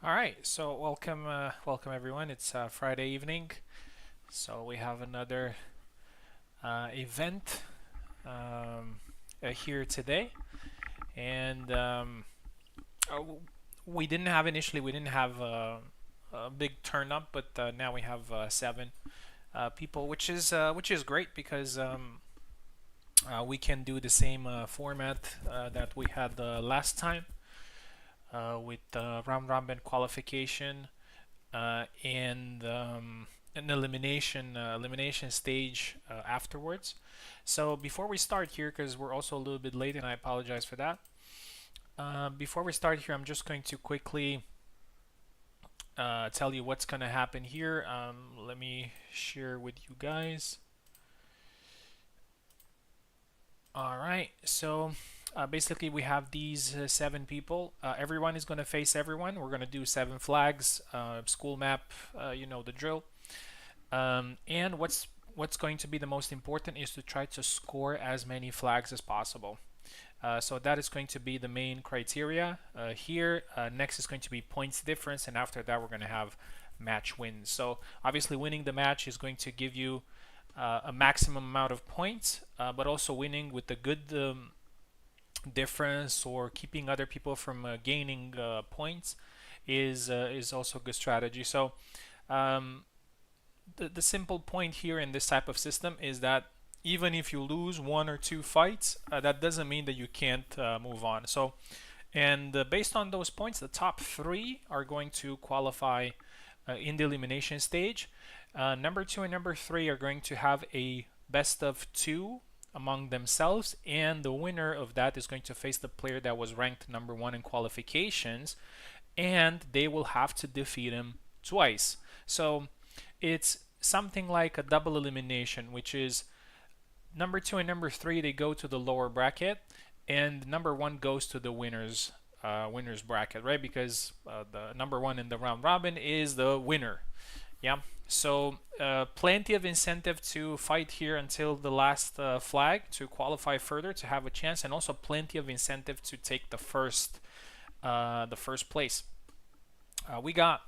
All right, so welcome everyone. It's Friday evening, so we have another event um, here today, and uh, we didn't have initially we didn't have a big turn up, but now we have seven people, which is great because we can do the same format that we had last time with round robin qualification and an elimination stage afterwards. So before we start here, because we're also a little bit late, and I apologize for that. Before we start here, I'm just going to quickly tell you what's going to happen here. Let me share with you guys. All right, so basically we have these seven people. Everyone is going to face everyone. We're going to do seven flags, school map, you know the drill. And what's going to be the most important is to try to score as many flags as possible. So that is going to be the main criteria here. Next is going to be points difference, and after that we're going to have match wins. So obviously winning the match is going to give you a maximum amount of points, but also winning with a good difference or keeping other people from gaining points is also a good strategy. So the simple point here in this type of system is that even if you lose one or two fights, that doesn't mean that you can't move on. So, and based on those points, the top three are going to qualify in the elimination stage. Number two and number three are going to have a best of two among themselves, and the winner of that is going to face the player that was ranked number one in qualifications, and they will have to defeat him twice. So it's something like a double elimination, which is number two and number three, they go to the lower bracket, and number one goes to the winners bracket, right? Because the number one in the round robin is the winner. Yeah. So plenty of incentive to fight here until the last flag to qualify further to have a chance, and also plenty of incentive to take the first place. We got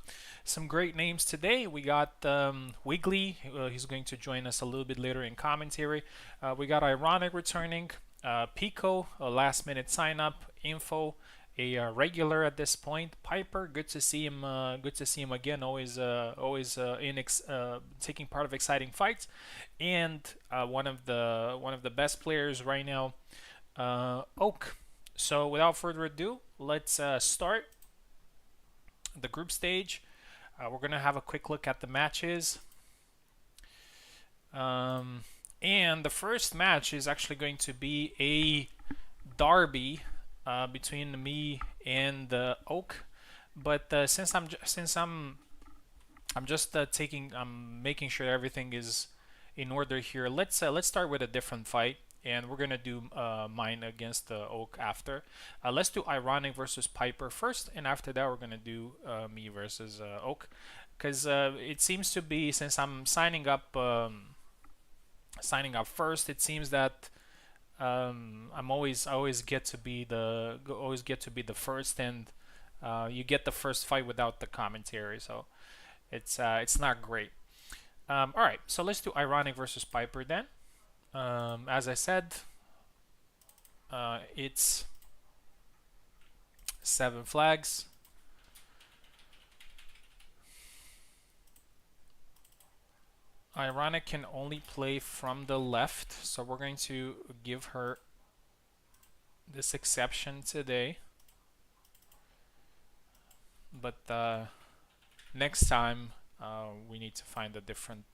some great names today. We got Wiggly, he's going to join us a little bit later in commentary. We got Ironic returning, Pico, a last minute sign up, Info, a regular at this point. Piper, good to see him. Good to see him again. Always taking part of exciting fights, and one of the best players right now, Oak. So without further ado, let's start the group stage. We're gonna have a quick look at the matches. And the first match is actually going to be a derby between me and Oak. But I'm making sure everything is in order here. Let's start with a different fight, and we're gonna do mine against Oak after. Let's do Ironic versus Piper first, and after that we're gonna do me versus Oak, because it seems to be, since I'm signing up first, it seems that I always get to be the first, and you get the first fight without the commentary, so it's not great. All right, so let's do Ironic versus Piper then. As I said, it's 7 flags. Ironic can only play from the left, so we're going to give her this exception today. But next time we need to find a different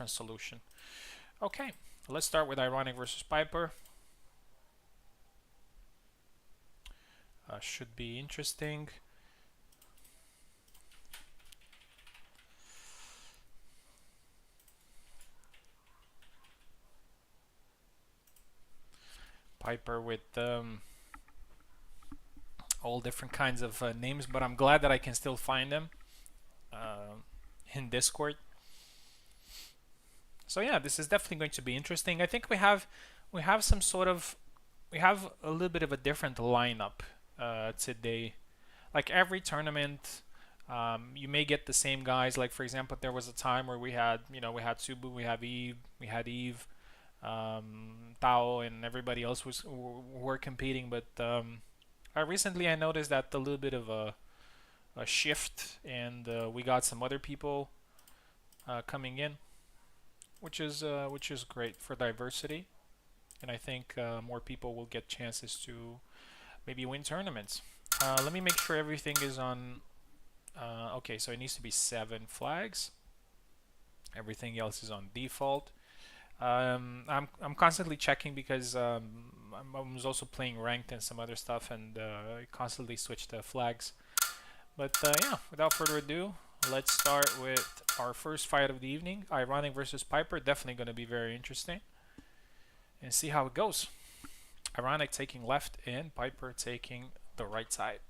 solution. Okay, let's start with Ironic versus Piper. Should be interesting. Piper with all different kinds of names, but I'm glad that I can still find them in Discord. So yeah, this is definitely going to be interesting. I think we have some sort of, we have a little bit of a different lineup today. Like every tournament, You may get the same guys. Like for example, there was a time where we had, we had Subu, we had Eve, Tao, and everybody else were competing. But recently I noticed that a little bit of a shift, and we got some other people coming in, which is great for diversity. And I think more people will get chances to maybe win tournaments. Let me make sure everything is on. Okay, so it needs to be 7 flags. Everything else is on default. I'm constantly checking because I was also playing ranked and some other stuff, and I constantly switch the flags. But yeah, without further ado, let's start with our first fight of the evening. Ironic versus Piper. Definitely going to be very interesting. And see how it goes. Ironic taking left and Piper taking the right side.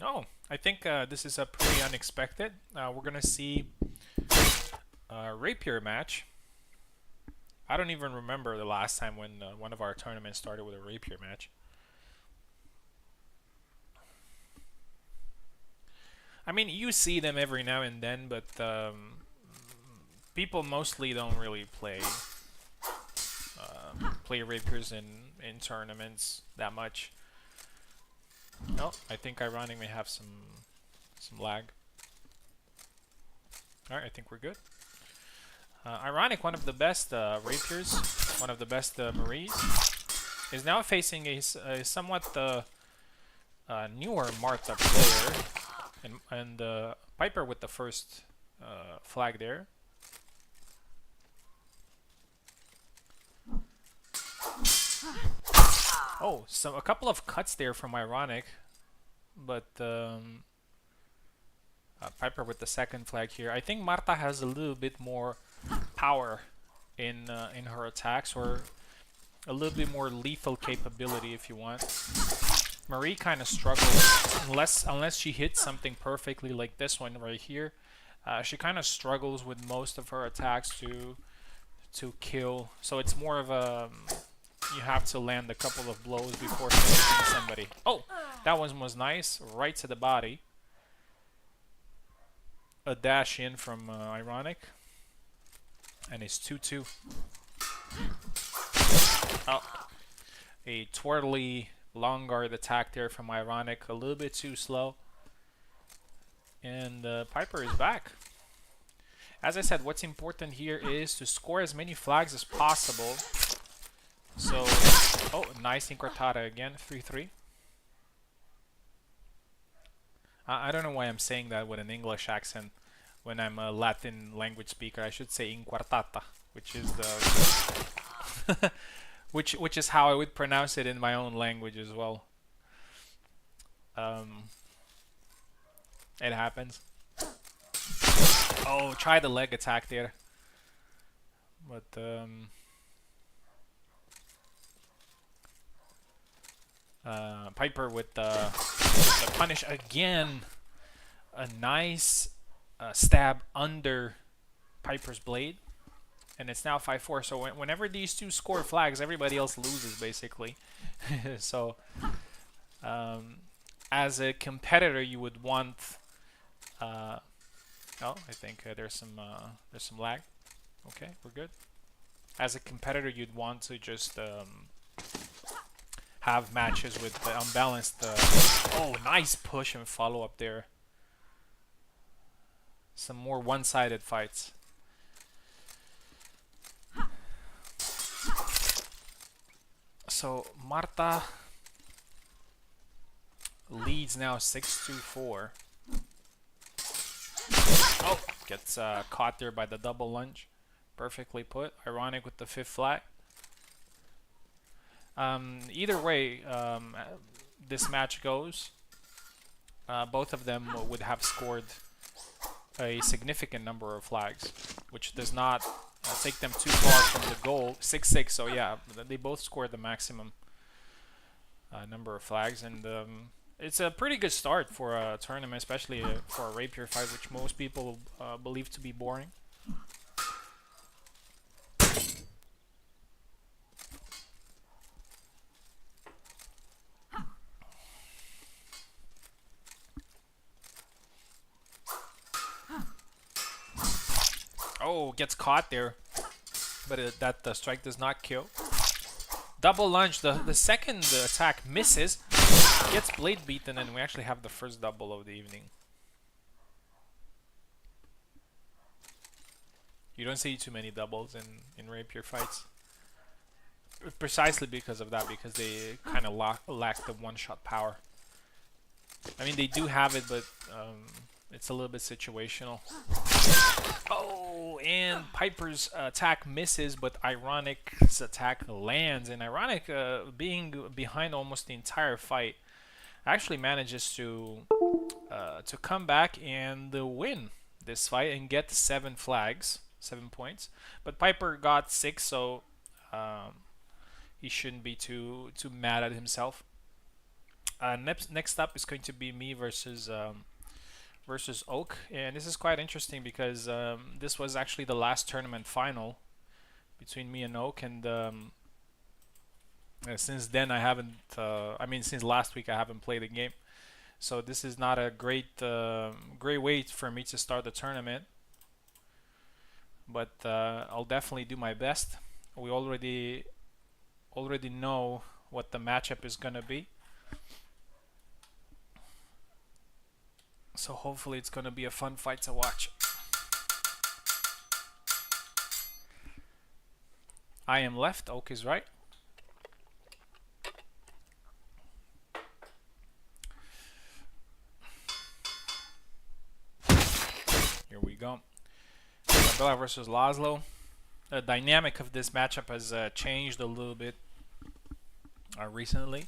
Oh, I think this is a pretty unexpected. We're going to see a rapier match. I don't even remember the last time when one of our tournaments started with a rapier match. I mean, you see them every now and then, but people mostly don't really play rapiers in tournaments that much. Oh, I think Ironic may have some lag. Alright, I think we're good. Ironic, one of the best rapiers, one of the best Maries, is now facing a somewhat newer Martha player, and Piper with the first flag there. Oh, so a couple of cuts there from Ironic, but Piper with the second flag here. I think Marta has a little bit more power in her attacks, or a little bit more lethal capability, if you want. Marie kind of struggles unless she hits something perfectly like this one right here. She kind of struggles with most of her attacks to kill. So it's more of a you have to land a couple of blows before finishing somebody. Oh, that one was nice, right to the body. A dash in from Ironic, and it's 2-2. Oh, a twirly long guard attack there from Ironic, a little bit too slow. And Piper is back. As I said, what's important here is to score as many flags as possible. So, oh, nice Incortada again, 3-3. I don't know why I'm saying that with an English accent when I'm a Latin language speaker. I should say Inquartata, which is the which is how I would pronounce it in my own language as well. It happens. Oh, try the leg attack there. But Piper with the punish again. A nice stab under Piper's blade. And it's now 5-4. So whenever these two score flags, everybody else loses, basically. So as a competitor, you would want... oh, I think there's some lag. Okay, we're good. As a competitor, you'd want to just have matches with the unbalanced... oh, nice push and follow up there. Some more one-sided fights. So Marta leads now 6-4. Oh, gets caught there by the double lunge. Perfectly put. Ironic with the 5th flag. Either way, this match goes, both of them would have scored a significant number of flags, which does not take them too far from the goal. 6-6, so yeah, they both scored the maximum number of flags, and it's a pretty good start for a tournament, especially for a rapier fight, which most people believe to be boring. Oh, gets caught there, but that strike does not kill. Double lunge. The second attack misses, gets blade beaten, and we actually have the first double of the evening. You don't see too many doubles in rapier fights. Precisely because of that, because they kind of lack the one-shot power. I mean, they do have it, but it's a little bit situational. Oh, and Piper's attack misses, but Ironic's attack lands. And Ironic, being behind almost the entire fight, actually manages to come back and win this fight and get 7 flags, 7 points. But Piper got 6, so he shouldn't be too mad at himself. Next up is going to be me versus Oak, and this is quite interesting because this was actually the last tournament final between me and Oak, and since then I haven't. I mean, since last week I haven't played a game, so this is not a great way for me to start the tournament. But I'll definitely do my best. We already know what the matchup is gonna be. So hopefully it's going to be a fun fight to watch. I am left, Oak is right. Here we go. Bella versus Laszlo. The dynamic of this matchup has changed a little bit recently.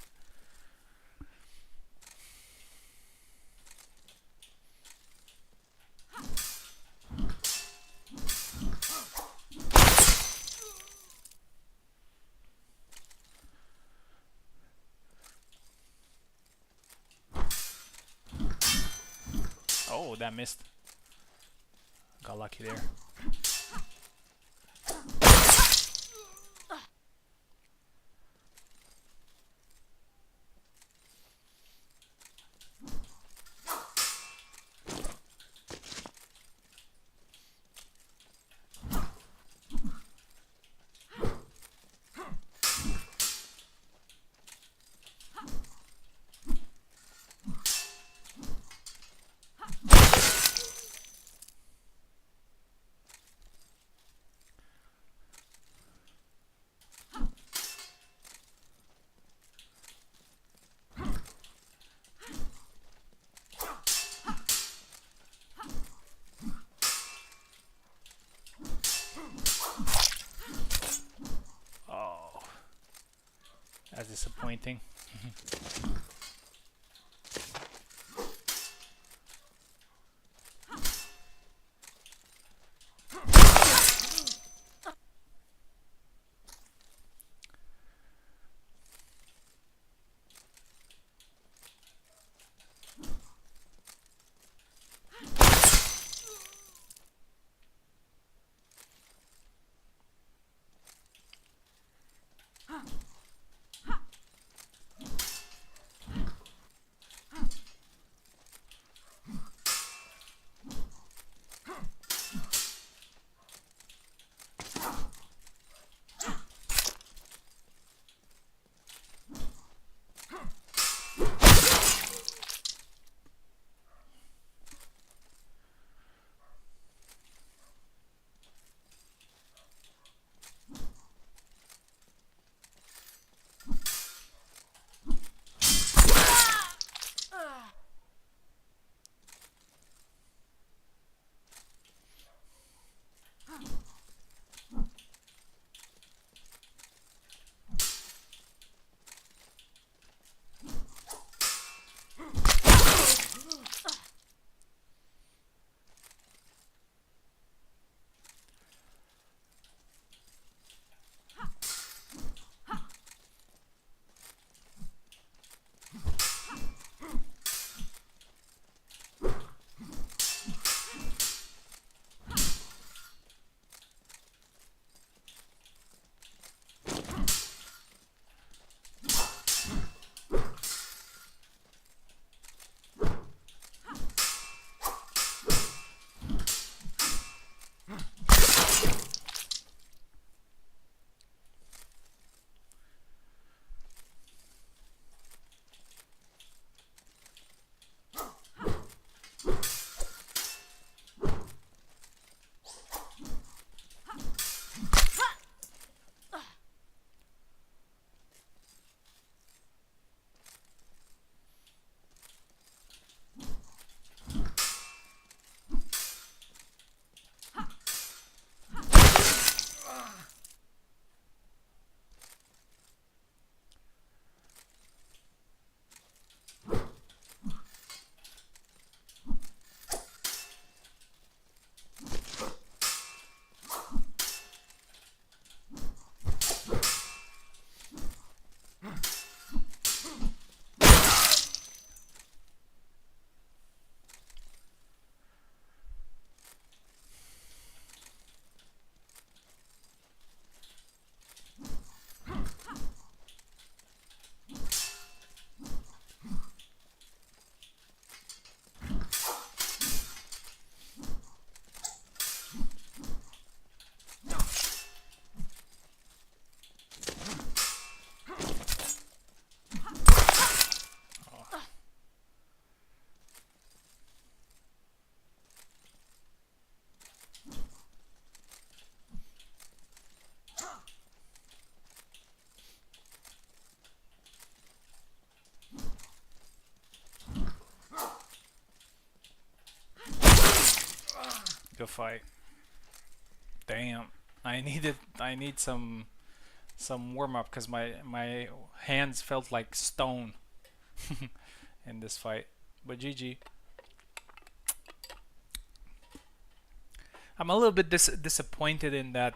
Oh, that missed. Got lucky there. That's disappointing. Pika fight. Damn. I need some warm up because my hands felt like stone in this fight. But GG. I'm a little bit disappointed in that.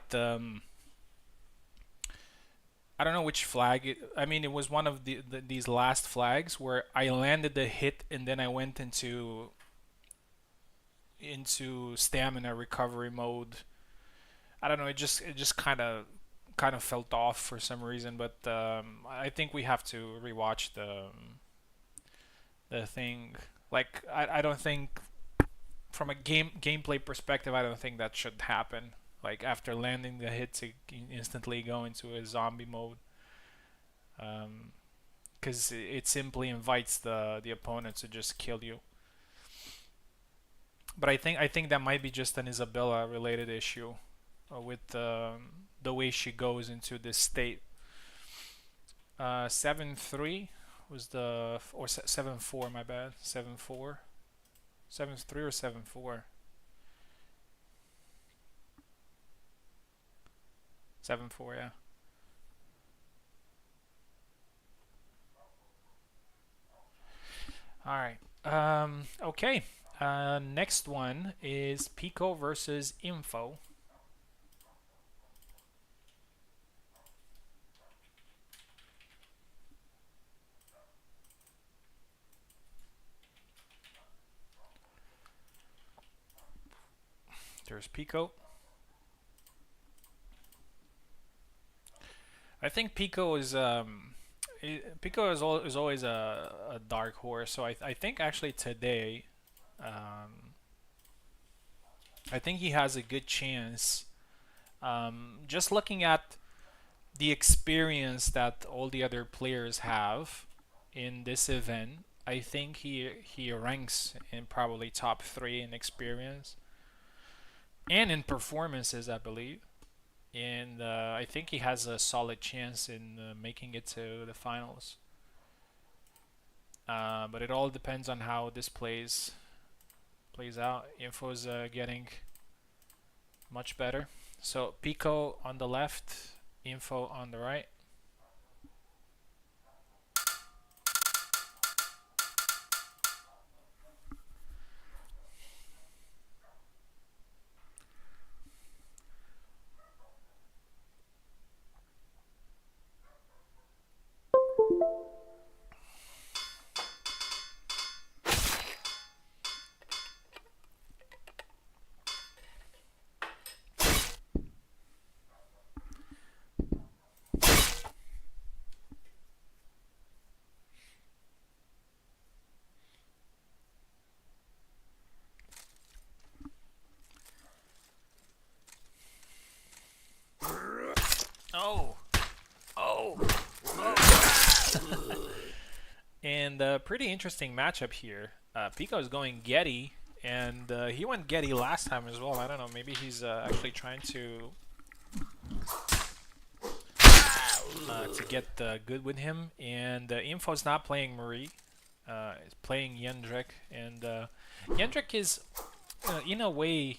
I don't know which flag. I mean, it was one of these last flags where I landed the hit and then I went into stamina recovery mode. I don't know. It just kind of felt off for some reason. But I think we have to rewatch the thing. Like I don't think from a gameplay perspective, I don't think that should happen. Like after landing the hit to instantly go into a zombie mode, because it simply invites the opponent to just kill you. But I think that might be just an Isabella related issue with the way she goes into this state. 7-3 was or 7-4, my bad. 7-4. 7-3 or 7-4. 7-4, yeah. Alright. Okay. Next one is Pico versus Info. There's Pico. I think Pico is always a dark horse. So I think actually today, I think he has a good chance. Just looking at the experience that all the other players have in this event, I think he ranks in probably top 3 in experience and in performances, I believe. And I think he has a solid chance in making it to the finals. But it all depends on how this plays out. Info's getting much better. So Pico on the left, Info on the right. And pretty interesting matchup here. Pico is going Getty, and he went Getty last time as well. I don't know, maybe he's actually trying to get good with him. And Info's not playing Marie, is playing Jendrik, and Jendrik is in a way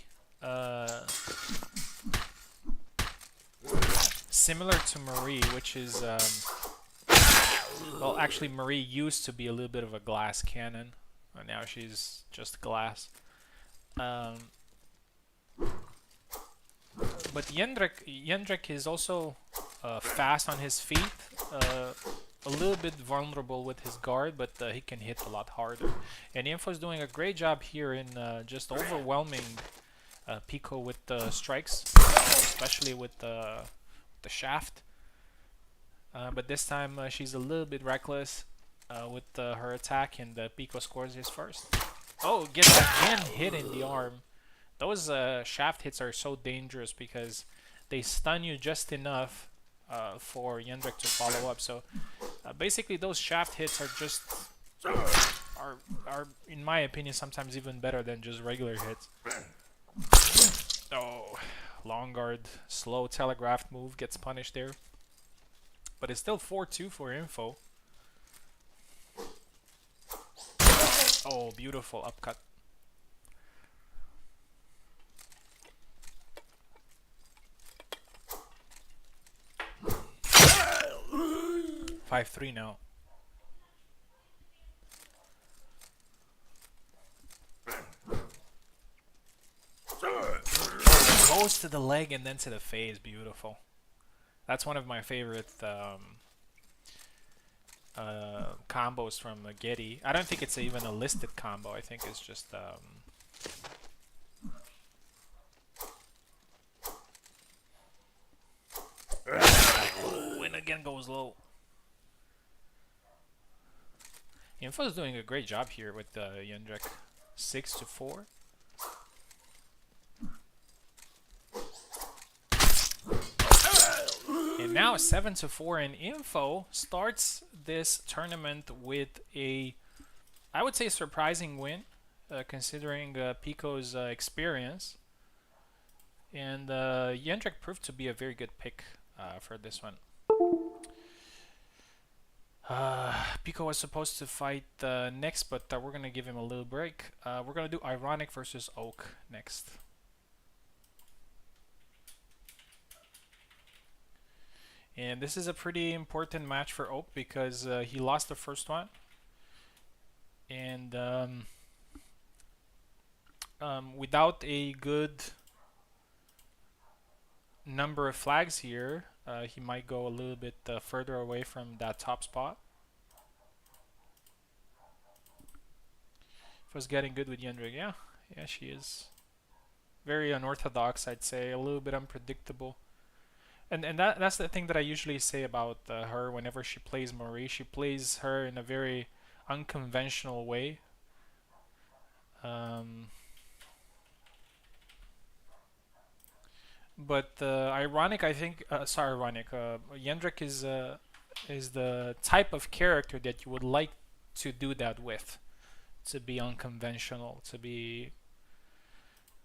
similar to Marie, which is well, actually Marie used to be a little bit of a glass cannon, and now she's just glass. But Jendrik is also fast on his feet, a little bit vulnerable with his guard, but he can hit a lot harder. And Info's doing a great job here in just overwhelming Pico with the strikes, especially with the shaft. But this time she's a little bit reckless with her attack, and Pico scores his first. Oh, gets again hit in the arm. Those shaft hits are so dangerous because they stun you just enough for Jendrik to follow up. So basically those shaft hits are just are in my opinion sometimes even better than just regular hits. Oh, long guard, slow telegraphed move gets punished there. But it's still 4-2 for Info. Oh, beautiful upcut. 5-3 now. Goes to the leg and then to the face. Beautiful. That's one of my favorite combos from Getty. I don't think it's even a listed combo. I think it's just and again goes low. Info is doing a great job here with Jendrik. 6-4. And now 7-4, and Info starts this tournament with a, I would say, surprising win, considering Pico's experience. And Jendrik proved to be a very good pick for this one. Pico was supposed to fight next, but we're going to give him a little break. We're going to do Ironic versus Oak next. And this is a pretty important match for Oak because he lost the first one. And without a good number of flags here, he might go a little bit further away from that top spot. Was getting good with Jendrik. Yeah, she is. Very unorthodox, I'd say. A little bit unpredictable. And that's the thing that I usually say about her whenever she plays Marie. She plays her in a very unconventional way. But Ironic, I think, Jendrik is the type of character that you would like to do that with. To be unconventional, to be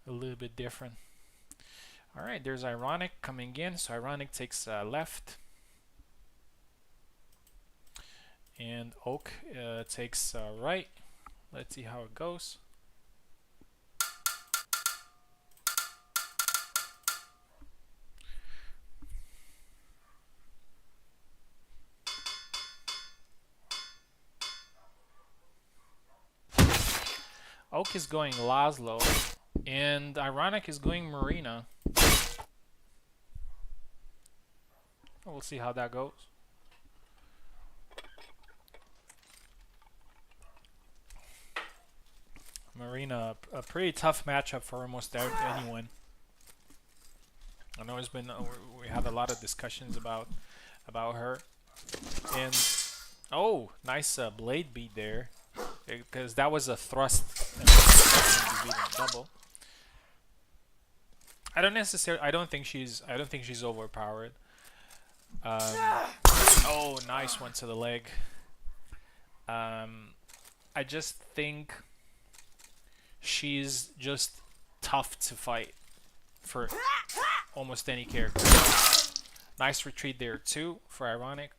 a little bit different. Alright, there's Ironic coming in, so Ironic takes left. And Oak takes right. Let's see how it goes. Oak is going Laszlo, and Ironic is going Marina. We'll see how that goes. Marina, a pretty tough matchup for almost anyone. I know it's been we had a lot of discussions about her, and oh, nice blade beat there. Because that was a thrust and double. I don't think she's overpowered. Oh, nice one to the leg. I just think she's just tough to fight for almost any character. Nice retreat there too for Ironic.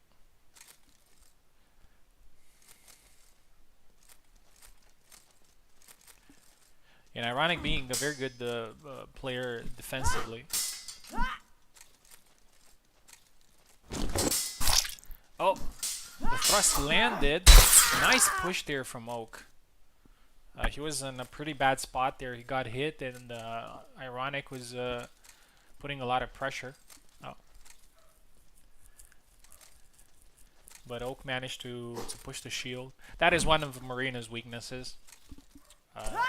And Ironic being a very good player defensively. Oh, the thrust landed. Nice push there from Oak. He was in a pretty bad spot there. He got hit, and Ironic was putting a lot of pressure. Oh. But Oak managed to push the shield. That is one of Marina's weaknesses.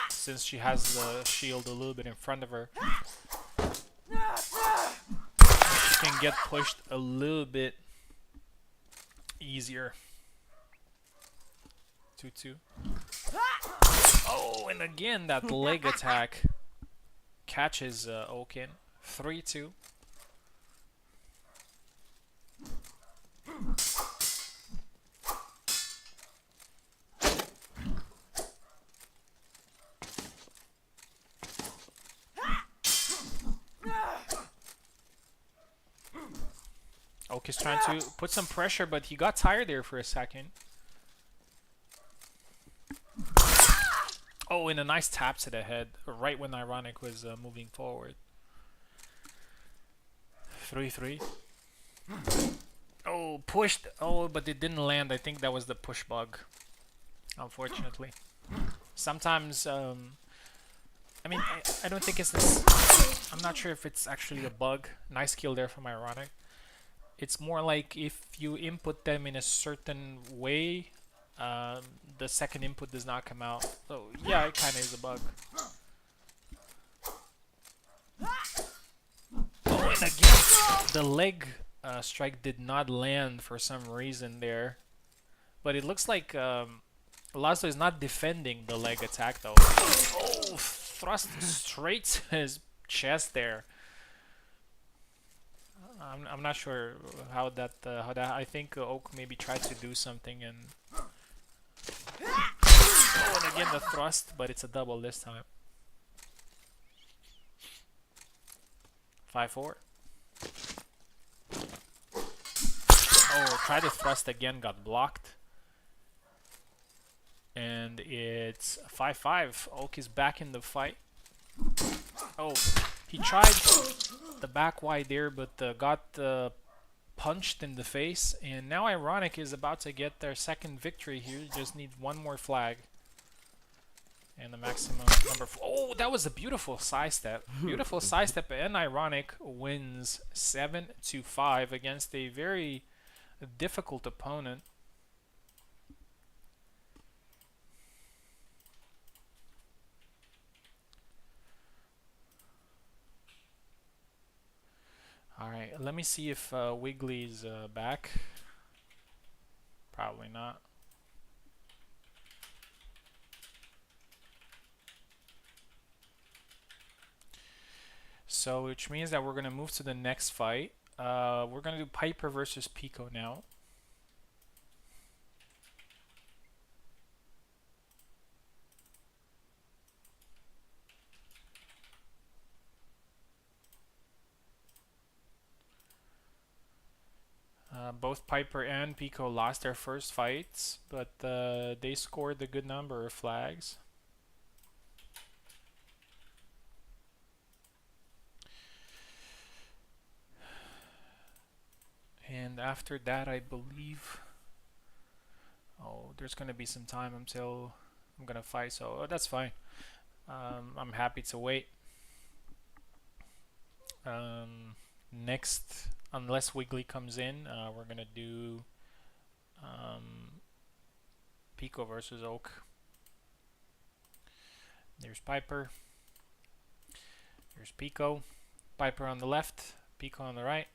Since she has the shield a little bit in front of her, she can get pushed a little bit easier. 2-2. Oh, and again that leg attack catches Oak in. 3-2. Oak is trying to put some pressure, but he got tired there for a second. Oh, and a nice tap to the head, right when Ironic was moving forward. 3-3. Oh, pushed. Oh, but it didn't land. I think that was the push bug, unfortunately. Sometimes, I mean, I don't think it's this. I'm not sure if it's actually a bug. Nice kill there from Ironic. It's more like if you input them in a certain way, the second input does not come out. So yeah, it kind of is a bug. Oh, and again, the leg strike did not land for some reason there. But it looks like Laszlo is not defending the leg attack though. Oh, thrust straight to his chest there. I'm not sure how that I think Oak maybe tried to do something and oh, and again the thrust, but it's a double this time. 5-4. Oh, try to thrust again, got blocked. And it's 5-5. Oak is back in the fight. Oh, he tried the back wide there, but got punched in the face. And now Ironic is about to get their second victory here. Just need one more flag. And the maximum number 4. Oh, that was a beautiful side step. Beautiful side step, and Ironic wins 7-5 against a very difficult opponent. Alright, let me see if Wiggly's back. Probably not. So, which means that we're going to move to the next fight. We're going to do Piper versus Pico now. Both Piper and Pico lost their first fights, but they scored a good number of flags. And after that, I believe... Oh, there's going to be some time until I'm going to fight, so that's fine. I'm happy to wait. Next, unless Wiggly comes in, we're going to do Pico versus Oak. There's Piper. There's Pico. Piper on the left, Pico on the right.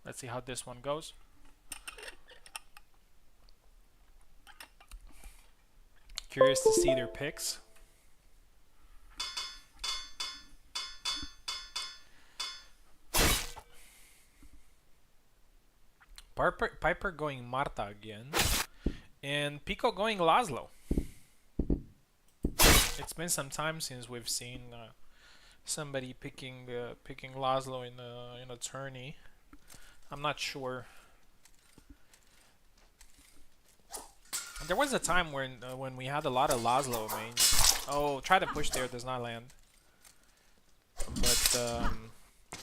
Let's see how this one goes. Curious to see their picks. Piper going Marta again. And Pico going Laszlo. It's been some time since we've seen somebody picking Laszlo in a tourney. I'm not sure. There was a time when we had a lot of Laszlo mains. Oh, try to push there, does not land. But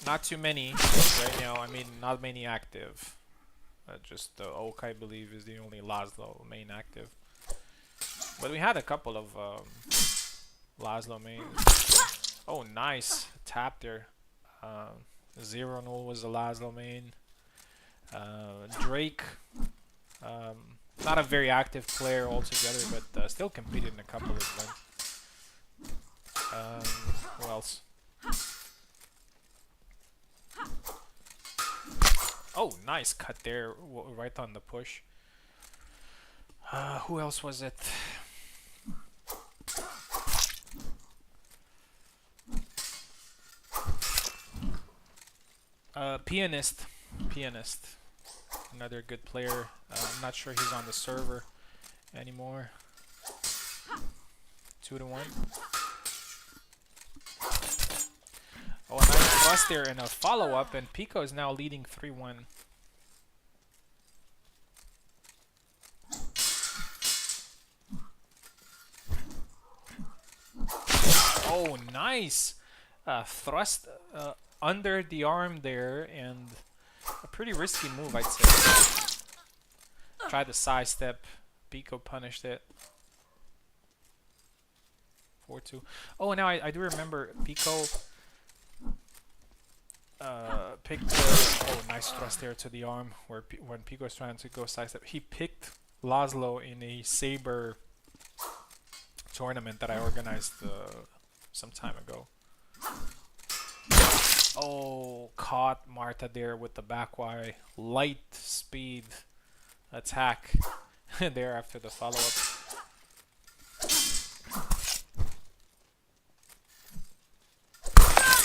not too many right now. I mean, not many active. Just Oak, I believe, is the only Laszlo main active. But we had a couple of Laszlo mains. Oh, nice tap there. 0-0 was the Laszlo main. Drake, not a very active player altogether, but still competed in a couple of events. Who else? Oh, nice cut there, right on the push. Who else was it? Pianist. Another good player. I'm not sure he's on the server anymore. 2-1. Oh, a nice thrust there and a follow-up, and Pico is now leading 3-1. Oh, nice thrust under the arm there, and a pretty risky move, I'd say. Tried to sidestep. Pico punished it. 4-2. Oh, now I do remember Pico picked nice thrust there to the arm where when Pico was trying to go sidestep. He picked Laszlo in a Saber tournament that I organized some time ago. Oh, caught Marta there with the back Y. Light speed attack there after the follow-up.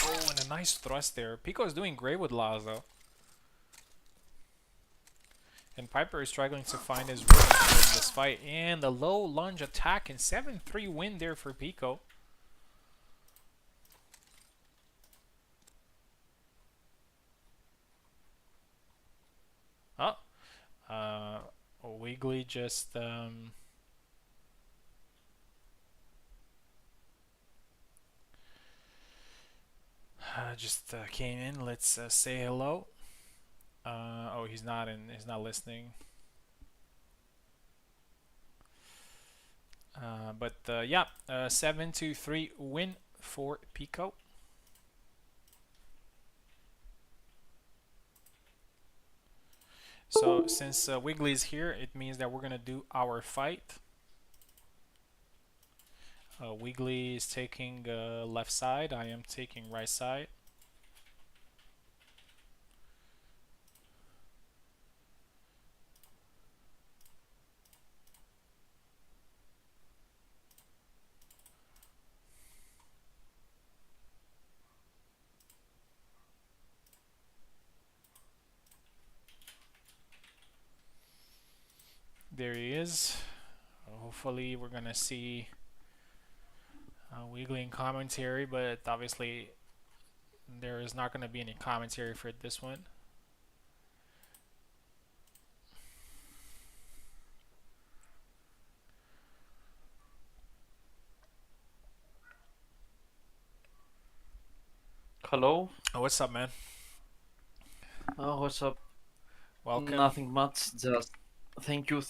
Oh, and a nice thrust there. Pico is doing great with Laszlo. And Piper is struggling to find his rhythm in this fight. And a low lunge attack and 7-3 win there for Pico. Wiggly just came in. Let's say hello. Oh, he's not in. He's not listening. But yeah, 7-3 win for Pico. So since Wiggly is here, it means that we're gonna do our fight. Wiggly is taking left side. I am taking right side. There he is. Hopefully we're gonna see Wiggly in commentary, but obviously there is not gonna be any commentary for this one. Hello. Oh, what's up, man? Oh, what's up? Welcome. Nothing much. Just thank you.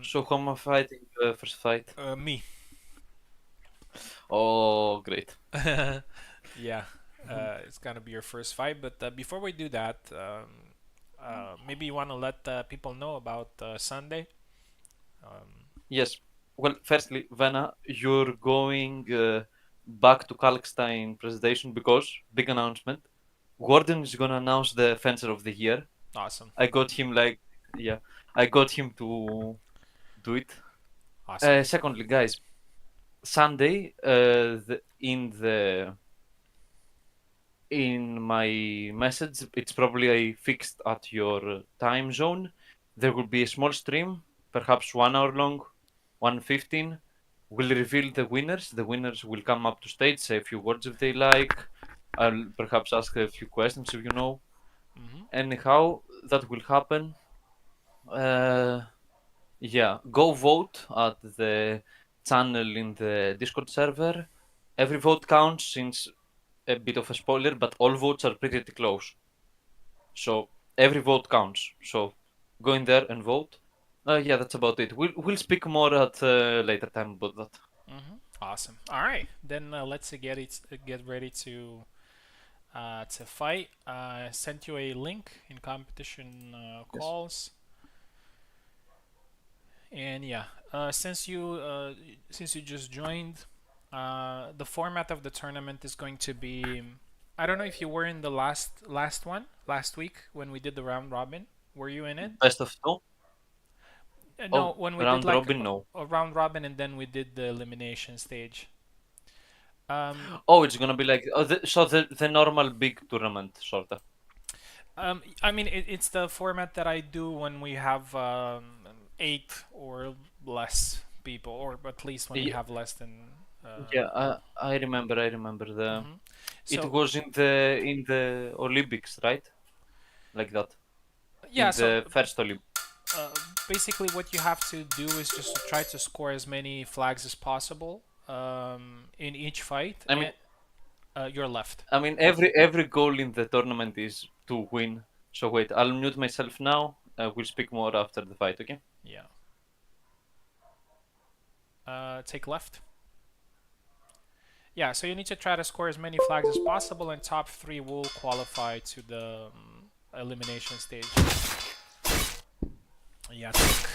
So who am I fighting the first fight? Me. Oh, great. Yeah, it's gonna be your first fight. But before we do that, maybe you want to let people know about Sunday. Yes. Well, firstly, Vena, you're going back to Kalkstein presentation because big announcement. Gordon is gonna announce the Fencer of the Year. Awesome. I got him I got him to do it. Awesome. Secondly, guys, Sunday, in my message, it's probably fixed at your time zone. There will be a small stream, perhaps 1 hour long, 1:15. We'll reveal the winners. The winners will come up to stage, say a few words if they like. I'll perhaps ask a few questions if you know. Anyhow, that will happen. Yeah, go vote at the channel in the Discord server. Every vote counts, since a bit of a spoiler, but all votes are pretty close. So every vote counts. So go in there and vote. Yeah, that's about it. We'll speak more at a later time about that. Awesome. All right, then let's get ready to fight. Sent you a link in competition calls. And yeah, since you just joined, the format of the tournament is going to be. I don't know if you were in the last one last week when we did the round robin. Were you in it? Best of two? No, when we round did like robin, no. a round robin and then we did the elimination stage. It's gonna be like the normal big tournament sorta. I mean, it's the format that I do when we have 8 or less people, or at least when we have less than. Yeah, I remember the. So, it was in the Olympics, right? Like that. Yeah. In the first Olympics. basically what you have to do is just to try to score as many flags as possible in each fight. I mean, And you're left. every goal in the tournament is to win. So wait, I'll mute myself now. We'll speak more after the fight, okay? Yeah. Take left. Yeah, so you need to try to score as many flags as possible, and top 3 will qualify to the elimination stage. Yeah, take.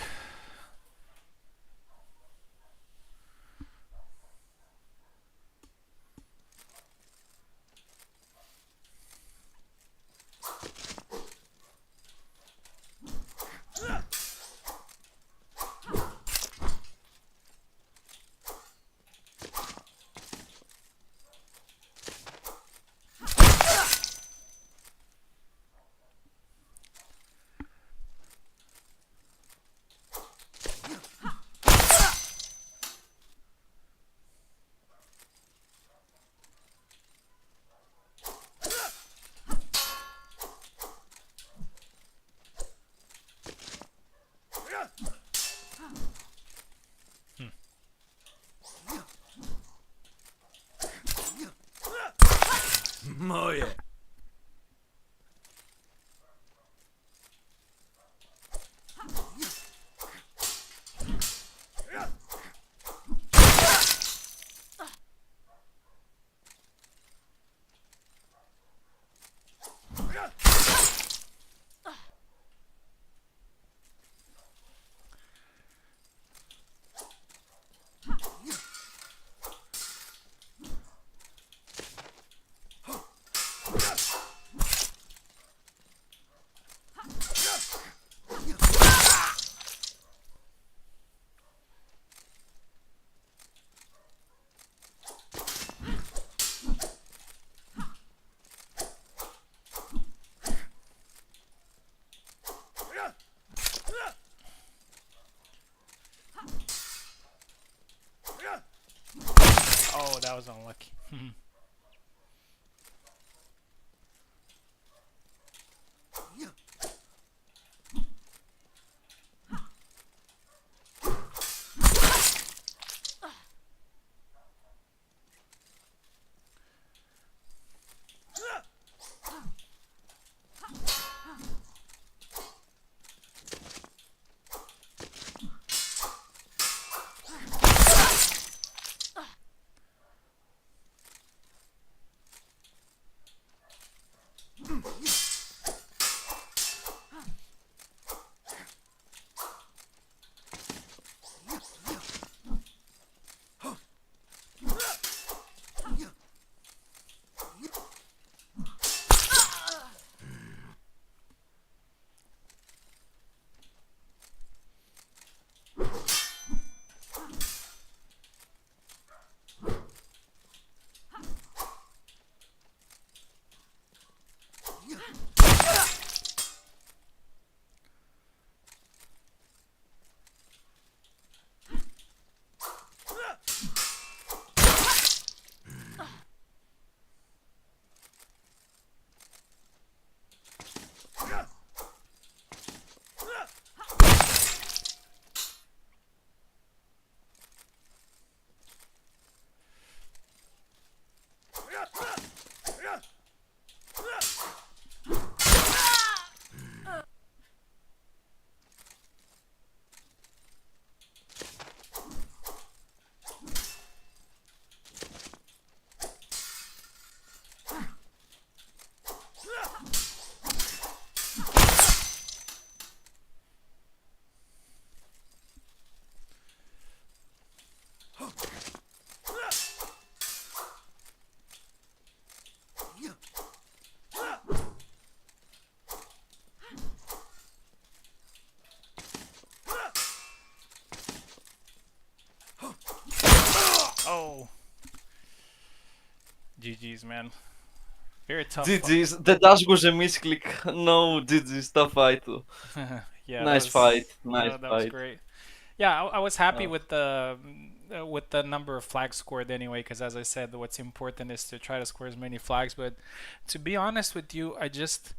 Moje. Oh, that was unlucky. Oh, GG's, man. Very tough. GG's. The dash was a misclick. No, GG's. Tough fight. Yeah, Nice fight. Nice that was fight. great. Yeah, I was happy Oh. with the number of flags scored anyway, because as I said, what's important is to try to score as many flags. But to be honest with you, I just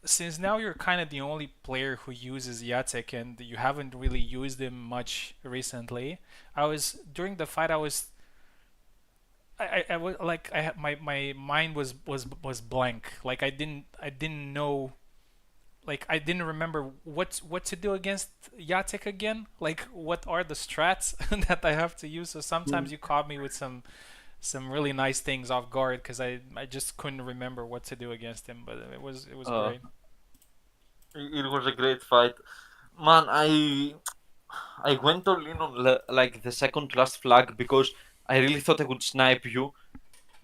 since now you're kind of the only player who uses Jacek and you haven't really used him much recently, I was during the fight I was I was like my mind was blank. Like I didn't know, like I didn't remember what to do against Jacek again. Like what are the strats that I have to use? So sometimes you caught me with some really nice things off guard because I just couldn't remember what to do against him. But it was Uh, great. it was a great fight, man. I went all in on like the second last flag because I really thought I could snipe you,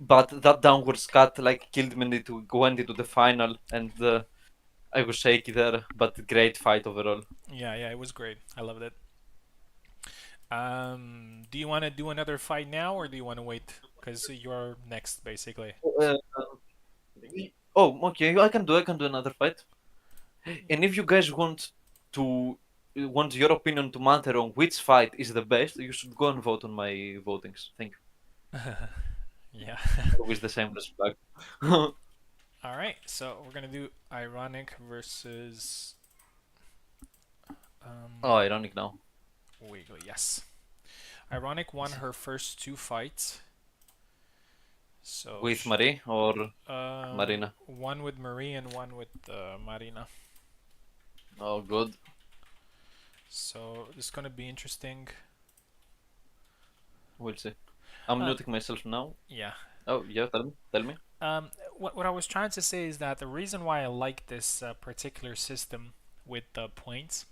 but that downwards cut like killed me to went into the final, and I was shaky there. But great fight overall. Yeah, it was great. I loved it. Do you want to do another fight now, or do you want to wait? Because you're next, basically. Uh, oh, okay. I can do another fight. And if you guys want your opinion to matter on which fight is the best, you should go and vote on my votings. Thank you. Yeah. Always the same as flag. All right. So we're gonna do Ironic versus Oh, um, ironic now. Wiggle. Yes. Ironic won her first two fights. So With Marie or Marina? one with Marie and one with Marina. Oh, good. So this is gonna be interesting. We'll see. I'm Uh, muting myself now. yeah. Oh, yeah, tell me. Tell me. What I was trying to say is that the reason why I like this particular system with the points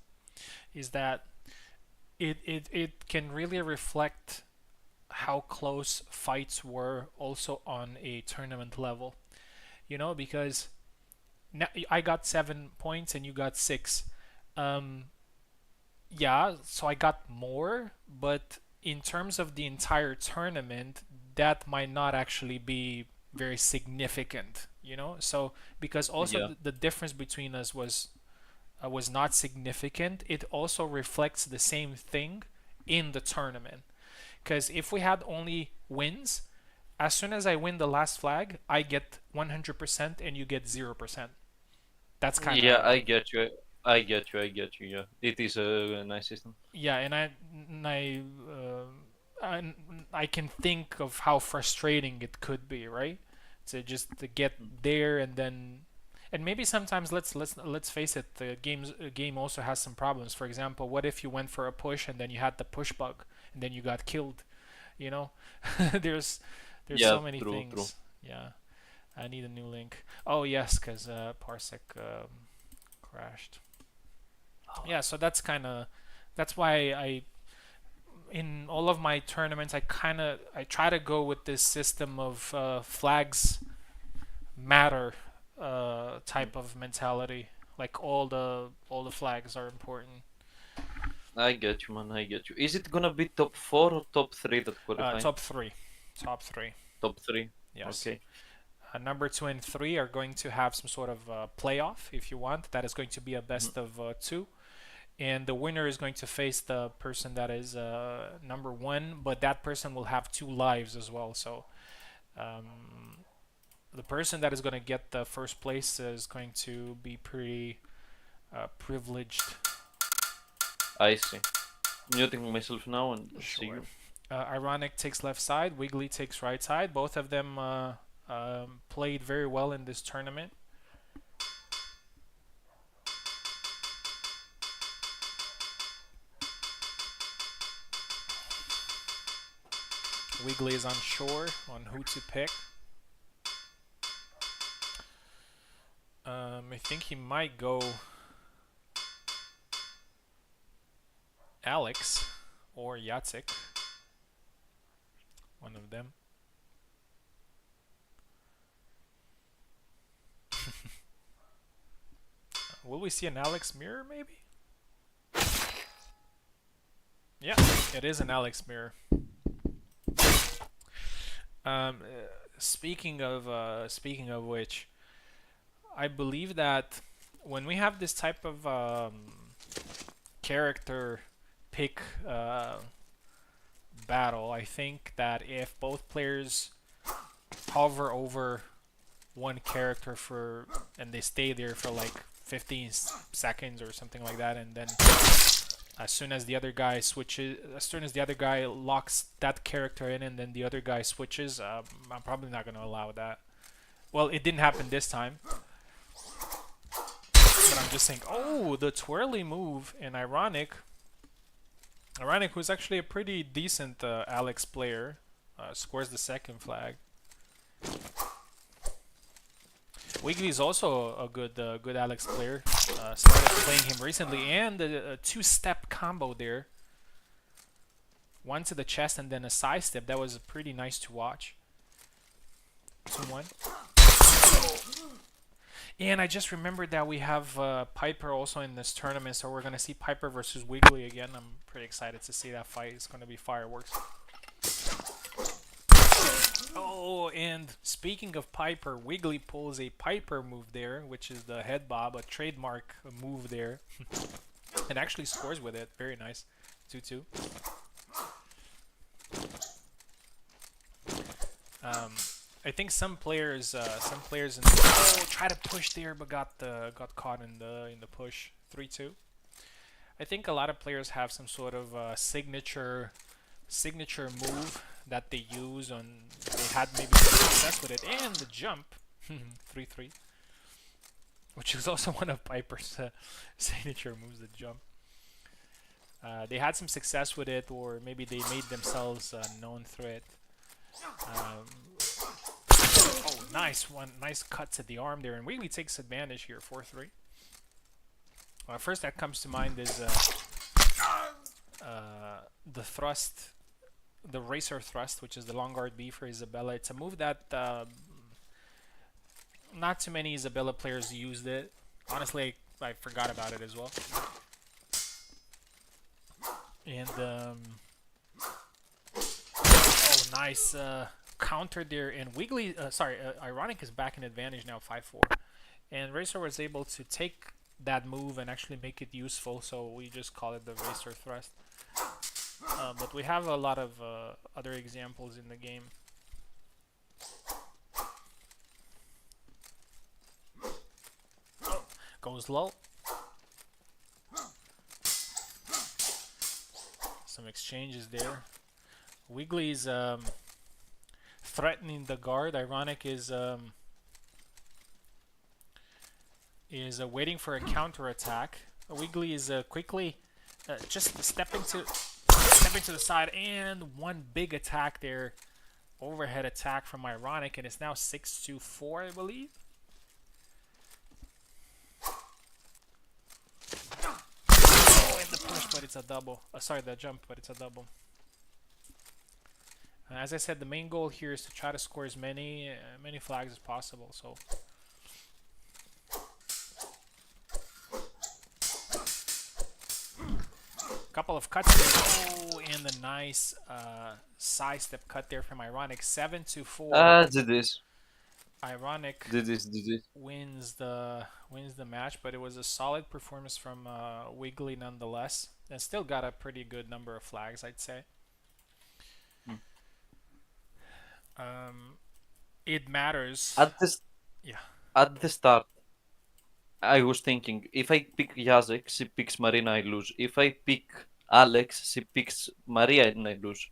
is that it can really reflect how close fights were also on a tournament level. You know, because now I got 7 points and you got six. Um, yeah, so I got more, but in terms of the entire tournament, that might not actually be very significant, you know? So because also Yeah. the difference between us was not significant, it also reflects the same thing in the tournament. Because if we had only wins, as soon as I win the last flag, I get 100% and you get 0%. That's kind Yeah, of I get you. I get you. I get you. Yeah, it is a nice system. yeah, and I can think of how frustrating it could be, right? To just to get there and then, and maybe sometimes let's face it, the game also has some problems. For example, what if you went for a push and then you had the push bug and then you got killed? You know, there's Yeah, so many true, true. things. Yeah, I need a new link. Oh yes, because Parsec crashed. Yeah, so that's why I in all of my tournaments I try to go with this system of flags matter type of mentality. Like all the flags are important. I get you, man. I get you. Is it gonna be top four or top three that qualify? Top three, top three. Top three. Yes. Okay. Number two and three are going to have some sort of playoff if you want. That is going to be a Mhm. best of two. And the winner is going to face the person that is number one, but that person will have two lives as well. So um, the person that is going to get the first place is going to be pretty privileged. I see. Muting myself now and see Sure. you. Ironic takes left side, Wiggly takes right side. Both of them played very well in this tournament. Wiggly is unsure on who to pick. I think he might go Alex or Jacek. One of them. Will we see an Alex mirror maybe? Yeah, it is an Alex mirror. Speaking of which, I believe that when we have this type of character pick battle, I think that if both players hover over one character for, and they stay there for like 15 seconds or something like that, and then as soon as the other guy switches, as soon as the other guy locks that character in, and then the other guy switches, I'm probably not going to allow that. Well, it didn't happen this time. But I'm just saying, oh, the twirly move in Ironic. Ironic, who's actually a pretty decent Alex player, scores the second flag. Wiggly's also a good Alex player. Started playing him recently, and a two-step combo there. One to the chest and then a side step. That was pretty nice to watch. 2-1. And I just remembered that we have Piper also in this tournament, so we're going to see Piper versus Wiggly again. I'm pretty excited to see that fight. It's going to be fireworks. Oh, and speaking of Piper, Wiggly pulls a Piper move there, which is the head bob, a trademark move there. And actually scores with it. Very nice. 2-2. I think some players in the, try to push there, but got caught in the push. 3-2. I think a lot of players have some sort of signature move that they use, and they had maybe some success with it. And the jump, 3-3, which is also one of Piper's signature moves. The jump. They had some success with it, or maybe they made themselves known through it. Oh, nice one. Nice cut to the arm there. And Wiggly takes advantage here, 4-3. First that comes to mind is the thrust, the racer thrust, which is the long guard B for Isabella. It's a move that not too many Isabella players used it. Honestly, I forgot about it as well. And, oh, nice counter there, and Wiggly, Ironic is back in advantage now, 5-4, and Racer was able to take that move and actually make it useful, so we just call it the Racer thrust. But we have a lot of other examples in the game. Oh, goes low. Some exchanges there. Wiggly's threatening the guard. Ironic is waiting for a counter attack. Wiggly is quickly just stepping to the side, and one big attack there, overhead attack from Ironic, and it's now 6-4, I believe. Oh, and the push, but it's a double. Sorry, the jump, but it's a double. As I said, the main goal here is to try to score as many flags as possible. So, couple of cuts there. Oh, and the nice side step cut there from Ironic. 7-4. Did this. Ironic Did this. wins the match, but it was a solid performance from Wiggly nonetheless, and still got a pretty good number of flags, I'd say. It matters. At the start, I was thinking, if I pick Jacek, she picks Marina, I lose. If I pick Alex, she picks Maria, and I lose.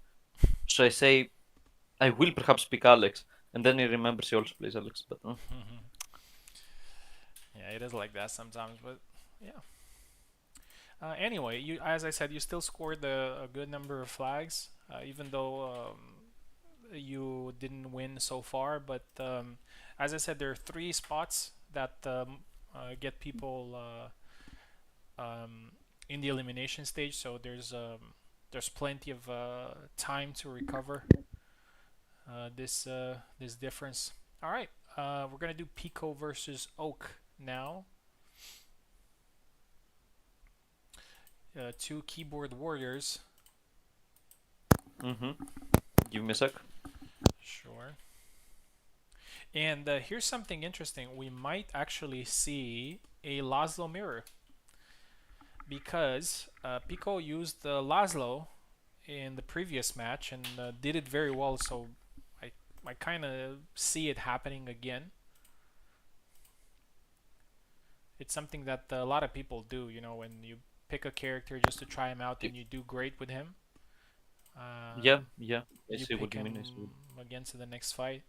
So I say, I will perhaps pick Alex, and then I remember she also plays Alex. But yeah, it is like that sometimes. But yeah. Anyway, as I said, you still scored a good number of flags, even though you didn't win so far. But as I said, there are 3 spots that get people in the elimination stage, so there's plenty of time to recover this difference. All right, we're gonna do Pico versus Oak now. 2 keyboard warriors. Give me a sec. Sure. And here's something interesting. We might actually see a Laszlo mirror, because Pico used Laszlo in the previous match and did it very well. So I kind of see it happening again. It's something that a lot of people do. You know, when you pick a character just to try him out and you do great with him. Yeah, I You see what pick you mean. him again to the next fight.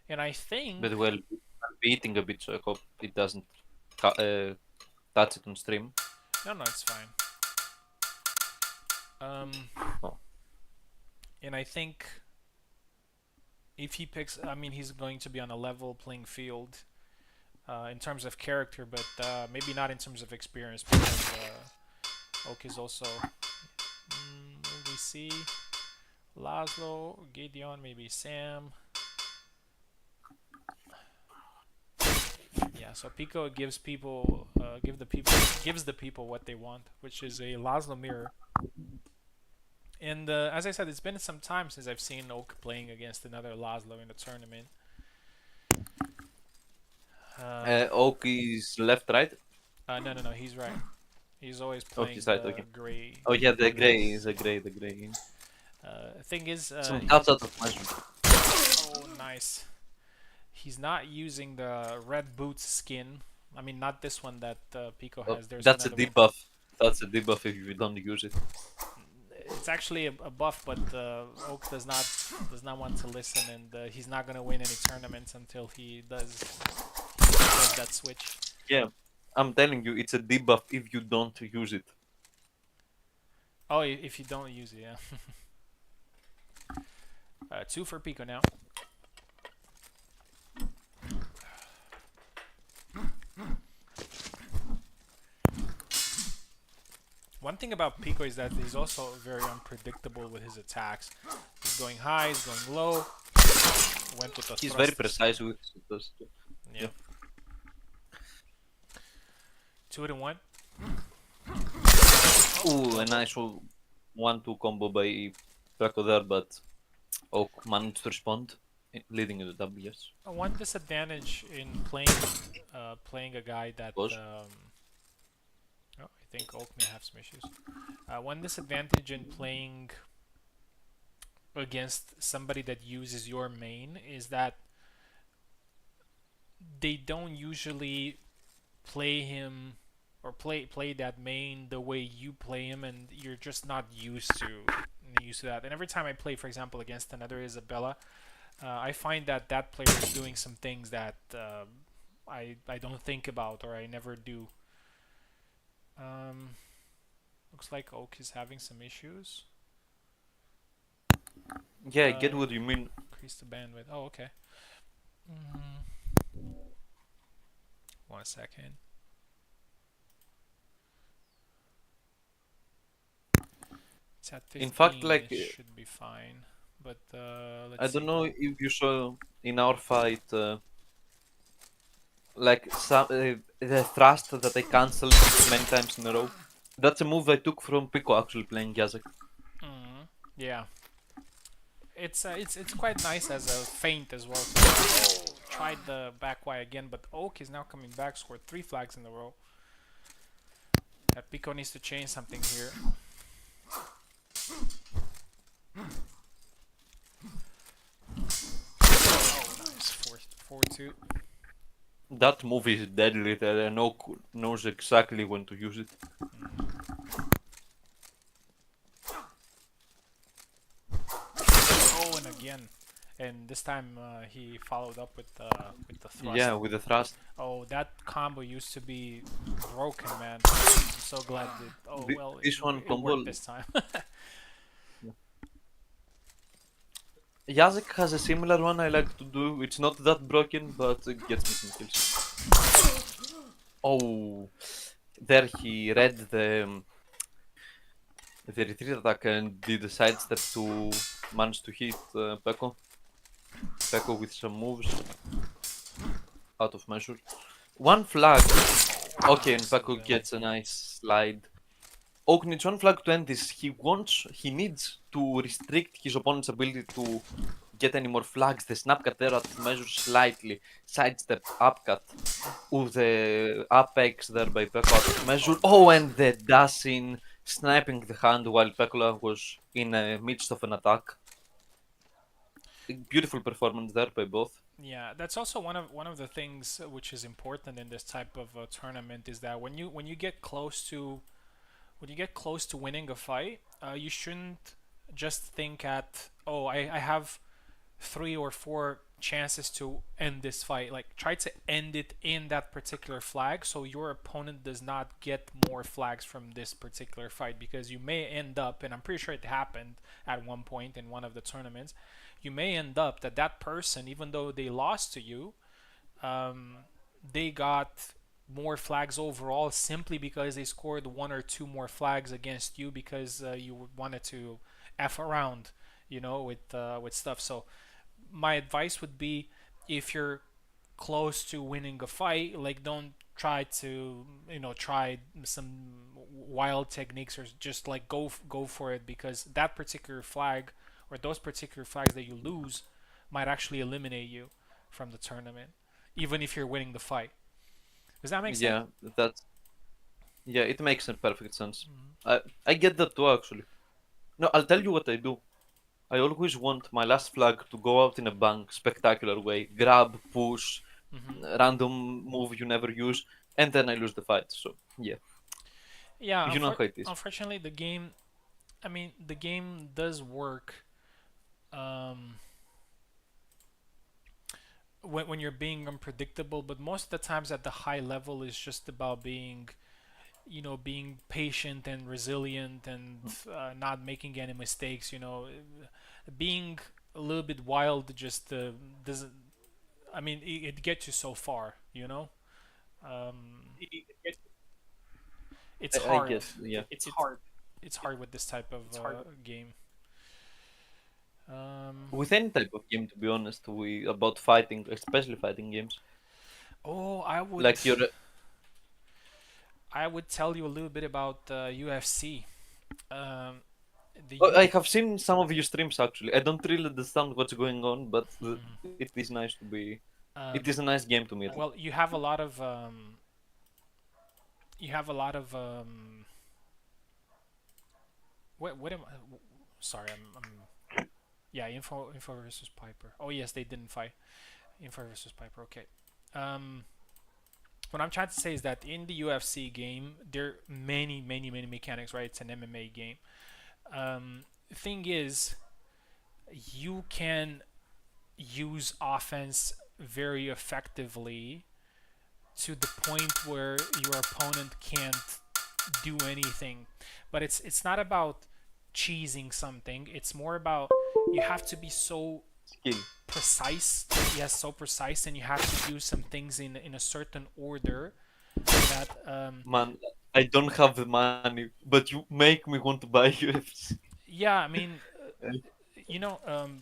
And I think But well, I'll be eating a bit, so I hope it doesn't touch it on stream. no, it's fine. Oh. And I think if he picks, I mean, he's going to be on a level playing field in terms of character, but maybe not in terms of experience because Oak is also. We see Laszlo, Gideon, maybe Sam. Yeah, so Pico gives people, gives the people what they want, which is a Laszlo mirror. And as I said, it's been some time since I've seen Oak playing against another Laszlo in a tournament. Oak is left, right? No, he's right. He's always playing he's right, okay. gray. Oh yeah, the gray is the gray. Thing is, Some cuts out of measure. oh nice. He's not using the red boots skin. I mean, not this one that Pico has. There's that's a another debuff. That's a debuff if you don't use it. It's actually a buff, but Oak does not want to listen, and he's not gonna win any tournaments until he does that switch. Yeah, I'm telling you, it's a debuff if you don't use it. Oh, if you don't use it, yeah. 2 for Pico now. One thing about Pico is that he's also very unpredictable with his attacks. He's going high, he's going low. Went with the He's thrust. very precise with this. Yeah. 2-1. Ooh, a nice 1-2 combo by Draco there, but Oak managed to respond, leading to the W's. One disadvantage in playing a guy that I think Oak may have some issues. One disadvantage in playing against somebody that uses your main is that they don't usually play him or play that main the way you play him, and you're just not used to that. And every time I play, for example, against another Isabella, I find that player is doing some things that I don't think about or I never do. Looks like Oak is having some issues. Yeah, I get what you mean. Increase the bandwidth. Oh, okay. 1 second. It's at 15. In fact, like, it should be fine. But let's I see. don't know if you saw in our fight, like the thrust that I cancelled many times in a row. That's a move I took from Pico actually playing Yazek. Yeah. It's quite nice as a feint as well. So, tried the back Y again, but Oak is now coming back, scored 3 flags in a row. Pico needs to change something here. Oh, nice. 4-2. That move is deadly there, and Oak knows exactly when to use it. Oh, and again. And this time he followed up with the thrust. Yeah, with the thrust. Oh, that combo used to be broken, man. I'm so glad that. Oh well, This one it combo worked this time. Yazek has a similar one I like to do. It's not that broken, but it gets me some kills. Oh, there he read the retreat attack and did a sidestep to manage to hit Peko. Peko with some moves out of measure. 1 flag. Okay, and Peko gets a nice slide. Oak needs 1 flag to end this. He needs to restrict his opponent's ability to get any more flags. The snapcut there out of measure slightly. Sidestep, upcut. Ooh, the apex there by Peko out of measure. Oh, and the dash in, sniping the hand while Pekula was in the midst of an attack. Beautiful performance there by both. Yeah, that's also one of the things which is important in this type of tournament is that when you get close to winning a fight, you shouldn't just think at, oh, I have 3 or 4 chances to end this fight. Like, try to end it in that particular flag so your opponent does not get more flags from this particular fight, because you may end up, and I'm pretty sure it happened at one point in one of the tournaments, you may end up that that person, even though they lost to you, um, they got more flags overall simply because they scored 1 or 2 more flags against you because you wanted to f around, with stuff. So my advice would be, if you're close to winning a fight, like, don't try to try some wild techniques, or just like go for it, because that particular flag or those particular flags that you lose might actually eliminate you from the tournament, even if you're winning the fight. Does that make sense? Yeah, that's yeah, it makes perfect sense. Mhm. I get that too, actually. No, I'll tell you what I do. I always want my last flag to go out in a bang, spectacular way. Grab, push, Mhm. random move you never use, and then I lose the fight. So yeah, Yeah, you know how it is. unfortunately, the game does work um, when you're being unpredictable, but most of the times at the high level is just about being patient and resilient, and not making any mistakes. Being a little bit wild just doesn't. It gets you so far. Um, it's I hard. get, yeah. It's hard with this type of game. Um, With any type of game, to be honest, we about fighting, especially fighting games. oh, Like you're, I would tell you a little bit about UFC. Um, the oh, U. I have seen some of your streams actually. I don't really understand what's going on, but it is nice to be. It Um, is a nice game to me. well, you have a lot of. What am I? Sorry, yeah, Info versus Piper. Oh yes, they didn't fight. Info versus Piper. Okay. Um, what I'm trying to say is that in the UFC game, there are many, many, many mechanics. Right, it's an MMA game. Thing is, you can use offense very effectively to the point where your opponent can't do anything. But it's not about cheesing something. It's more about, you have to be so Skill. precise. Yes, so precise, and you have to do some things in a certain order that Man, I don't have the money, but you make me want to buy UFC. yeah,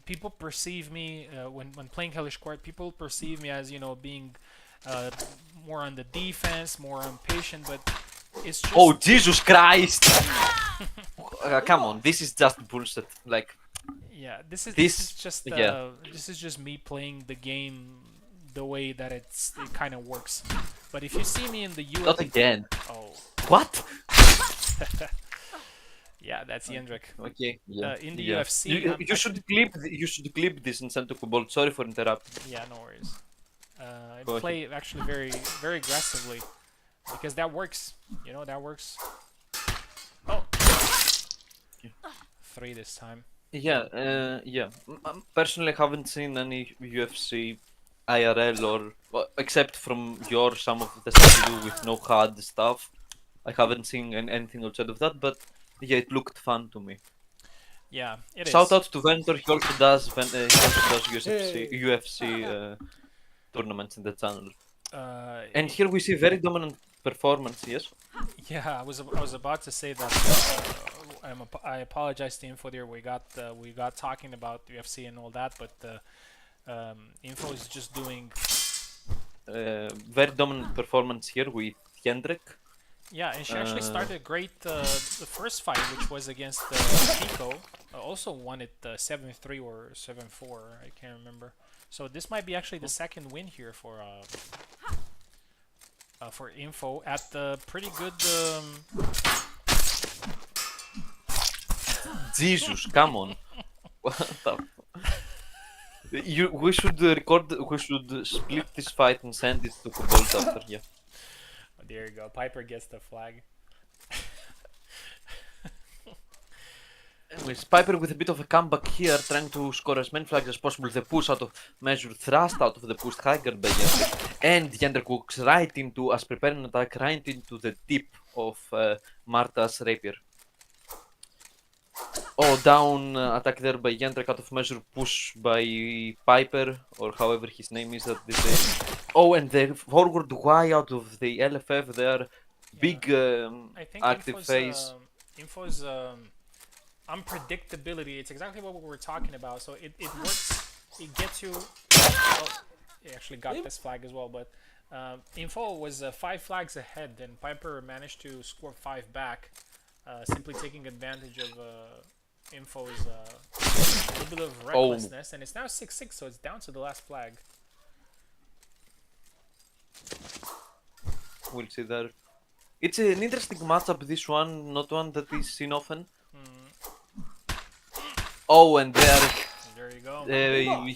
people perceive me when playing Hellish Quart. People perceive me as being uh, more on the defense, more impatient, but it's just Oh Jesus Christ! Come on, this is just bullshit. Like yeah. This is this, just yeah. this is just me playing the game the way that it kind of works. But if you see me in the Not UFC, again. oh What? yeah, that's Yendrik. Okay, yeah, In the yeah. UFC, You should clip. You should clip this and send to Cobalt. Sorry for interrupting. yeah, no worries. I Go ahead. play actually very, very aggressively because that works. That works. Oh, 3 this time. Yeah, yeah. Personally, haven't seen any UFC IRL or except from some of the stuff you do with no HUD stuff. I haven't seen anything outside of that, but yeah, it looked fun to me. Yeah, it is. Shout out to Ventor. He also does UFC tournaments in the channel. And here we see very dominant performance. Yes. Yeah, I was about to say that. I apologize to Info there. We got talking about UFC and all that, but Info is just doing. Very dominant performance here with Hendrik. Yeah, and she actually started great the first fight, which was against Pico. Also won it 7-3 or 7-4. I can't remember. So this might be actually the second win here for Info at the pretty good. Jesus, come on. What the We should record. We should split this fight and send it to Kobold after. Yeah. Oh, there you go. Piper gets the flag. Anyways, Piper with a bit of a comeback here, trying to score as many flags as possible. The push out of measure thrust out of the pushed Hiker by Yender. And Yender walks right into, as preparing an attack, right into the tip of Marta's rapier. Oh, down attack there by Yender, out of measure, push by Piper, or however his name is at this day. Oh, and the forward Y out of the LFF there. Big I think active phase. Info's unpredictability. It's exactly what we were talking about. So it works. It gets you. Oh, he actually got this flag as well, but Info was 5 flags ahead, and Piper managed to score 5 back, simply taking advantage of Info's a little bit of recklessness, and it's now 6-6, so it's down to the last flag. We'll see there. It's an interesting matchup, this one, not one that is seen often. Oh, and There you go.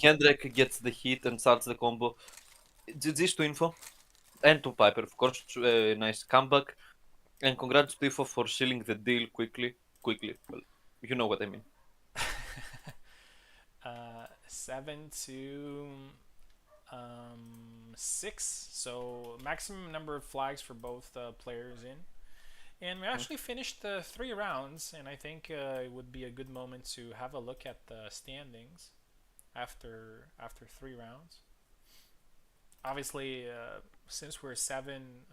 Hendrik gets the hit and starts the combo. GG's to Info. And to Piper, of course. Nice comeback. And congrats to Info for sealing the deal quickly. Well, you know what I mean. 7-6. So maximum number of flags for both players in. And we actually finished 3 rounds, and I think it would be a good moment to have a look at the standings after 3 rounds. Obviously, since we're 7,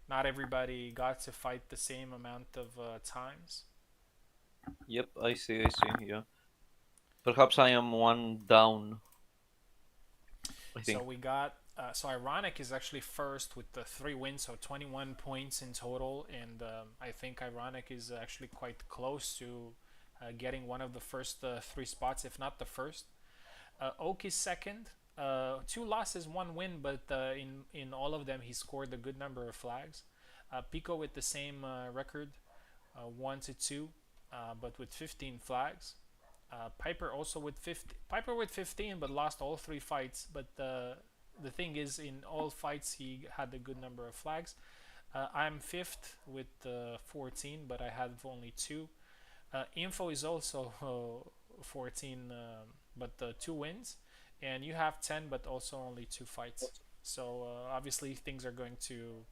not everybody got to fight the same amount of times. Yep, I see, yeah. Perhaps I am 1 down, I think. So we got so Ironic is actually first with the 3 wins, so 21 points in total, and I think Ironic is actually quite close to getting one of the first 3 spots, if not the first. Oak is second, 2 losses, 1 win, but in all of them he scored a good number of flags. Pico with the same record, 1-2, but with 15 flags. Piper also with 15, but lost all 3 fights. But the thing is, in all fights he had a good number of flags. I'm 5th with 14, but I have only 2. Info is also 14, but 2 wins, and you have 10, but also only 2 fights. So obviously things are going to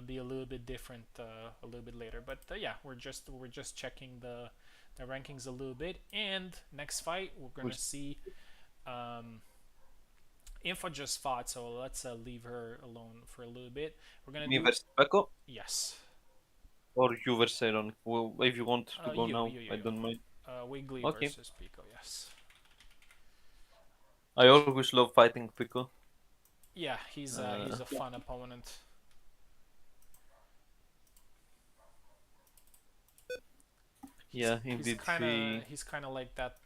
be a little bit different a little bit later. But yeah, we're just checking the rankings a little bit, and next fight we're gonna see Info just fought, so let's leave her alone for a little bit. We're gonna Me versus Peko? Yes. Or you versus Iron? Well, if you want to go now, I don't mind. Wiggly Okay. versus Pico, yes. I always love fighting Pico. Yeah, he's a fun opponent. Yeah, indeed. He's kind of like that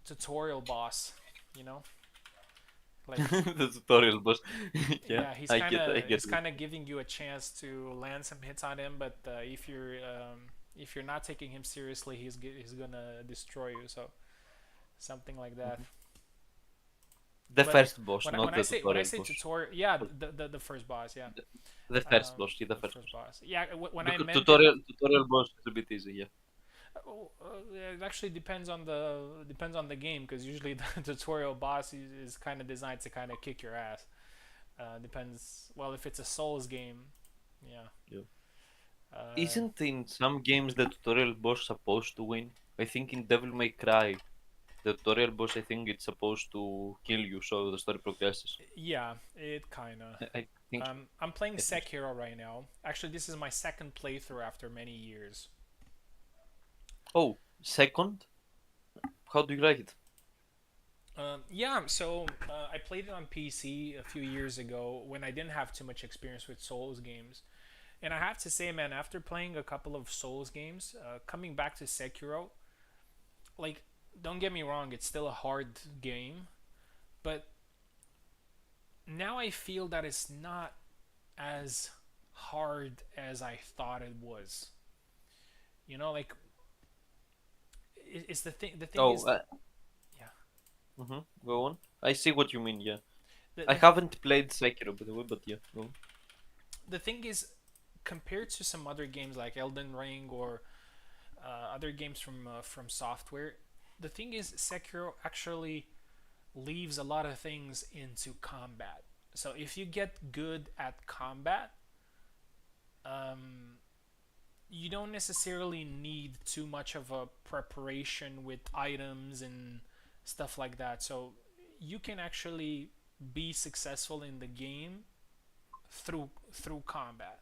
tutorial boss, you know. Like the tutorial boss. yeah, he's I get kind of giving you a chance to land some hits on him, but if you're not taking him seriously, he's gonna destroy you. So something like that. The first boss, when not I the say, tutorial when I say boss. tutorial, yeah, the first boss, yeah. The first boss, yeah, the first boss. Yeah, when the I meant tutorial boss is a bit easy, yeah. it actually depends on the game, because usually the tutorial boss is kind of designed to kind of kick your ass. Depends. Well, if it's a Souls game, yeah. Isn't in some games the tutorial boss supposed to win? I think in Devil May Cry, the tutorial boss, I think it's supposed to kill you, so the story progresses. Yeah, it kind of. I think. I'm playing Sekiro right now. Actually, this is my 2nd playthrough after many years. Oh, second? How do you like it? Yeah, so I played it on PC a few years ago when I didn't have too much experience with Souls games. And I have to say, man, after playing a couple of Souls games, coming back to Sekiro, like, don't get me wrong, it's still a hard game, but now I feel that it's not as hard as I thought it was. You know, like, it's the thing. The thing Oh, is, yeah. Go on. I see what you mean. Yeah, The, I the, haven't played Sekiro by the way, but yeah. Go on. the thing is, compared to some other games like Elden Ring or other games from software, the thing is Sekiro actually leaves a lot of things into combat. So if you get good at combat, um, you don't necessarily need too much of a preparation with items and stuff like that. So you can actually be successful in the game through combat.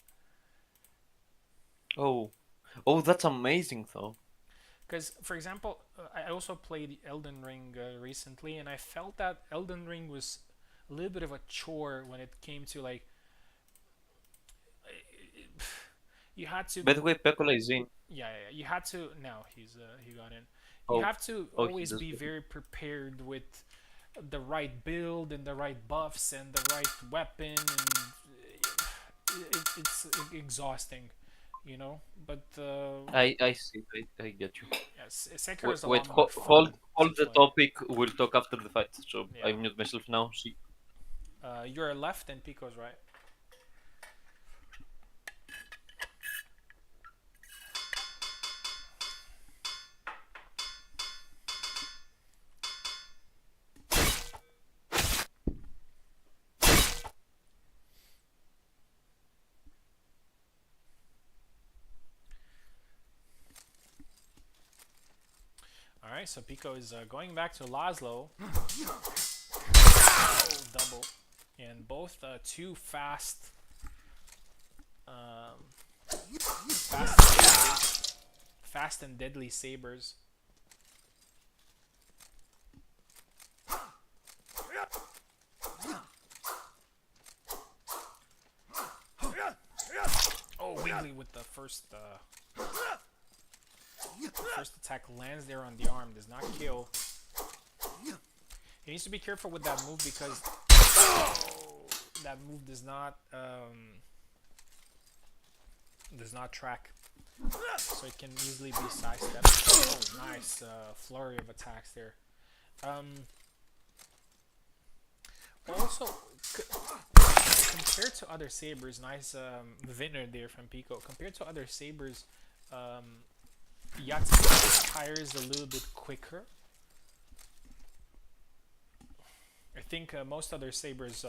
Oh, that's amazing though. Because, for example, I also played Elden Ring recently, and I felt that Elden Ring was a little bit of a chore when it came to like you had to By the way, Pecola is in. you had to now he got in. You Oh, have to oh, he always does. be very prepared with the right build and the right buffs and the right weapon, and it's exhausting, you know. But I see. I get you. yes, Sekiro Wait, is a wait lot more hold fun to hold the play. topic. We'll talk after the fight. So I Yeah, mute myself now. See. you're left and Pico's right. All right, so Pico is going back to Laszlo. Oh, double, and both two um, fast and deadly sabers. Oh, Wiggly with the first attack lands there on the arm, does not kill. He needs to be careful with that move because that move does not track, so it can easily be sidestepped. Oh, nice flurry of attacks there. Also, compared to other sabers, nice Vinner there from Pico. Compared to other sabers, Yahtzee tires a little bit quicker. I think most other sabers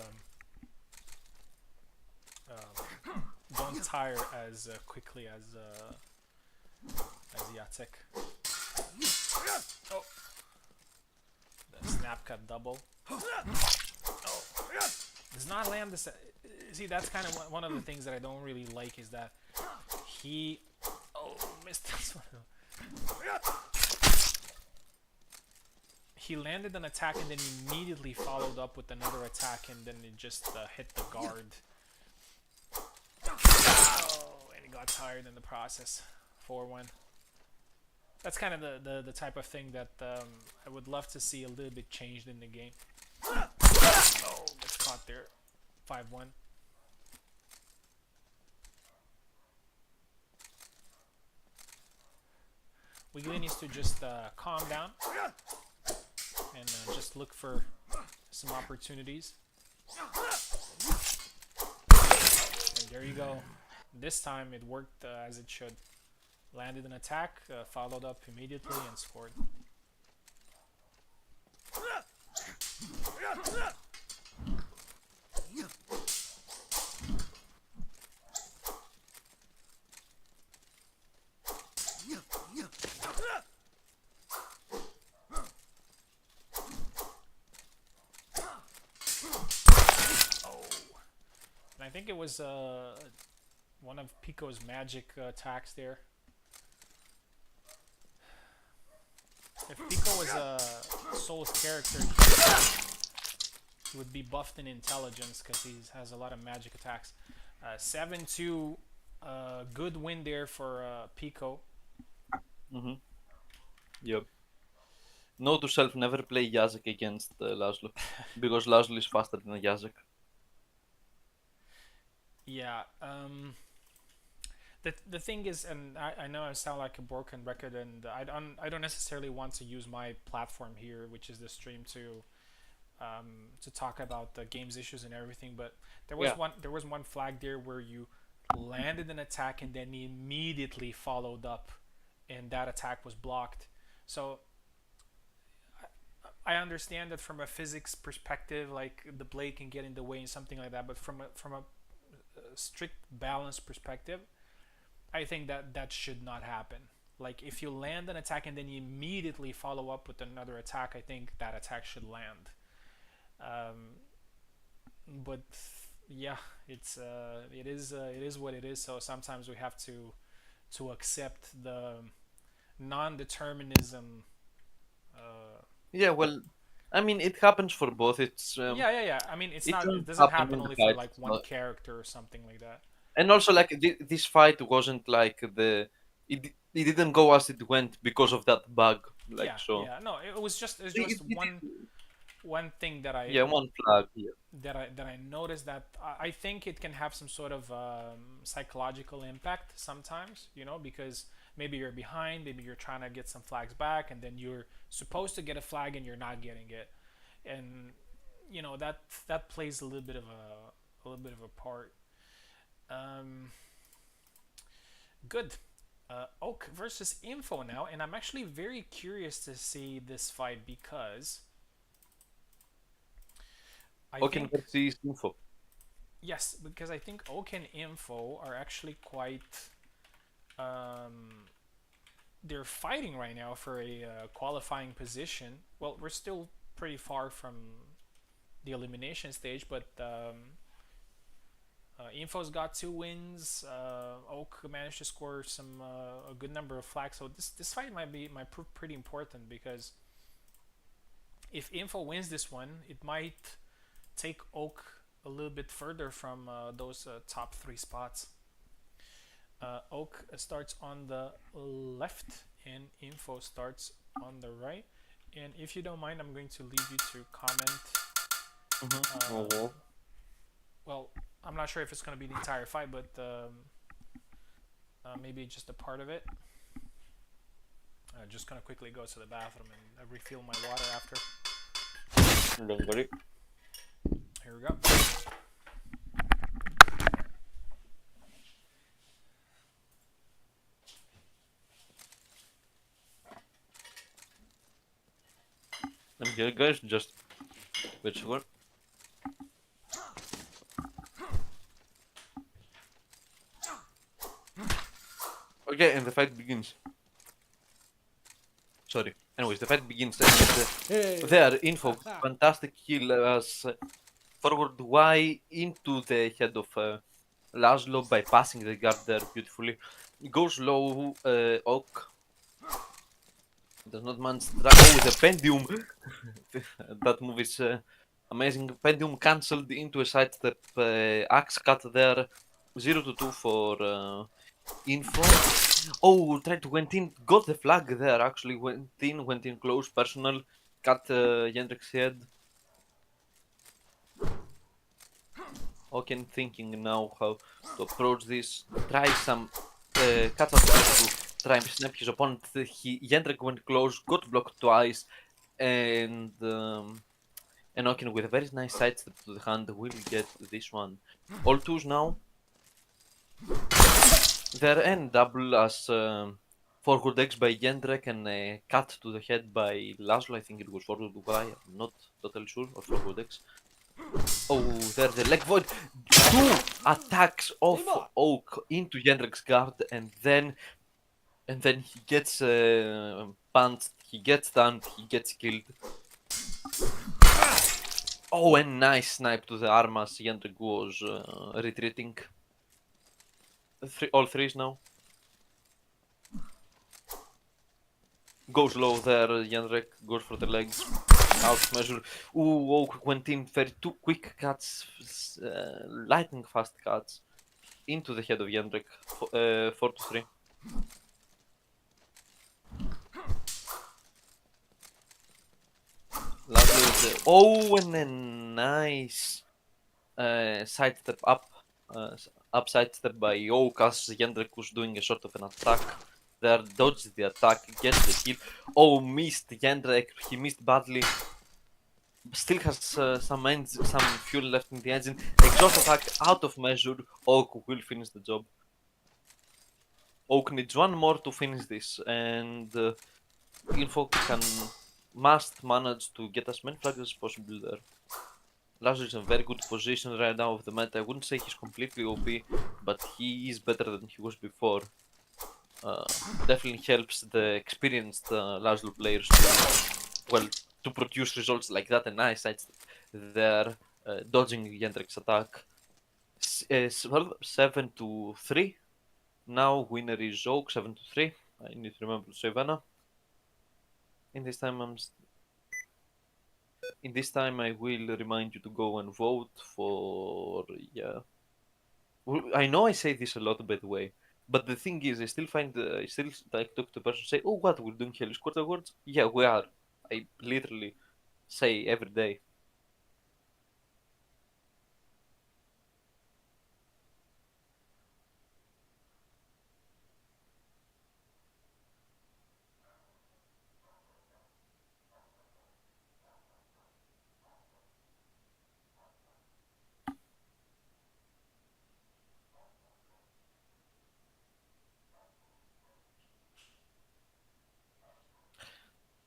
don't tire as quickly as Jacek. Oh, the snap cut double. Oh, does not land this. See, that's kind of one of the things that I don't really like is that he missed this one. He landed an attack and then immediately followed up with another attack, and then it just hit the guard. Oh, and he got tired in the process. 4-1. That's kind of the type of thing that I would love to see a little bit changed in the game. Oh, gets caught there. 5-1. Wiggly needs to just calm down and just look for some opportunities. And there you go. This time it worked as it should. Landed an attack, followed up immediately, and scored. I think it was one of Pico's magic attacks there. If Pico was a Souls character, he would be buffed in intelligence because he has a lot of magic attacks. 7-2, good win there for Pico. Yep. Note to self: never play Jacek against Laszlo, because Laszlo is faster than Jacek. Yeah. the thing is, and I know I sound like a broken record, and I don't necessarily want to use my platform here, which is the stream, to talk about the game's issues and everything. But Yeah. there was one flag there where you landed an attack and then immediately followed up, and that attack was blocked. So I understand that from a physics perspective, like the blade can get in the way and something like that. But from a strict balance perspective, I think that that should not happen. Like if you land an attack and then you immediately follow up with another attack, I think that attack should land. Um, but yeah, it is what it is. So sometimes we have to accept the non-determinism. Uh, Yeah, well, I mean, it happens for both. yeah. I mean, It it doesn't doesn't happen happen in the only for fight. like one character or something like that. And also, like, this fight wasn't like it didn't go as it went because of that bug. Like, Yeah, so. yeah. No, it's It, just it, one thing that yeah, one flag here. I noticed that I think it can have some sort of psychological impact sometimes, because maybe you're behind, maybe you're trying to get some flags back, and then you're supposed to get a flag and you're not getting it, and that plays a little bit of a part. Um, Good. Oak versus Info now, and I'm actually very curious to see this fight because I Oken think versus Info. yes, because I think Oak and Info are actually quite. Um, they're fighting right now for a qualifying position. Well, we're still pretty far from the elimination stage, but Info's got 2 wins. Oak managed to score a good number of flags. So this fight might prove pretty important because if Info wins this one, it might take Oak a little bit further from those top 3 spots. Oak starts on the left and Info starts on the right. And if you don't mind, I'm going to leave you to comment. Mm-hmm. Well, I'm not sure if it's going to be the entire fight, but maybe just a part of it. Just going to quickly go to the bathroom and refill my water after. Don't worry. Here we go. I'm here, guys. Just wait a second. Okay, and the fight begins. Sorry. Anyways, the fight begins, and there, Info, fantastic kill as forward Y into the head of Laszlo by passing the guard there beautifully. Goes low, Oak. Does not manage to oh, the Pendium! That move is amazing. Pendium cancelled into a sidestep axe cut there. 0-2 for Info. Oh, tried to went in, got the flag there actually, went in close, personal, cut Jendrik's head. Oken thinking now how to approach this, try some cut out to try and snap his opponent. Jendrik went close, got blocked twice, and Oken with a very nice sidestep to the hand will get this one. All twos now. Their end double as forward X by Jendrek and a cut to the head by Laszlo. I think it was forward Y, I'm not totally sure, or forward X. Oh, there's the leg void. 2 attacks of Oak into Jendrek's guard, and then he gets punched, he gets stunned, he gets killed. Oh, and nice snipe to the arm as Jendrek was retreating. All threes now. Goes low there, Jendrek goes for the legs. Out of measure. Ooh, Oak went in very 2 quick cuts, lightning fast cuts into the head of Jendrek. 4-3. Lovely. Oh, and a nice sidestep up upsidestep by Oak as Jendrik was doing a sort of an attack. There, dodged the attack, gets the kill. Oh, missed Jendrik, he missed badly. Still has some fuel left in the engine. Exhaust attack out of measure. Oak will finish the job. Oak needs one more to finish this, and Info must manage to get as many flags as possible there. Lazarus is in a very good position right now of the meta. I wouldn't say he's completely OP, but he is better than he was before. Definitely helps the experienced Lazarus players to produce results like that, and nice sides there, dodging Jendrik's attack. 7-3. Now winner is Oak, 7-3. I need to remember to say Vanna. In this time I will remind you to go and vote for, yeah. Well, I know I say this a lot, by the way, but the thing is, I still like talk to the person say, oh, what, we're doing Hellish Quart Awards? Yeah, we are. I literally say every day.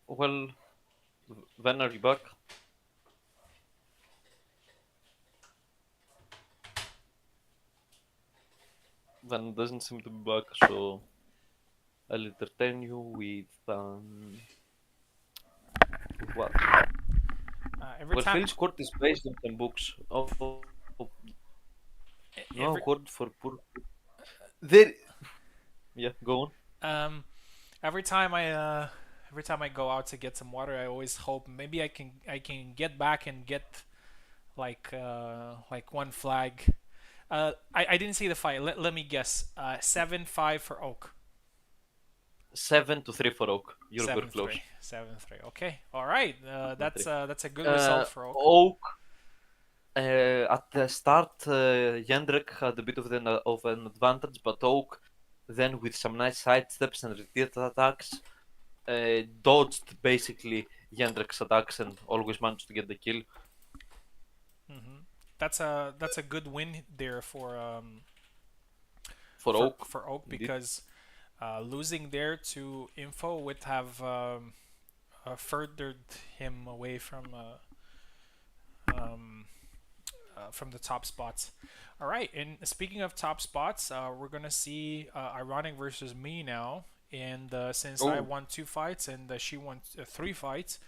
Well, when are you back? Van doesn't seem to be back, so I'll entertain you with what? Every time. Hellish Quart is based on some books. No, word for poor. There. Yeah, go on. Every time I go out to get some water, I always hope maybe I can get back and get like one flag. I didn't see the fight. Let me guess. 7-5 for Oak. 7-3 for Oak. You're very 7-3. close. 7-3. Okay. All right. That's a good result for Oak. Oak. At the start, Jendrik had a bit of an advantage, but Oak, then with some nice side steps and repeated attacks, dodged basically Jendrik's attacks and always managed to get the kill. That's a good win there for Oak. For Oak, because losing there to Info would have furthered him away from the top spots. All right, and speaking of top spots, we're gonna see Ironic versus me now. And since I won 2 fights and she won 3 fights,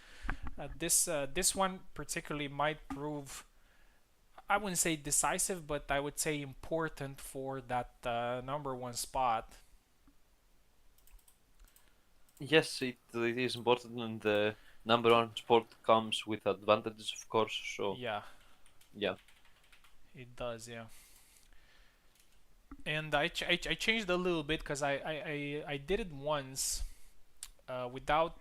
this one particularly might prove, I wouldn't say decisive, but I would say important for that number 1 spot. Yes, it is important, and the number 1 spot comes with advantages, of course. So yeah, it does. Yeah, and I changed a little bit because I did it once without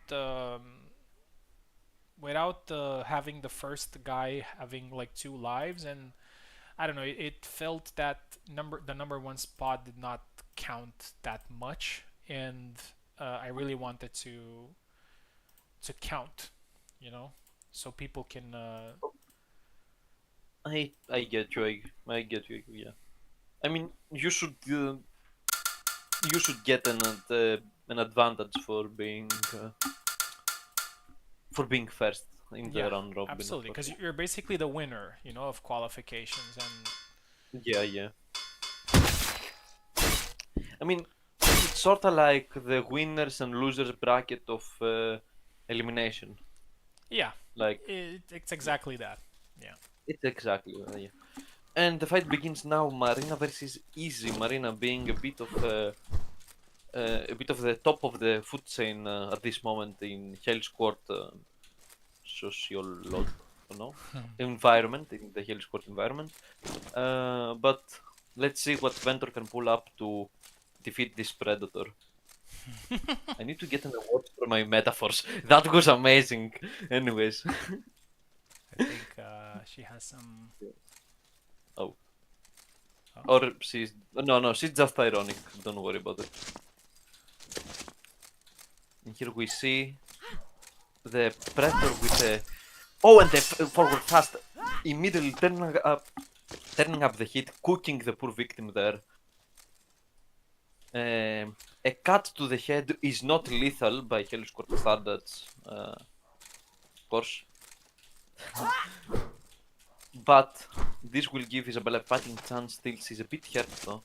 having the first guy having like 2 lives, and I don't know, it felt that the number 1 spot did not count that much, and I really wanted to count, so people can. I get you. I get you. Yeah. I mean, you should get an advantage for being first in the round robin. Absolutely, because you're basically the winner, of qualifications, and yeah. I mean, it's sort of like the winners and losers bracket of elimination. Yeah, like it's exactly that. Yeah, it's exactly yeah. And the fight begins now. Marina versus Easy. Marina being a bit of the top of the food chain at this moment in Hellish Quart environment, in the Hellish Quart environment. But let's see what Ventor can pull up to defeat this predator. I need to get an award for my metaphors. That was amazing. Anyways. I think she has some. So. Or she's... No, she's just ironic. Don't worry about it. And here we see the Predator with the... Oh, and the forward fast. Immediately turning up the heat, cooking the poor victim there. A cut to the head is not lethal by Hellish Quart standards, of course. But this will give Isabella a fighting chance. Still, she's a bit hurt though.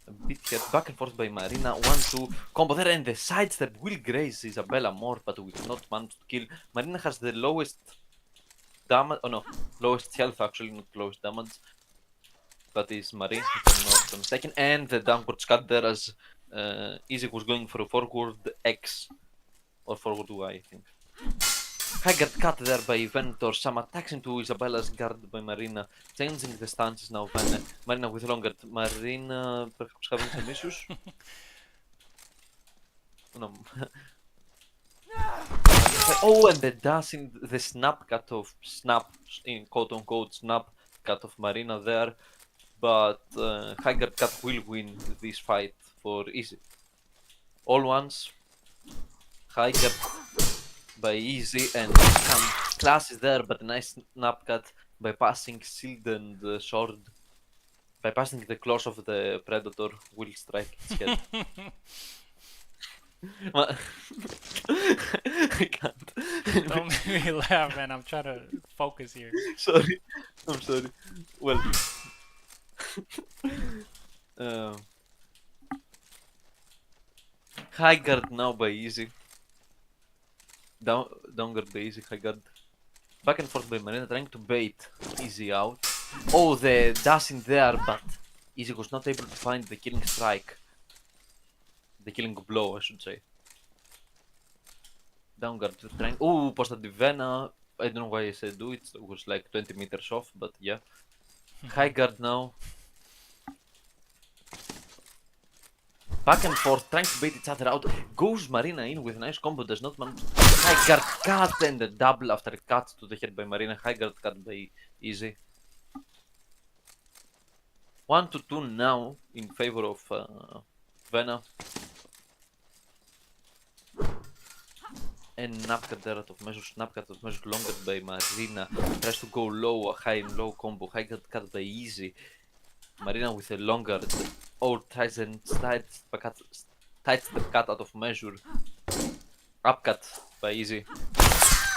A bit hurt. Back and forth by Marina. 1-2 combo there, and the sidestep will graze Isabella more, but will not manage to kill. Marina has the lowest damage. Oh no, lowest health actually, not lowest damage. That is Marie, if I'm not mistaken. And the downward cut there as Izzy was going for a forward X or forward Y, I think. High guard cut there by Ventor. Some attacks into Isabella's guard by Marina. Changing the stances now. Marina with longer. Marina perhaps having some issues. No. Oh, and the dash in the snap cut of in quote unquote snap cut of Marina there. But High guard cut will win this fight for Easy. All once. High guard by Easy, and some classes there, but a nice snap cut bypassing shield and sword. Bypassing the claws of the Predator will strike its head. I can't. Don't make me laugh, man. I'm trying to focus here. Sorry. I'm sorry. Well. High guard now by Easy. Down guard by Easy, high guard. Back and forth by Marina, trying to bait Easy out. Oh, the dash in there, but Easy was not able to find the killing strike. The killing blow, I should say. Down guard trying. Oh, Posta Divena. I don't know why I said do it. It was like 20 meters off, but yeah. High guard now. Back and forth, trying to bait each other out. Goes Marina in with a nice combo, does not manage. High guard cut and a double after a cut to the head by Marina. High guard cut by Easy. 1-2 now in favor of Vena. And snapcut there out of measure, snapcut of measure longer by Marina. Tries to go low, a high and low combo. High guard cut by Easy. Marina with a longer. Oh, tries and tights the cut out of measure. Upcut by Easy.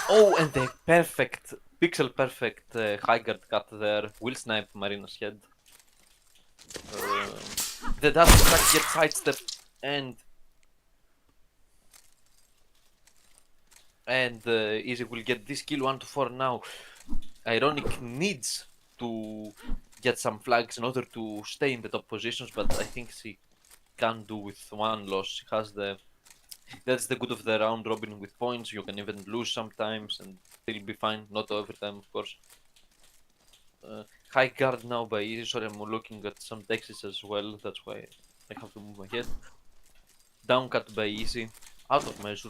Oh, and the perfect, pixel perfect high guard cut there. Will snipe Marina's head. The dash attack gets sidestep and Easy will get this kill 1-4 now. Ironic needs to get some flags in order to stay in the top positions, but I think she can do with one loss. She has that's the good of the round robin with points. You can even lose sometimes and still be fine. Not every time, of course. High guard now by Easy. Sorry, I'm looking at some texts as well. That's why I have to move my head. Down cut by Easy. Out of measure.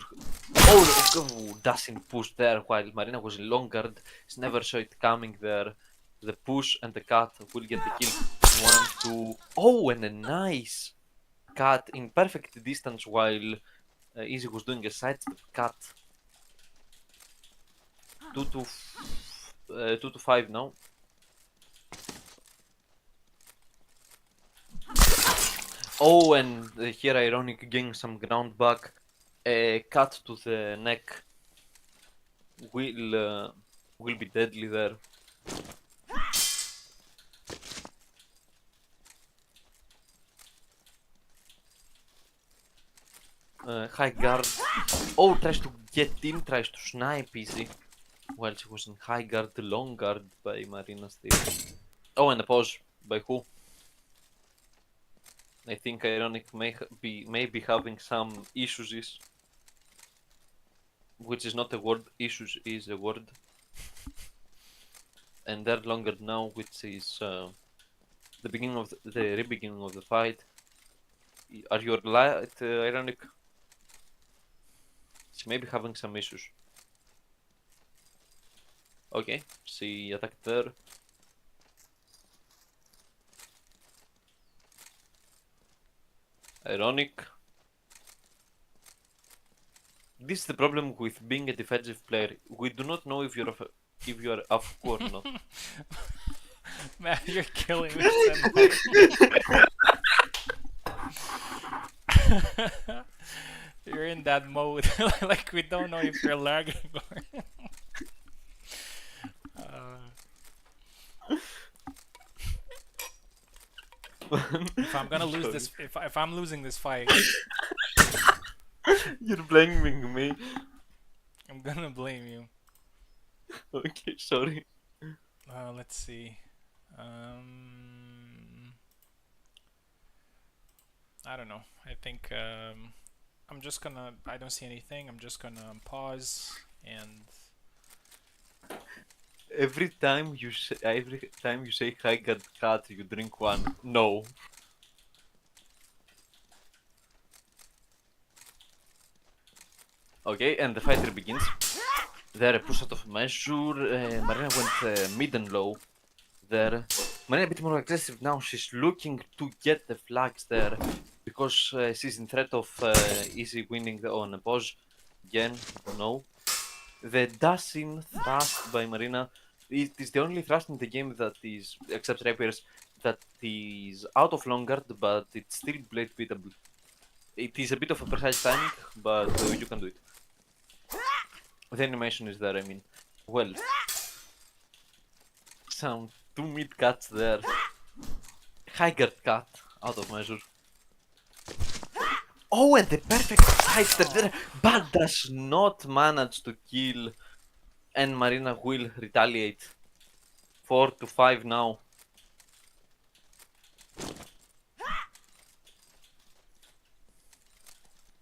Oh, dashing push there while Marina was in long guard. She never saw it coming there. The push and the cut will get the kill. 1-2. Oh, and a nice cut in perfect distance while Easy was doing a sidestep cut. 2-5 now. Oh, and here Ironic getting some ground back. A cut to the neck will be deadly there. High guard. Oh, tries to get in, tries to snipe Easy. While she was in high guard, long guard by Marina still. Oh, and a pause by who? I think Ironic may be having some issues. Which is not a word, issues is a word. And they're longer now, which is the beginning of the re-beginning of the fight. Are you light, Ironic? She may be having some issues. Okay, she attacked there. Ironic. This is the problem with being a defensive player. We do not know if you're off or not. Man, you're killing me tonight. You're in that mode. Like we don't know if you're lagging or. If I'm gonna lose this, if I'm losing this fight, You're blaming me. I'm gonna blame you. Okay, sorry. Let's see. I don't know. I think I'm just gonna. I don't see anything. I'm just gonna pause and. Every time you say hi cat, you drink one. No. Okay, and the fighter begins. There, push out of measure. Marina went mid and low. There, Marina a bit more aggressive now. She's looking to get the flags there because she's in threat of easy winning on a pause. Again, no. The dashing thrust by Marina. It is the only thrust in the game that is, except rapiers, that is out of long guard, but it's still blade beatable. It is a bit of a precise timing, but you can do it. The animation is there, I mean. Well, some 2 mid cuts there. High guard cut, out of measure. Oh, and the perfect sidestep there, but does not manage to kill. And Marina will retaliate. 4 to 5 now.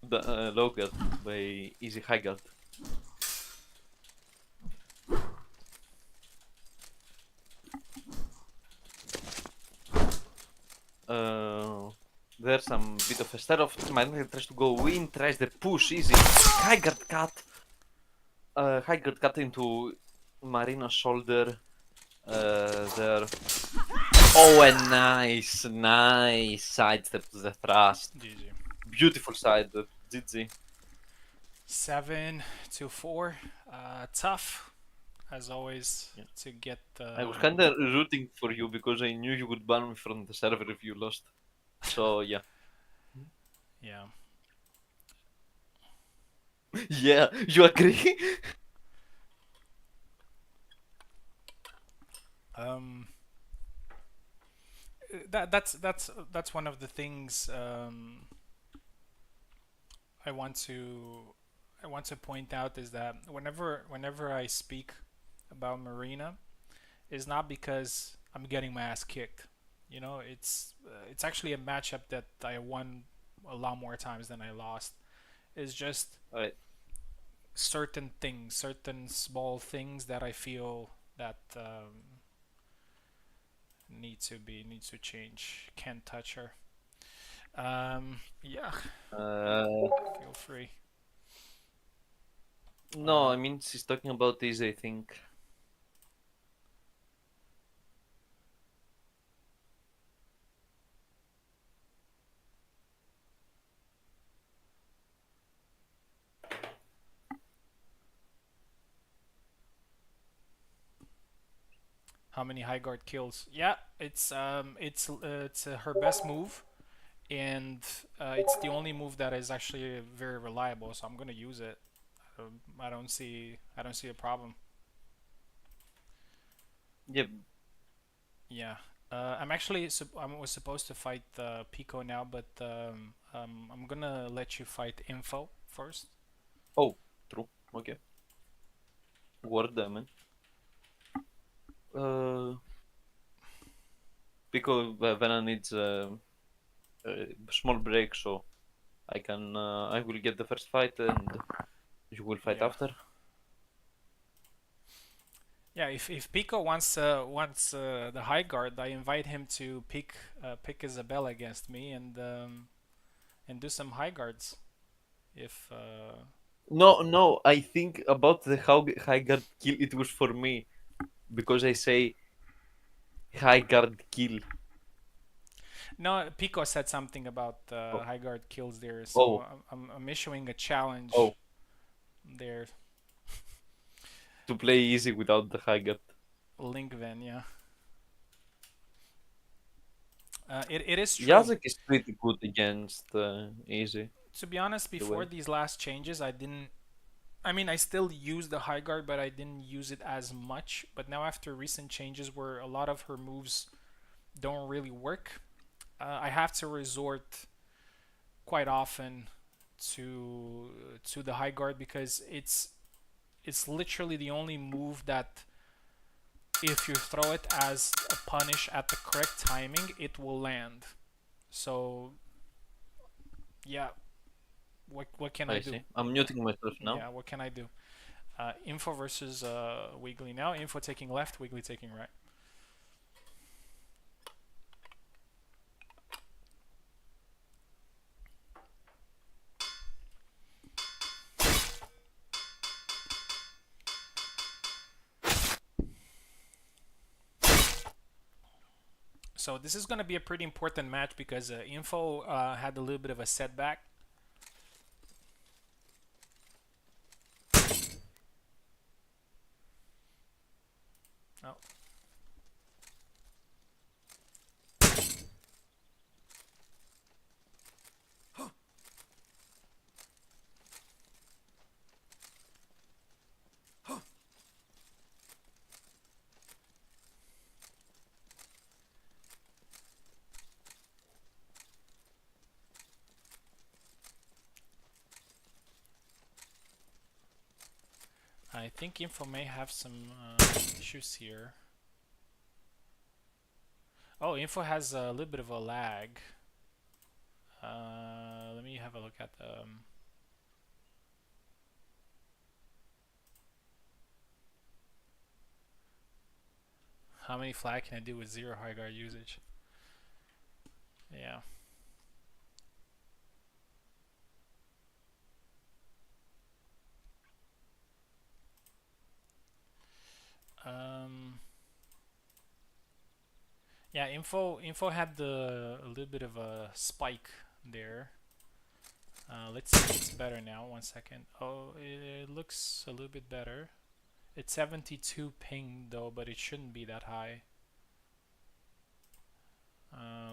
The low guard by easy high guard. There's some bit of a start off. Marina tries to go in, tries the push, easy. High guard cut. High guard cut into Marina's shoulder. There. Oh, a nice sidestep to the thrust. GG. Beautiful side, GG. 7-4. Tough, as always, Yeah. to get. I was kinda rooting for you because I knew you would ban me from the server if you lost. So yeah. Yeah. Yeah, you agree? That's one of the things I want to point out is that whenever I speak about Marina, is not because I'm getting my ass kicked. You know, it's actually a matchup that I won a lot more times than I lost. It's just Alright. certain things, certain small things that I feel that need to change. Can't touch her. Yeah, feel free. No, I mean she's talking about this, I think. How many high guard kills? Yeah, it's her best move, and it's the only move that is actually very reliable. So I'm gonna use it. I don't see a problem. Yeah, Yeah. I was supposed to fight Pico now, but I'm gonna let you fight Info first. oh, true. Okay. Word man. Because Vena needs a small break, so I will get the first fight and you will fight Yeah. after. Yeah, if Pico wants the high guard, I invite him to pick Isabella against me and do some high guards. If No, I think about the how high guard kill it was for me because I say high guard kill. No, Pico said something about Oh. high guard kills there, so Oh. I'm issuing a challenge Oh. there. To play easy without the high gut. Linkven, yeah. It is true. Yazek is pretty good against easy. To be honest, before way. these last changes, I didn't. I mean, I still use the high guard, but I didn't use it as much. But now, after recent changes where a lot of her moves don't really work, I have to resort quite often to the high guard because it's literally the only move that if you throw it as a punish at the correct timing, it will land. So yeah, what can I do? see. I'm muting myself now. Yeah, what can I do? Info versus Wiggly now. Info taking left, Wiggly taking right. So this is going to be a pretty important match because Info had a little bit of a setback. Oh. I think Info may have some issues here. Oh, Info has a little bit of a lag. Let me have a look at the... how many flag can I do with 0 high guard usage? Yeah. Yeah, info had a little bit of a spike there. Let's see if it's better now. 1 second. Oh, it looks a little bit better. It's 72 ping though, but it shouldn't be that high.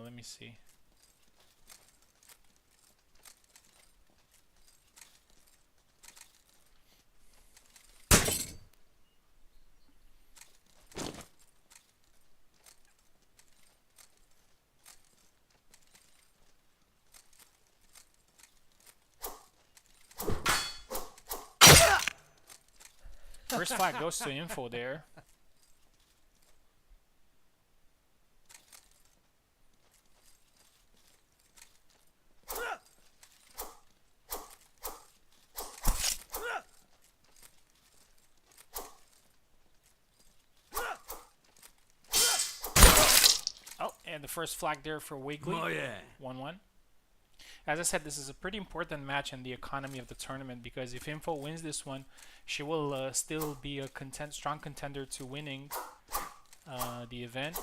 Let me see. First flag goes to Info there. Oh, and the first flag there for Wiggly. Oh yeah. 1-1. As I said, this is a pretty important match in the economy of the tournament because if Info wins this one, she will still be a strong contender to winning the event.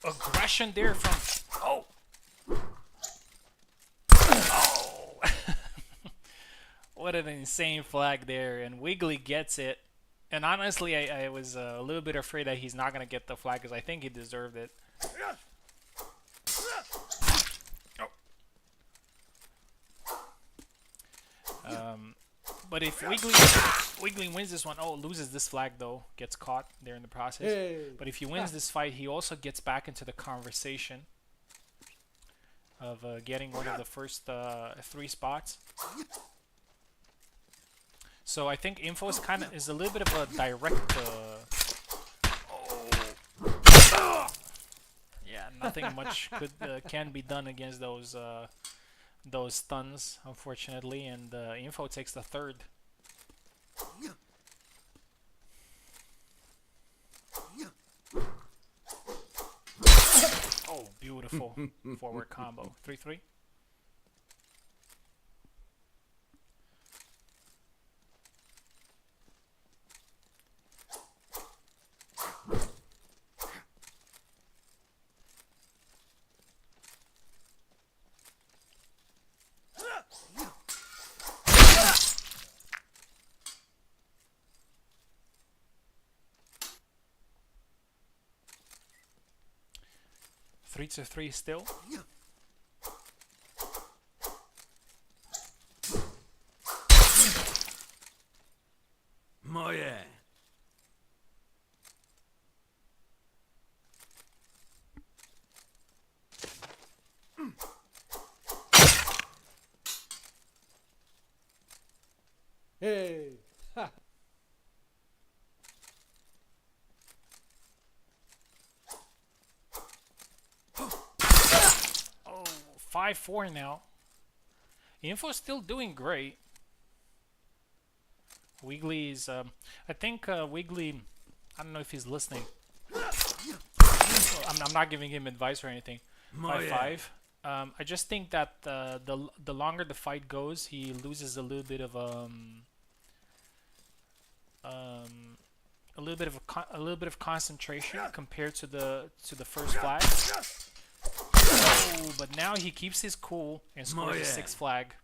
Aggression there from... Oh! Oh! What an insane flag there, and Wiggly gets it. And honestly, I was a little bit afraid that he's not going to get the flag because I think he deserved it. Oh. But if Wiggly wins this one, loses this flag though, gets caught there in the process. Hey. But if he wins this fight, he also gets back into the conversation of getting one of the first 3 spots. So I think Info is a little bit of a direct. Yeah, nothing much can be done against those stuns, unfortunately, and Info takes the 3rd. Oh, beautiful forward combo. 3-3. 3-3 still. Moje. Hey! Ha! Oh, 5-4 now. Info's still doing great. Wiggly's, I think Wiggly, I don't know if he's listening. I'm not giving him advice or anything. 5-5. I just think that the longer the fight goes, he loses a little bit of a little bit of concentration compared to the first flag. Oh, but now he keeps his cool and scores a 6 flag.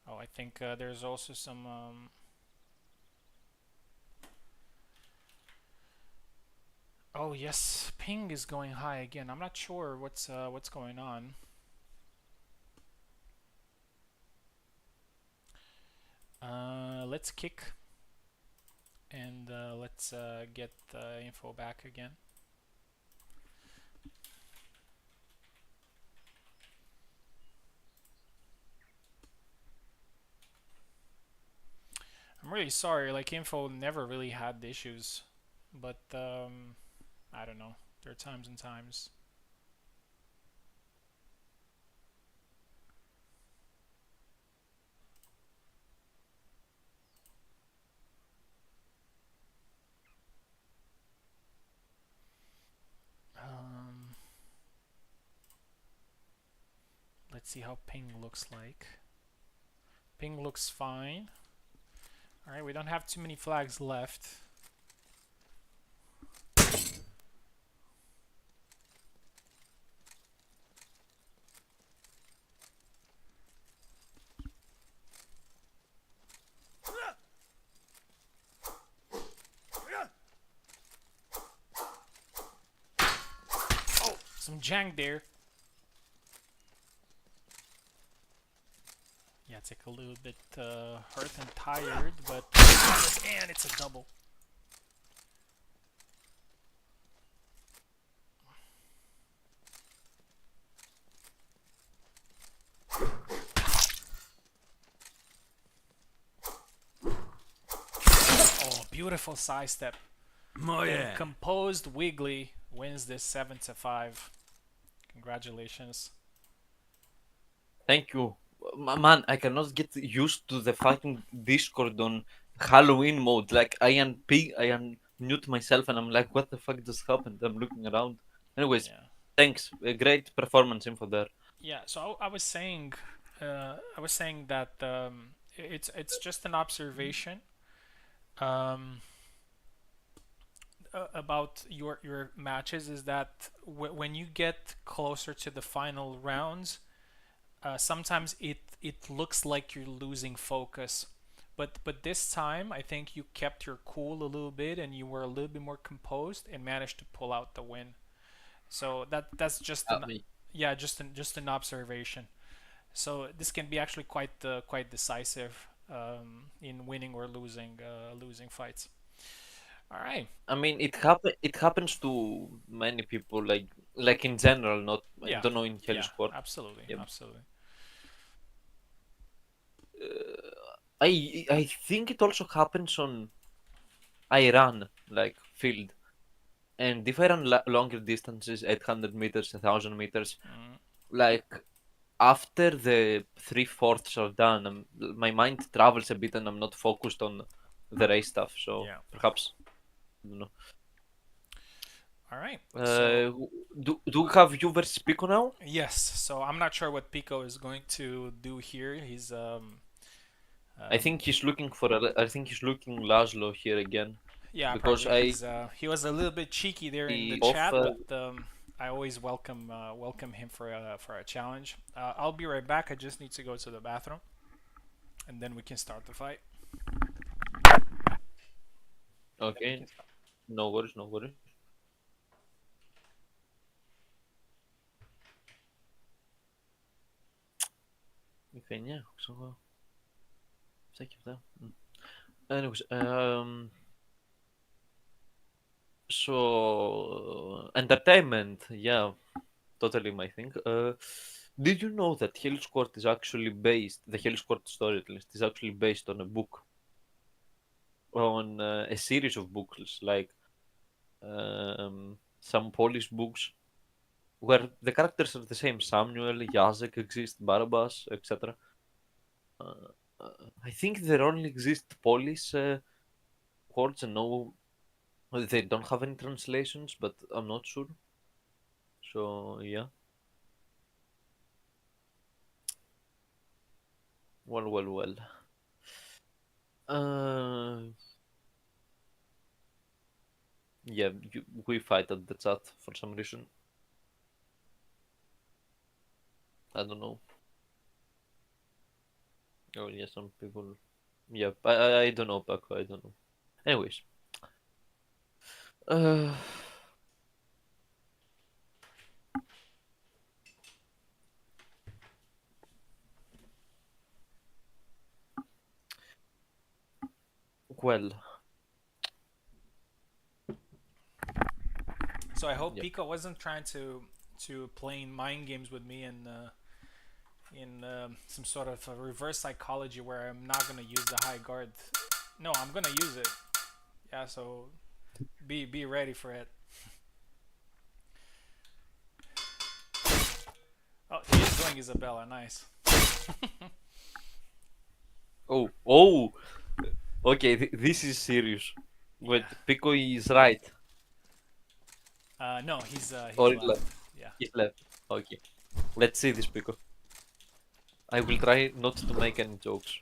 Oh, I think there's also some oh yes, ping is going high again. I'm not sure what's going on. Let's kick and let's get info back again. I'm really sorry, like info never really had issues, but I don't know. There are times and times. Let's see how ping looks like. Ping looks fine. Alright, we don't have too many flags left. Oh, some jank there. Yeah, it's like a little bit hurt and tired, but and it's a double. Oh, beautiful side step. And composed Wiggly wins this 7-5. Congratulations. Thank you. Man, I cannot get used to the fucking Discord on Halloween mode. Like, I unmute myself and I'm like, what the fuck just happened? I'm looking around. Anyways, Yeah. thanks. A great performance info there. Yeah. So I was saying that it's just an observation about your matches is that when you get closer to the final rounds, sometimes it looks like you're losing focus. But this time, I think you kept your cool a little bit and you were a little bit more composed and managed to pull out the win. So that's just yeah, just an observation. So this can be actually quite decisive in winning or losing fights. All right. I mean, it happens to many people, like in general, not Yeah. I don't know in Yeah. Hellish Quart. Absolutely. Yeah. Absolutely. I think it also happens on I run like field, and if I run longer distances, 800 meters, 1,000 meters, like after the 3/4 are done, my mind travels a bit and I'm not focused on the race stuff. So Yeah. perhaps I don't know. All right. So Do we have you versus Pico now? yes. So I'm not sure what Pico is going to do here. He's I think he's looking for I think he's looking Laszlo here again. yeah, because probably. He was a little bit cheeky there in the chat, offer but I always welcome him for a challenge. I'll be right back. I just need to go to the bathroom, and then we can start the fight. Okay, no worries, no worries. Okay, yeah, so thank you for that. Anyways, so entertainment, yeah, totally my thing. Did you know that Hellish Quart is actually based, the Hellish Quart story at least, is actually based on a book, on a series of books, like some Polish books, where the characters are the same. Samuel, Jacek exist, Barabbas, etc. Uh, I think there only exist Polish words and no, they don't have any translations, but I'm not sure. So yeah. Well, well, well. Yeah, we fight at the chat for some reason. I don't know. Oh yeah, some people. Yeah, I don't know, Paco. I don't know. Anyways. Uh, well. So I hope Yep. Pico wasn't trying to playing mind games with me in some sort of a reverse psychology where I'm not gonna use the high guard. No, I'm gonna use it. Yeah, so be ready for it. Oh, he is doing Isabella. Nice. Oh. Okay, this is serious. Wait, Yeah. Pico is right. No, he's Or left. left. Yeah. He's left. Okay. Let's see this, Pico. I will try not to make any jokes.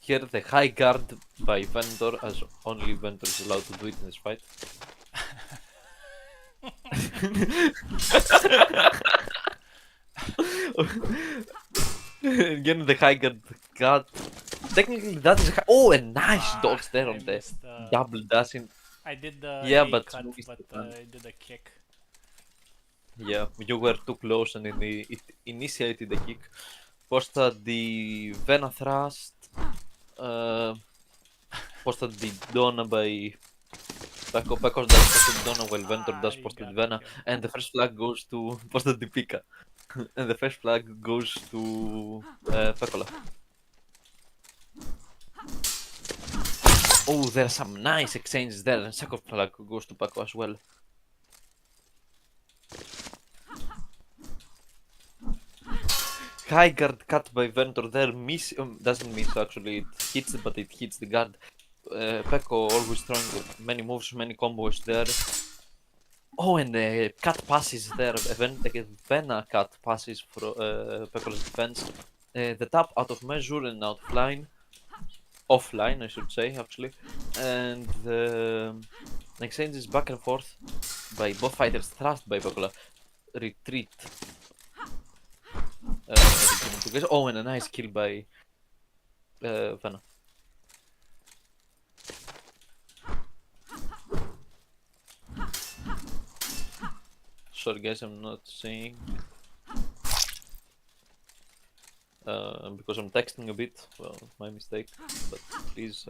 Here, the high guard by vendor, as only vendor is allowed to do it in this fight. Again, the high guard. Technically, that is. Oh, a nice dodge there I on the missed, double dashing. I did the Yeah, A but cut, you missed but the plan. I did a kick. Yeah, you were too close and it initiated the kick. Posted the Vena thrust. Posted the Donna by Paco. Paco does posted Donna while Ventor does You posted got Vena. the kill. And the first flag goes to posted the Pika. And the first flag goes to Pecola. Oh, there's some nice exchanges there. And second flag goes to Paco as well. High guard cut by Ventor there, doesn't miss actually, it hits but it hits the guard. Pekko always throwing many moves, many combos there. Oh, and cut passes there, Vena cut passes for Pekko's defense. The tap out of measure and out of line. Offline, I should say, actually. And the exchange is back and forth by both fighters, thrust by Pekkola, retreat. Oh, and a nice kill by Vena. Sorry guys, I'm not seeing because I'm texting a bit. Well, my mistake, but please.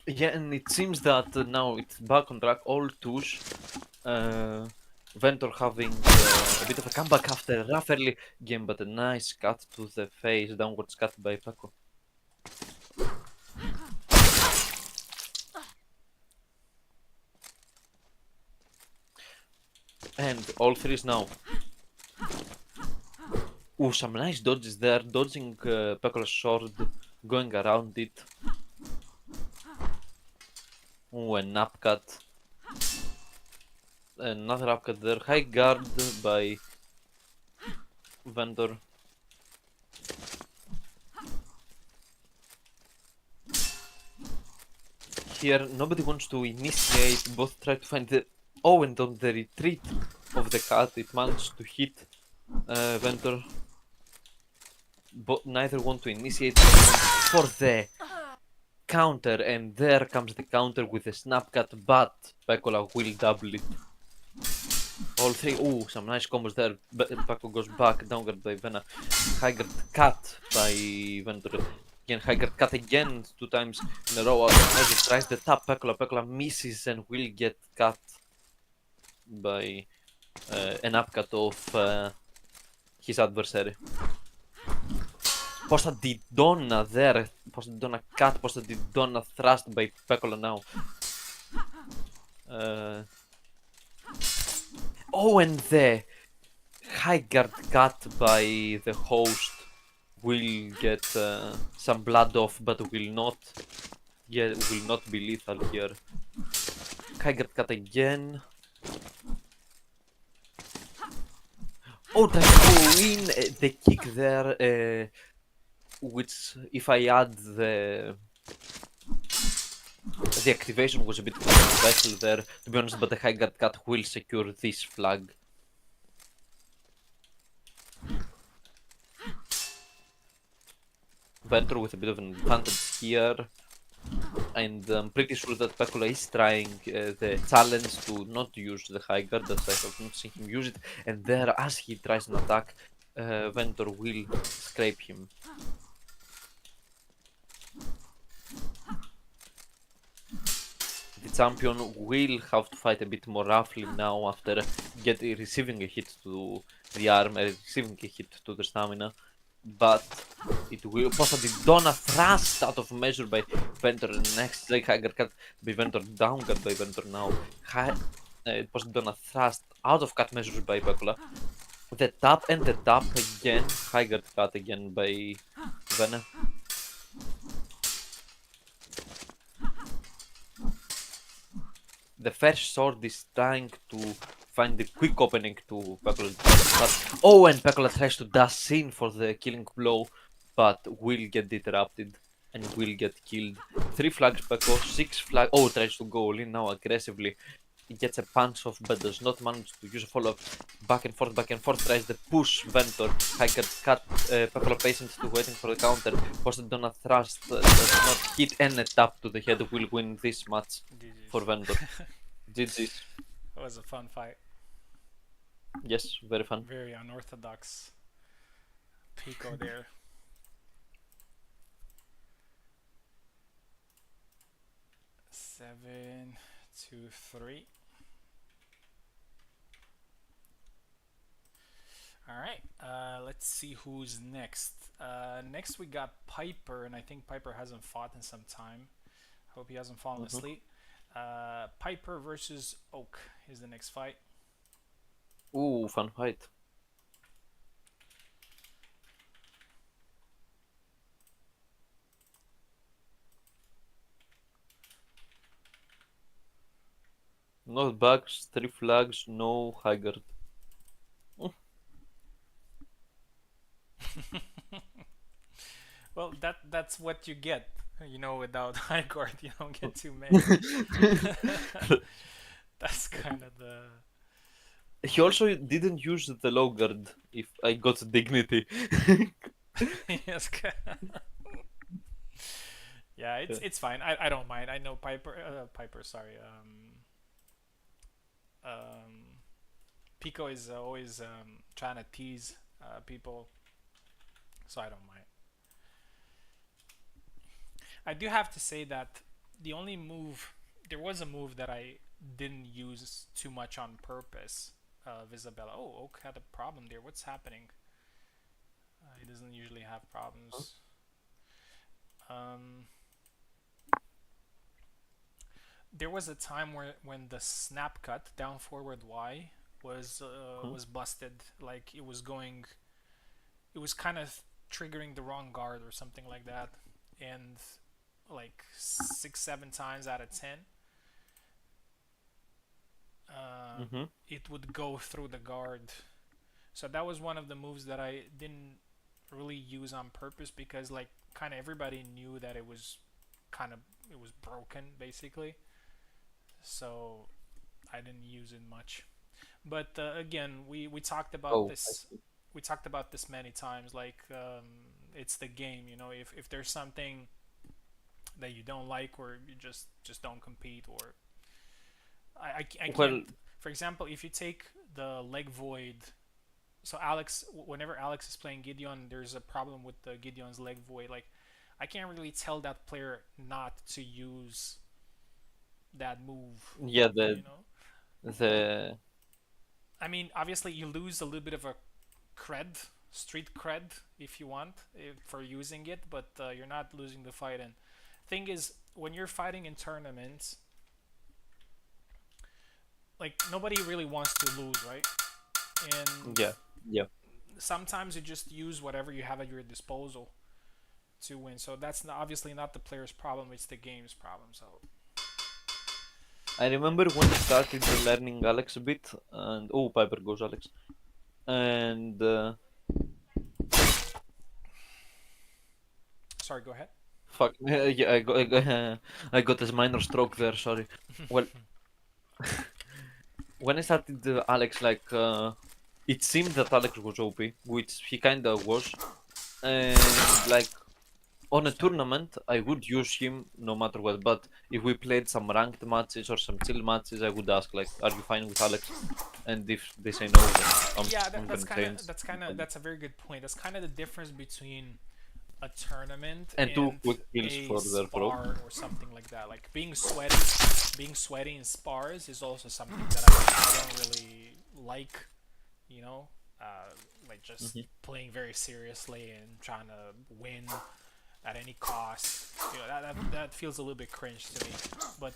Yeah, and it seems that now it's back on track. All twos. Ventor having a bit of a comeback after a rough early game, but a nice cut to the face, downwards cut by Paco. And all threes now. Ooh, some nice dodges there, dodging Pecola's sword, going around it. Ooh, an upcut. Another upcut there. High guard by Vendor. here. Nobody wants to initiate. Both try to find the... Oh, and on the retreat of the cat, it managed to hit Ventor. But neither want to initiate for the counter, and there comes the counter with the snapcut, but Pekola will double it. All three. Ooh, some nice combos there. Paco goes back, downguard by Vena. Highguard cut by Ventor. Again, Highguard cut again 2 times in a row. As he tries the tap, Pekola misses and will get cut by an upcut of his adversary. Posta di Donna there. Posta di Donna cut. Posta di Donna thrust by Pekola now. Oh, and the high guard cut by the host will get some blood off, but will not be lethal here. High guard cut again. Oh, tries to win the kick there, which if I add the activation was a bit controversial there, to be honest, but the high guard cut will secure this flag. Ventor with a bit of an advantage here, and I'm pretty sure that Pekola is trying the challenge to not use the high guard, as I have not seen him use it, and there, as he tries an attack, Ventor will scrape him. The champion will have to fight a bit more roughly now after receiving a hit to the arm, receiving a hit to the stamina. But it will possibly Donna thrust out of measure by Ventor. Next like Higher cut by Ventor, down cut by Ventor now. Possibly Donna thrust out of cut measure by Pekola. The tap and the tap again. Higher cut again by Vena. The first sword is trying to find the quick opening to Pekola. But, oh, and Pekola tries to dash in for the killing blow, but will get interrupted and will get killed. 3 flags Peko, 6 flags. Oh, tries to go all in now aggressively. He gets a punch off, but does not manage to use a follow-up. Back and forth, tries the push Ventor. Hiker cut, Pekola patient to waiting for the counter. Posted on a thrust, does not hit, and a tap to the head will win this match for Ventor. GG's. It was a fun fight. Yes, very fun. Very unorthodox Pico there. Seven, 2, 3. All right, let's see who's next. Next we got Piper, and I think Piper hasn't fought in some time. Hope he hasn't fallen asleep. Piper versus Oak is the next fight. Ooh, fun fight. No bugs, 3 flags, no high guard. Well, that's what you get. You know, without high guard, you don't get too many. That's kind of the... He also didn't use the low guard, if I got dignity. Yes. Yeah, it's fine. I don't mind. I know Piper. Sorry. Pico is always trying to tease people, so I don't mind. I do have to say that there was a move that I didn't use too much on purpose. Isabella. Oh, Oak had a problem there. What's happening? He doesn't usually have problems. There was a time when the snap cut down forward Y was busted. Like it was kind of triggering the wrong guard or something like that, and like 6-7 times out of 10 it would go through the guard. So that was one of the moves that I didn't really use on purpose, because like kind of everybody knew that it was it was broken basically. So I didn't use it much. But again, we talked about Oh, I this. see. We talked about this many times. Like it's the game, you know. If there's something that you don't like, or you just don't compete, or I can't. Well, For example, if you take the leg void, so Alex, whenever Alex is playing Gideon, there's a problem with the Gideon's leg void. Like I can't really tell that player not to use that move, yeah, you know. the I mean, obviously you lose a little bit of a cred, street cred, if you want, for using it, but you're not losing the fight. And thing is, when you're fighting in tournaments, like nobody really wants to lose, right? And yeah, yeah. sometimes you just use whatever you have at your disposal to win. So that's obviously not the player's problem; it's the game's problem. So I remember when I started learning Alex a bit, and oh, Piper goes Alex, and sorry, go ahead. fuck, yeah, I got a minor stroke there. Sorry. Well, when I started Alex, like, it seemed that Alex was OP, which he kinda was, and like on a tournament, I would use him no matter what. But if we played some ranked matches or some chill matches, I would ask like, "Are you fine with Alex?" And if they say no, then Yeah, I'm that's gonna kind change. of that's a very good point. That's kind of the difference between a tournament And two and quick kills a for their pro. spar or something like that. Like being sweaty in spars is also something that I don't really like. You know, like just Mhm. playing very seriously and trying to win at any cost. You know, that feels a little bit cringe to me. But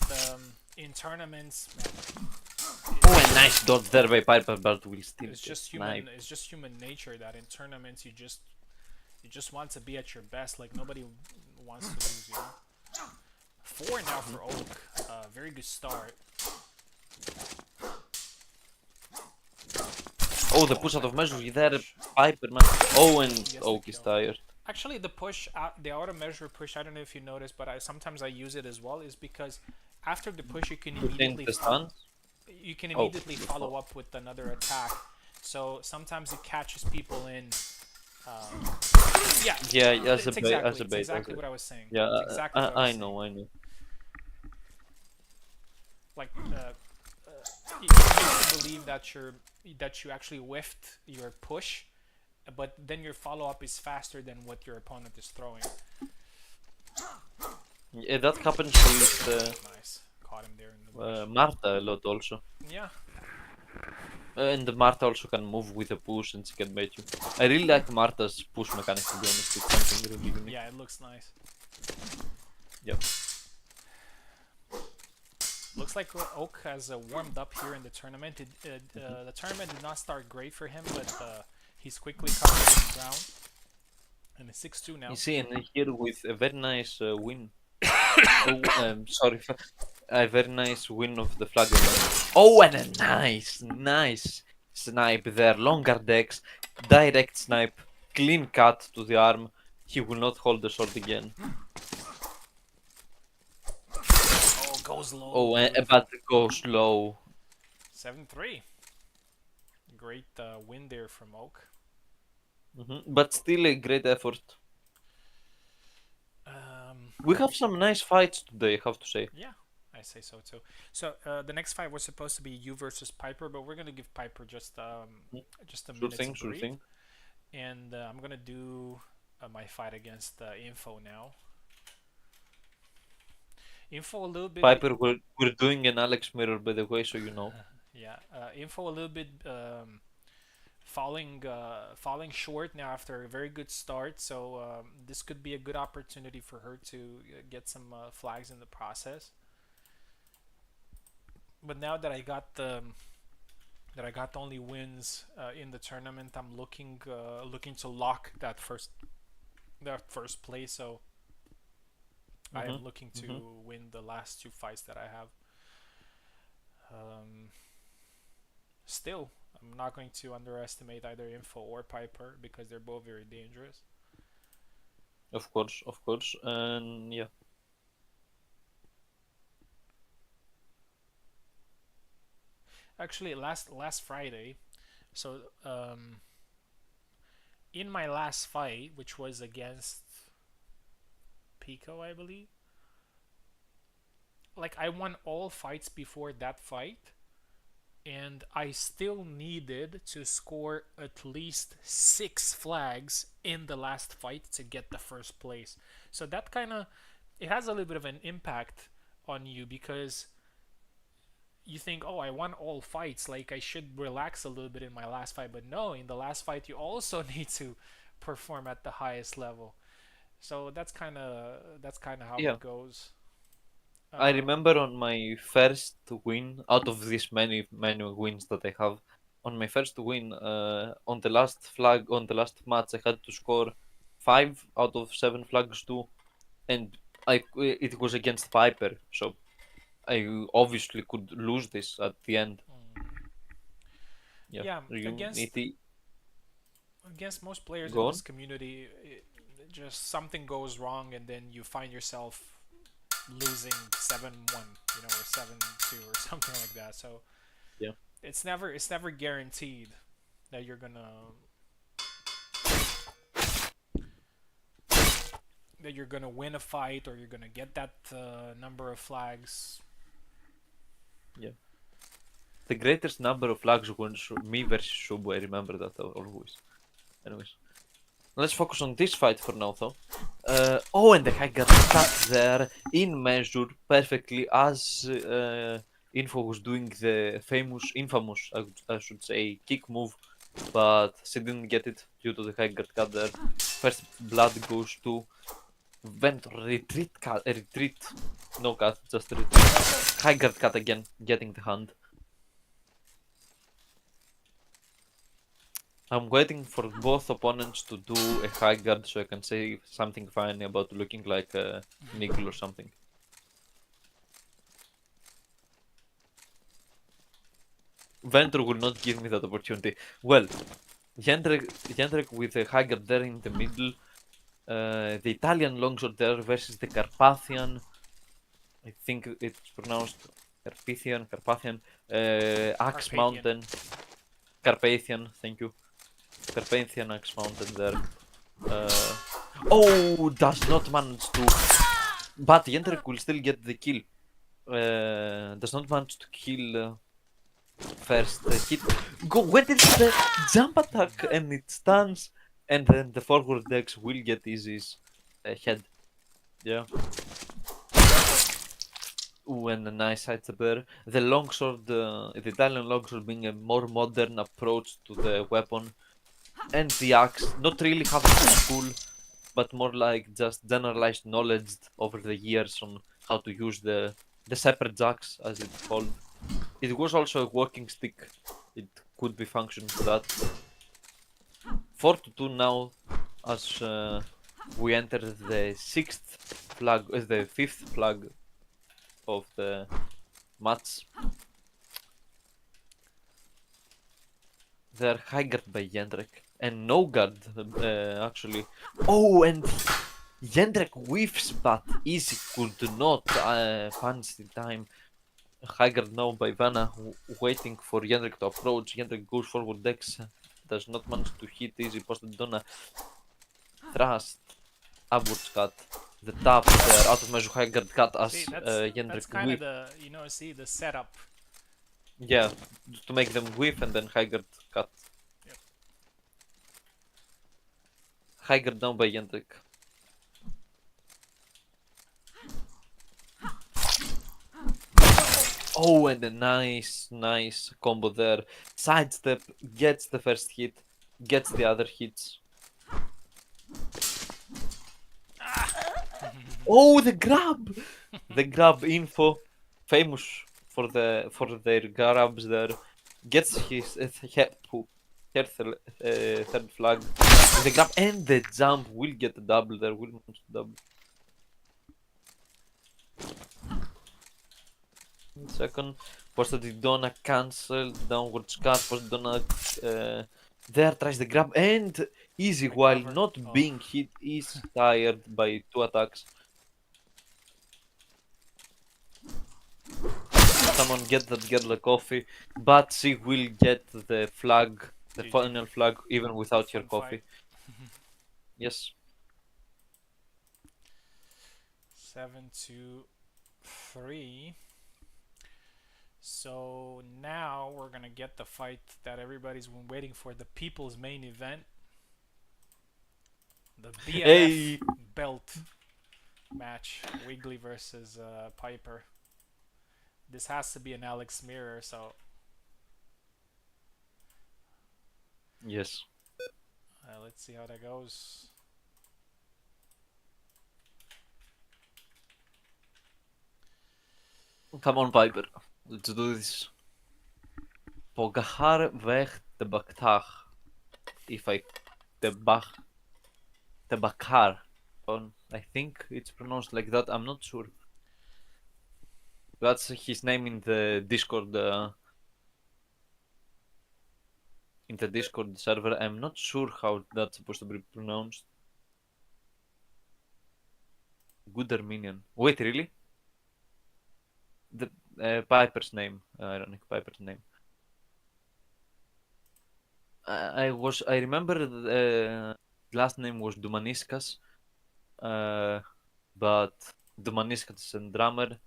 in tournaments, man, Oh, a nice dodge there by Piper, but will still it's get just sniped. it's just human nature that in tournaments you just want to be at your best. Like nobody wants to lose, you know. 4 now for Oak. Very good start. Oh, the push out of measure there, Push. Piper, man. Oh, and He gets the Oak is kill. tired. Actually, the push, the auto measure push. I don't know if you noticed, but sometimes I use it as well. Is because after the push, you can To change immediately the stance. Oh, follow up with another attack. So sometimes it catches people in. Um, yeah, yeah, as a it's bait, exactly as a it's bait, as exactly a what I was saying. yeah. It's exactly what I was I saying. know, I know. Like it makes you believe that you actually whiffed your push, but then your follow up is faster than what your opponent is throwing. Yeah, that happens with Nice, caught him there in the bush. Marta a lot also. Yeah, And Marta also can move with a push and she can bait you. I really like Marta's push mechanic, to be honest. It's something really unique. yeah, it looks nice. Yep. Looks like Oak has warmed up here in the tournament. The tournament did not start great for him, but he's quickly covered his ground. And it's 6-2 now. You see, and here with a very nice win. Oh, sorry, a very nice win of the flag. Oh, and a nice snipe there. Longer decks, direct snipe, clean cut to the arm. He will not hold the sword again. Oh, goes low. Oh, but goes low. 7-3. Great win there from Oak. But still a great effort. Um, We have some nice fights today, I have to say. yeah, I say so too. So the next fight was supposed to be you versus Piper, but we're gonna give Piper just a Sure minute thing, to sure breathe. thing. And I'm gonna do my fight against Info now. Info a little bit. Piper, we're doing an Alex mirror, by the way, so you know. Yeah, Info a little bit falling short now after a very good start. So this could be a good opportunity for her to get some flags in the process. But now that I got the only wins in the tournament, I'm looking to lock that first place. So I am looking to win the last 2 fights that I have. Still, I'm not going to underestimate either Info or Piper because they're both very dangerous. Of course, and yeah. Actually, last Friday. So in my last fight, which was against Pico, I believe. Like I won all fights before that fight, and I still needed to score at least 6 flags in the last fight to get the first place. So that kind of it has a little bit of an impact on you because you think, oh, I won all fights, like I should relax a little bit in my last fight. But no, in the last fight, you also need to perform at the highest level. So that's kind of how Yeah. it goes. I remember on my first win, out of these many wins that I have, on my first win, on the last flag, on the last match, I had to score 5 out of 7 flags too, and it was against Piper, so I obviously could lose this at the end. Yeah, Yeah, you need to against most players in go this on. community, just something goes wrong, and then you find yourself losing 7-1, or 7-2 or something like that. So Yeah. it's never guaranteed that you're gonna win a fight or you're gonna get that number of flags. Yeah. The greatest number of flags was me versus Shubu. I remember that always. Anyways, let's focus on this fight for now, though. Oh, and the guy got stuck there in measure perfectly as Info was doing the infamous, I should say, kick move, but she didn't get it due to the high guard cut there. First blood goes to Ventor, retreat, no cut, just retreat. High guard cut again, getting the hand. I'm waiting for both opponents to do a high guard so I can say something funny about looking like a Nigel or something. Ventur will not give me that opportunity. Well, Jendrek with a high guard there in the middle. The Italian longsword there versus the Carpathian. I think it's pronounced Carpathian. Axe Carpathian. Mountain. Carpathian, thank you. Carpathian Axe Mountain there. Oh, does not manage to. But Jendrek will still get the kill. Does not manage to kill first hit. Went into the jump attack and it stands, and then the forward decks will get Easy's head. Yeah. Ooh, and a nice side there. The longsword, the Italian longsword being a more modern approach to the weapon, and the axe not really having to school, but more like just generalized knowledge over the years on how to use the separate axe, as it's called. It was also a walking stick. It could be functioning to that. 4-2 now, as we enter the fifth flag of the match. They're high guard by Jendrek and no guard actually. Oh, and Jendrek whiffs, but Easy could not punch the time. High guard now by Vanna, waiting for Jendrek to approach. Jendrek goes forward decks, does not manage to hit Easy, posted on a thrust, upwards cut. The tap there, out of measure high guard cut as See, Jendrek that's kind of whiff. the setup. Yeah, to make them whiff and then high guard cut. Yep. High guard down by Jendrek. Oh, and a nice combo there. Sidestep, gets the first hit, gets the other hits. Oh, the grab! The grab Info, famous for their grabs there. Gets his third flag. The grab and the jump will get a double there. Will manage to double. Second, Postadidona cancelled, downwards cut, Postadidona there tries the grab and Easy while not being hit is tired by 2 attacks. Someone get that girl a coffee, but she will get the flag, the GG. final flag, even without your Fun coffee. fight. Yes. 7-3. So now we're gonna get the fight that everybody's been waiting for, the people's main event. The BMF Hey! belt match. Wiggly versus Piper. This has to be an Alex mirror, so Yes. let's see how that goes. Come on, Piper. Let's do this. Pogahar weg de baktag. If I the bakar. I think it's pronounced like that. I'm not sure. That's his name in the Discord. In the Discord server, I'm not sure how that's supposed to be pronounced. Good Armenian. Wait, really? The Piper's name, ironic Piper's name. I remember the last name was Dumaniskas, but Dumaniskas and drummer.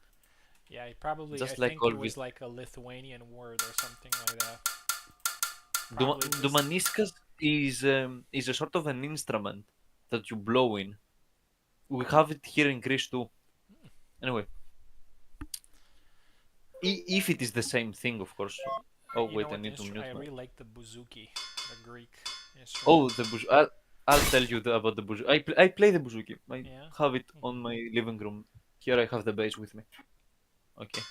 Yeah, he probably. Just I like think it all was with like a Lithuanian word or something like that. Probably this- Dumaniskas is a sort of an instrument that you blow in. We have it here in Greece too. Anyway, if it is the same thing, of course. Oh You wait, know I what? need to mute I my. really like the bouzouki, the Greek instrument. Oh, the buj. I'll tell you about the buj. I play the bouzouki. I Yeah. have it on my living room. Here I have the bass with me. Okay.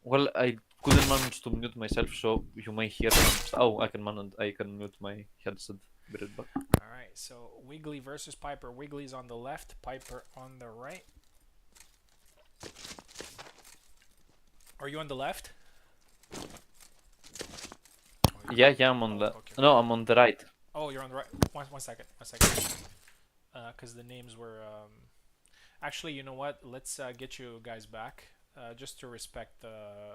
Well, I couldn't manage to mute myself, so you may hear some. Oh, I can manage. I can mute my headset. Be right back. All right. So Wiggly versus Piper. Wiggly's on the left, Piper on the right. Are you on the left? Yeah, I'm on Oh, the. okay. No, I'm on the right. Oh, you're on the right. One second. Because the names were. Actually, you know what? Let's get you guys back, just to respect the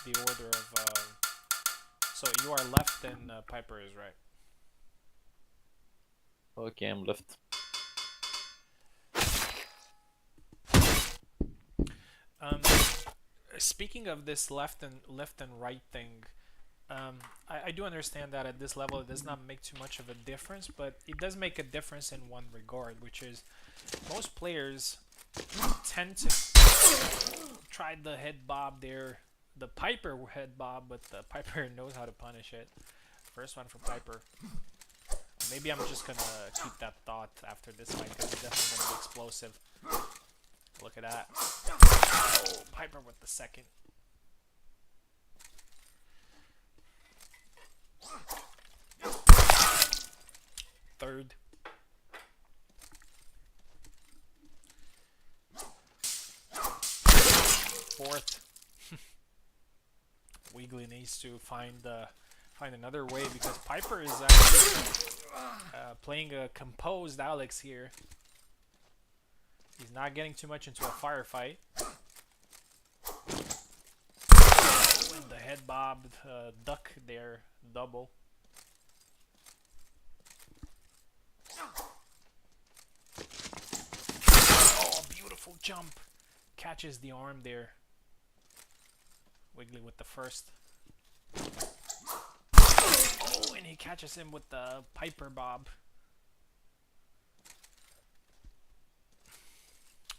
order of. So you are left and Piper is right. Okay, I'm left. Speaking of this left and right thing, I do understand that at this level it does not make too much of a difference, but it does make a difference in one regard, which is most players tend to try the head bob there, the Piper head bob, but the Piper knows how to punish it. First one for Piper. Maybe I'm just gonna keep that thought after this fight because it's definitely gonna be explosive. Look at that. Oh, Piper with the second. Third. Fourth. Wiggly needs to find another way because Piper is actually playing a composed Alex here. He's not getting too much into a firefight. And the head bob duck there, double. Oh, beautiful jump. Catches the arm there. Wiggly with the first. Oh, and he catches him with the Piper bob.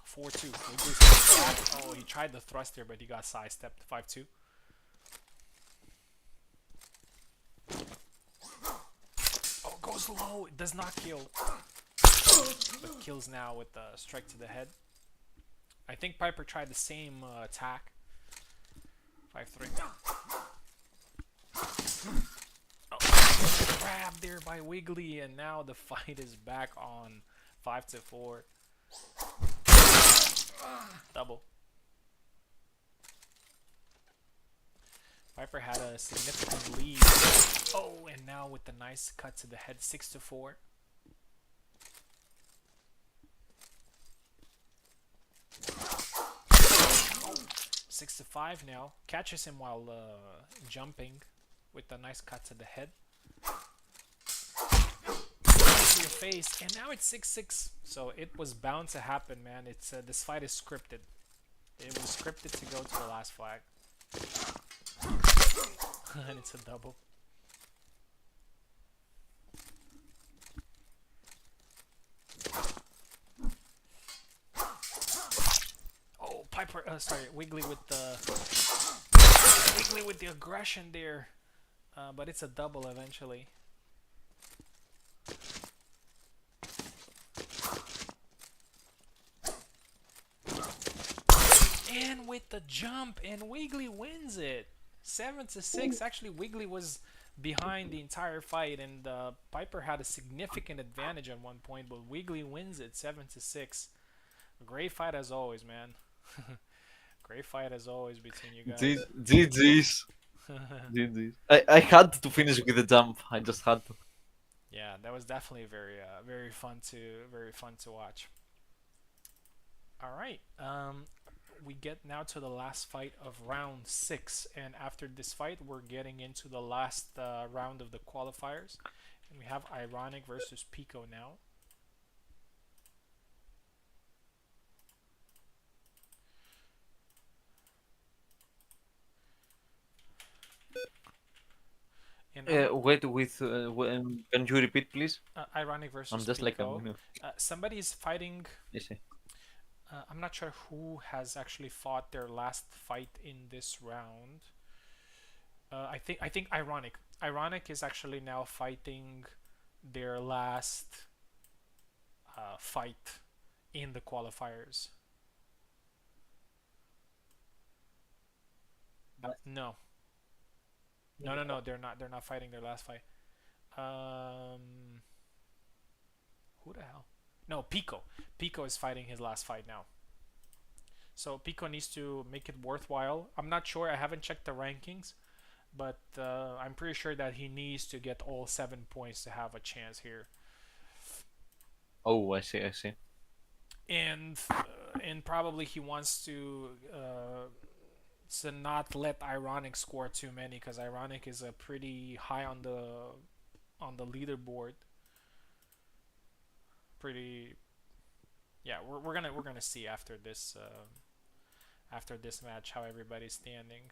4-2. Wiggly's coming back. Oh, he tried the thrust there, but he got sidestepped. 5-2. Oh, goes low. It does not kill. But kills now with the strike to the head. I think Piper tried the same attack. 5-3. Oh, grab there by Wiggly, and now the fight is back on 5-4. Double. Piper had a significant lead. Oh, and now with the nice cut to the head, 6-4. 6-5 now. Catches him while jumping with a nice cut to the head. To your face, and now it's 6-6. So it was bound to happen, man. It's this fight is scripted. It was scripted to go to the last flag. And it's a double. Oh, Piper, sorry, Wiggly with the aggression there. But it's a double eventually. And with the jump, and Wiggly wins it. 7-6. Actually, Wiggly was behind the entire fight, and Piper had a significant advantage at one point, but Wiggly wins it 7-6. Great fight as always, man. Great fight as always between you guys. GG's. GG's. I had to finish with the jump. I just had to. Yeah, that was definitely very fun to watch. All right. We get now to the last fight of round 6, and after this fight we're getting into the last round of the qualifiers, and we have Ironic versus Pico now. And wait, can you repeat, please? Ironic versus I'm just Pico. like Somebody is fighting. I see. I'm not sure who has actually fought their last fight in this round. I think Ironic. Ironic is actually now fighting their last fight in the qualifiers. No. No, they're not. They're not fighting their last fight. Who the hell? No, Pico. Pico is fighting his last fight now. So Pico needs to make it worthwhile. I'm not sure. I haven't checked the rankings, but I'm pretty sure that he needs to get all 7 points to have a chance here. Oh, I see. And probably he wants to not let Ironic score too many, because Ironic is a pretty high on the leaderboard. Pretty, yeah. We're gonna see after this match how everybody's standing.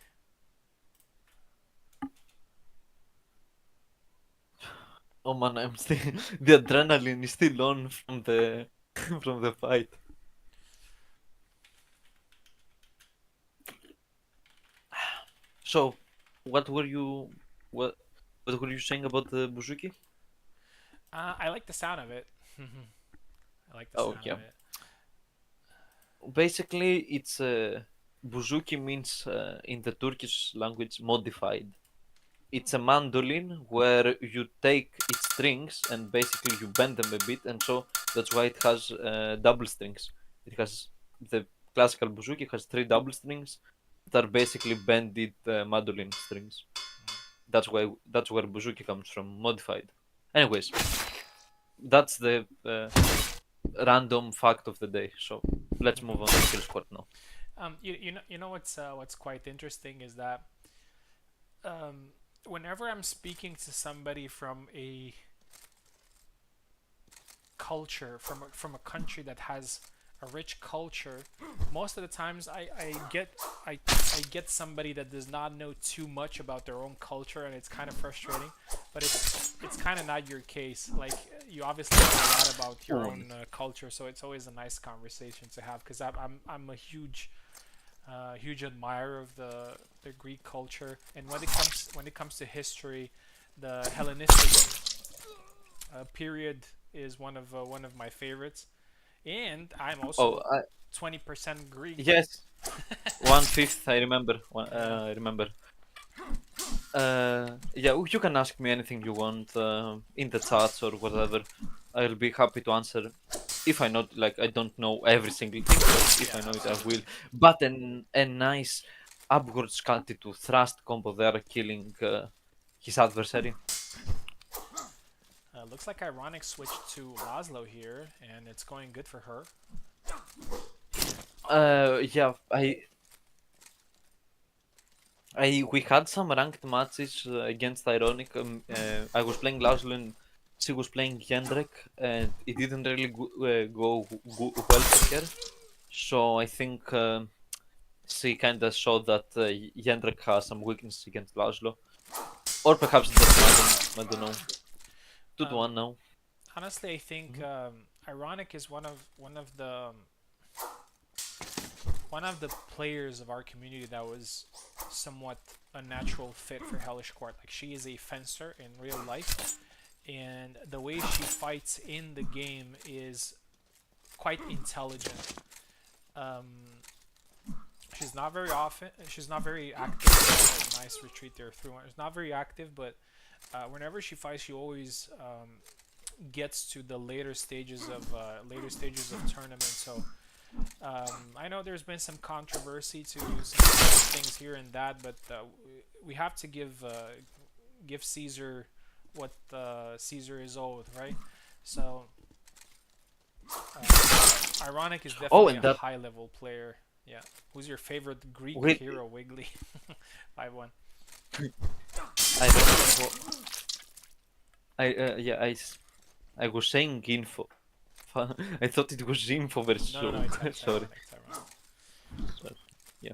Oh man, I'm still the adrenaline is still on from the from the fight. So, what were you saying about the Buzuki? I like the sound of it. I like the sound of it. Basically, it's Buzuki means in the Turkish language modified. It's a mandolin where you take its strings and basically you bend them a bit, and so that's why it has double strings. It has the classical Buzuki has 3 double strings that are basically bended mandolin strings. That's where Buzuki comes from, modified. Anyways, that's the random fact of the day. So let's move on to Hellish Quart now. You know what's quite interesting is that whenever I'm speaking to somebody from a culture, from a country that has a rich culture, most of the times I get somebody that does not know too much about their own culture, and it's kind of frustrating. But it's kind of not your case. Like, you obviously know a lot about your own culture, so it's always a nice conversation to have, because I'm a huge admirer of the Greek culture, and when it comes to history, the Hellenistic period is one of my favorites, and I'm also 20% Greek. Yes, 1/5. I remember. I remember. Yeah, you can ask me anything you want in the chats or whatever. I'll be happy to answer. If I don't know every single thing, but if I know it, I will. But a nice upwards cutty to thrust combo there, killing his adversary. Looks like Ironic switched to Laszlo here, and it's going good for her. Yeah, We had some ranked matches against Ironic. I was playing Laszlo and she was playing Jendrek, and it didn't really well for her. So I think she kind of showed that Jendrek has some weakness against Laszlo, or perhaps just I don't know. 2-1 now. Honestly, I think Ironic is one of the players of our community that was somewhat a natural fit for Hellish Quart. Like, she is a fencer in real life, and the way she fights in the game is quite intelligent. Um, she's not very active. Nice retreat there through one. She's not very active, but whenever she fights, she always gets to the later stages of tournament. So I know there's been some controversy to some things here and that, but we have to give Caesar what Caesar is owed, right? So Ironic is definitely and a that high level player. Yeah. Who's your favorite Greek wait, hero, Wiggly? 5-1. I don't know. I was saying info. I thought it was info versus No, it's sorry. Ironic. It's Ironic. Yeah.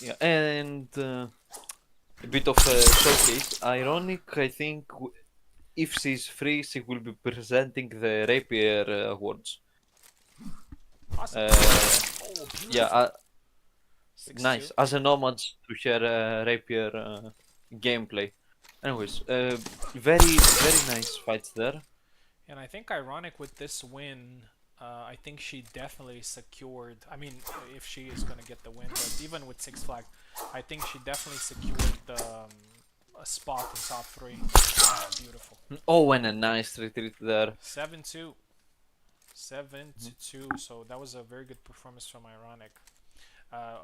Yeah, and a bit of a showcase. Ironic, I think, if she's free, she will be presenting the Rapier Awards. Awesome. Uh, Oh, yeah, beautiful. nice. 6-2. As an homage to her Rapier gameplay. Anyways, very nice fights there. And I think Ironic with this win, I think she definitely secured. I mean, if she is going to get the win, but even with Six Flags, I think she definitely secured a spot in top 3. Beautiful. Oh, and a nice retreat there. 7-2. 7-2. So that was a very good performance from Ironic.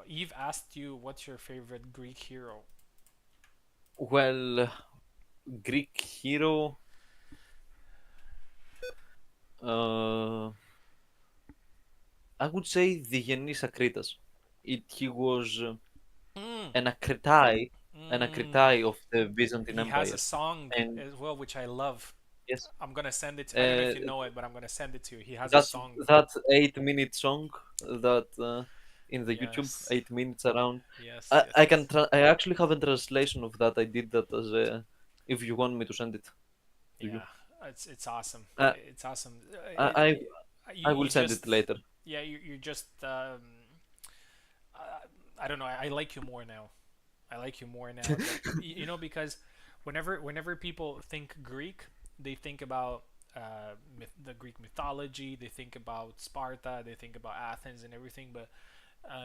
Eve asked you, what's your favorite Greek hero? Well, Greek hero. I would say the Yenis Akritas. He was an Akritai of the Byzantine He has Empire. a song And as well, which I love. yes, I'm gonna send it. I don't know if you know it, but I'm gonna send it to you. He has a that's song. that 8-minute song that in the YouTube, Yes. 8 minutes around. Yes. Yes. Yes. I actually have a translation of that. I did that as a. If you want me to send it to you, Yeah. It's awesome. uh, It's awesome. I I You will send just it later. yeah. You just I don't know. I like you more now. I like you more now. You know, because whenever people think Greek, they think about the Greek mythology. They think about Sparta. They think about Athens and everything. But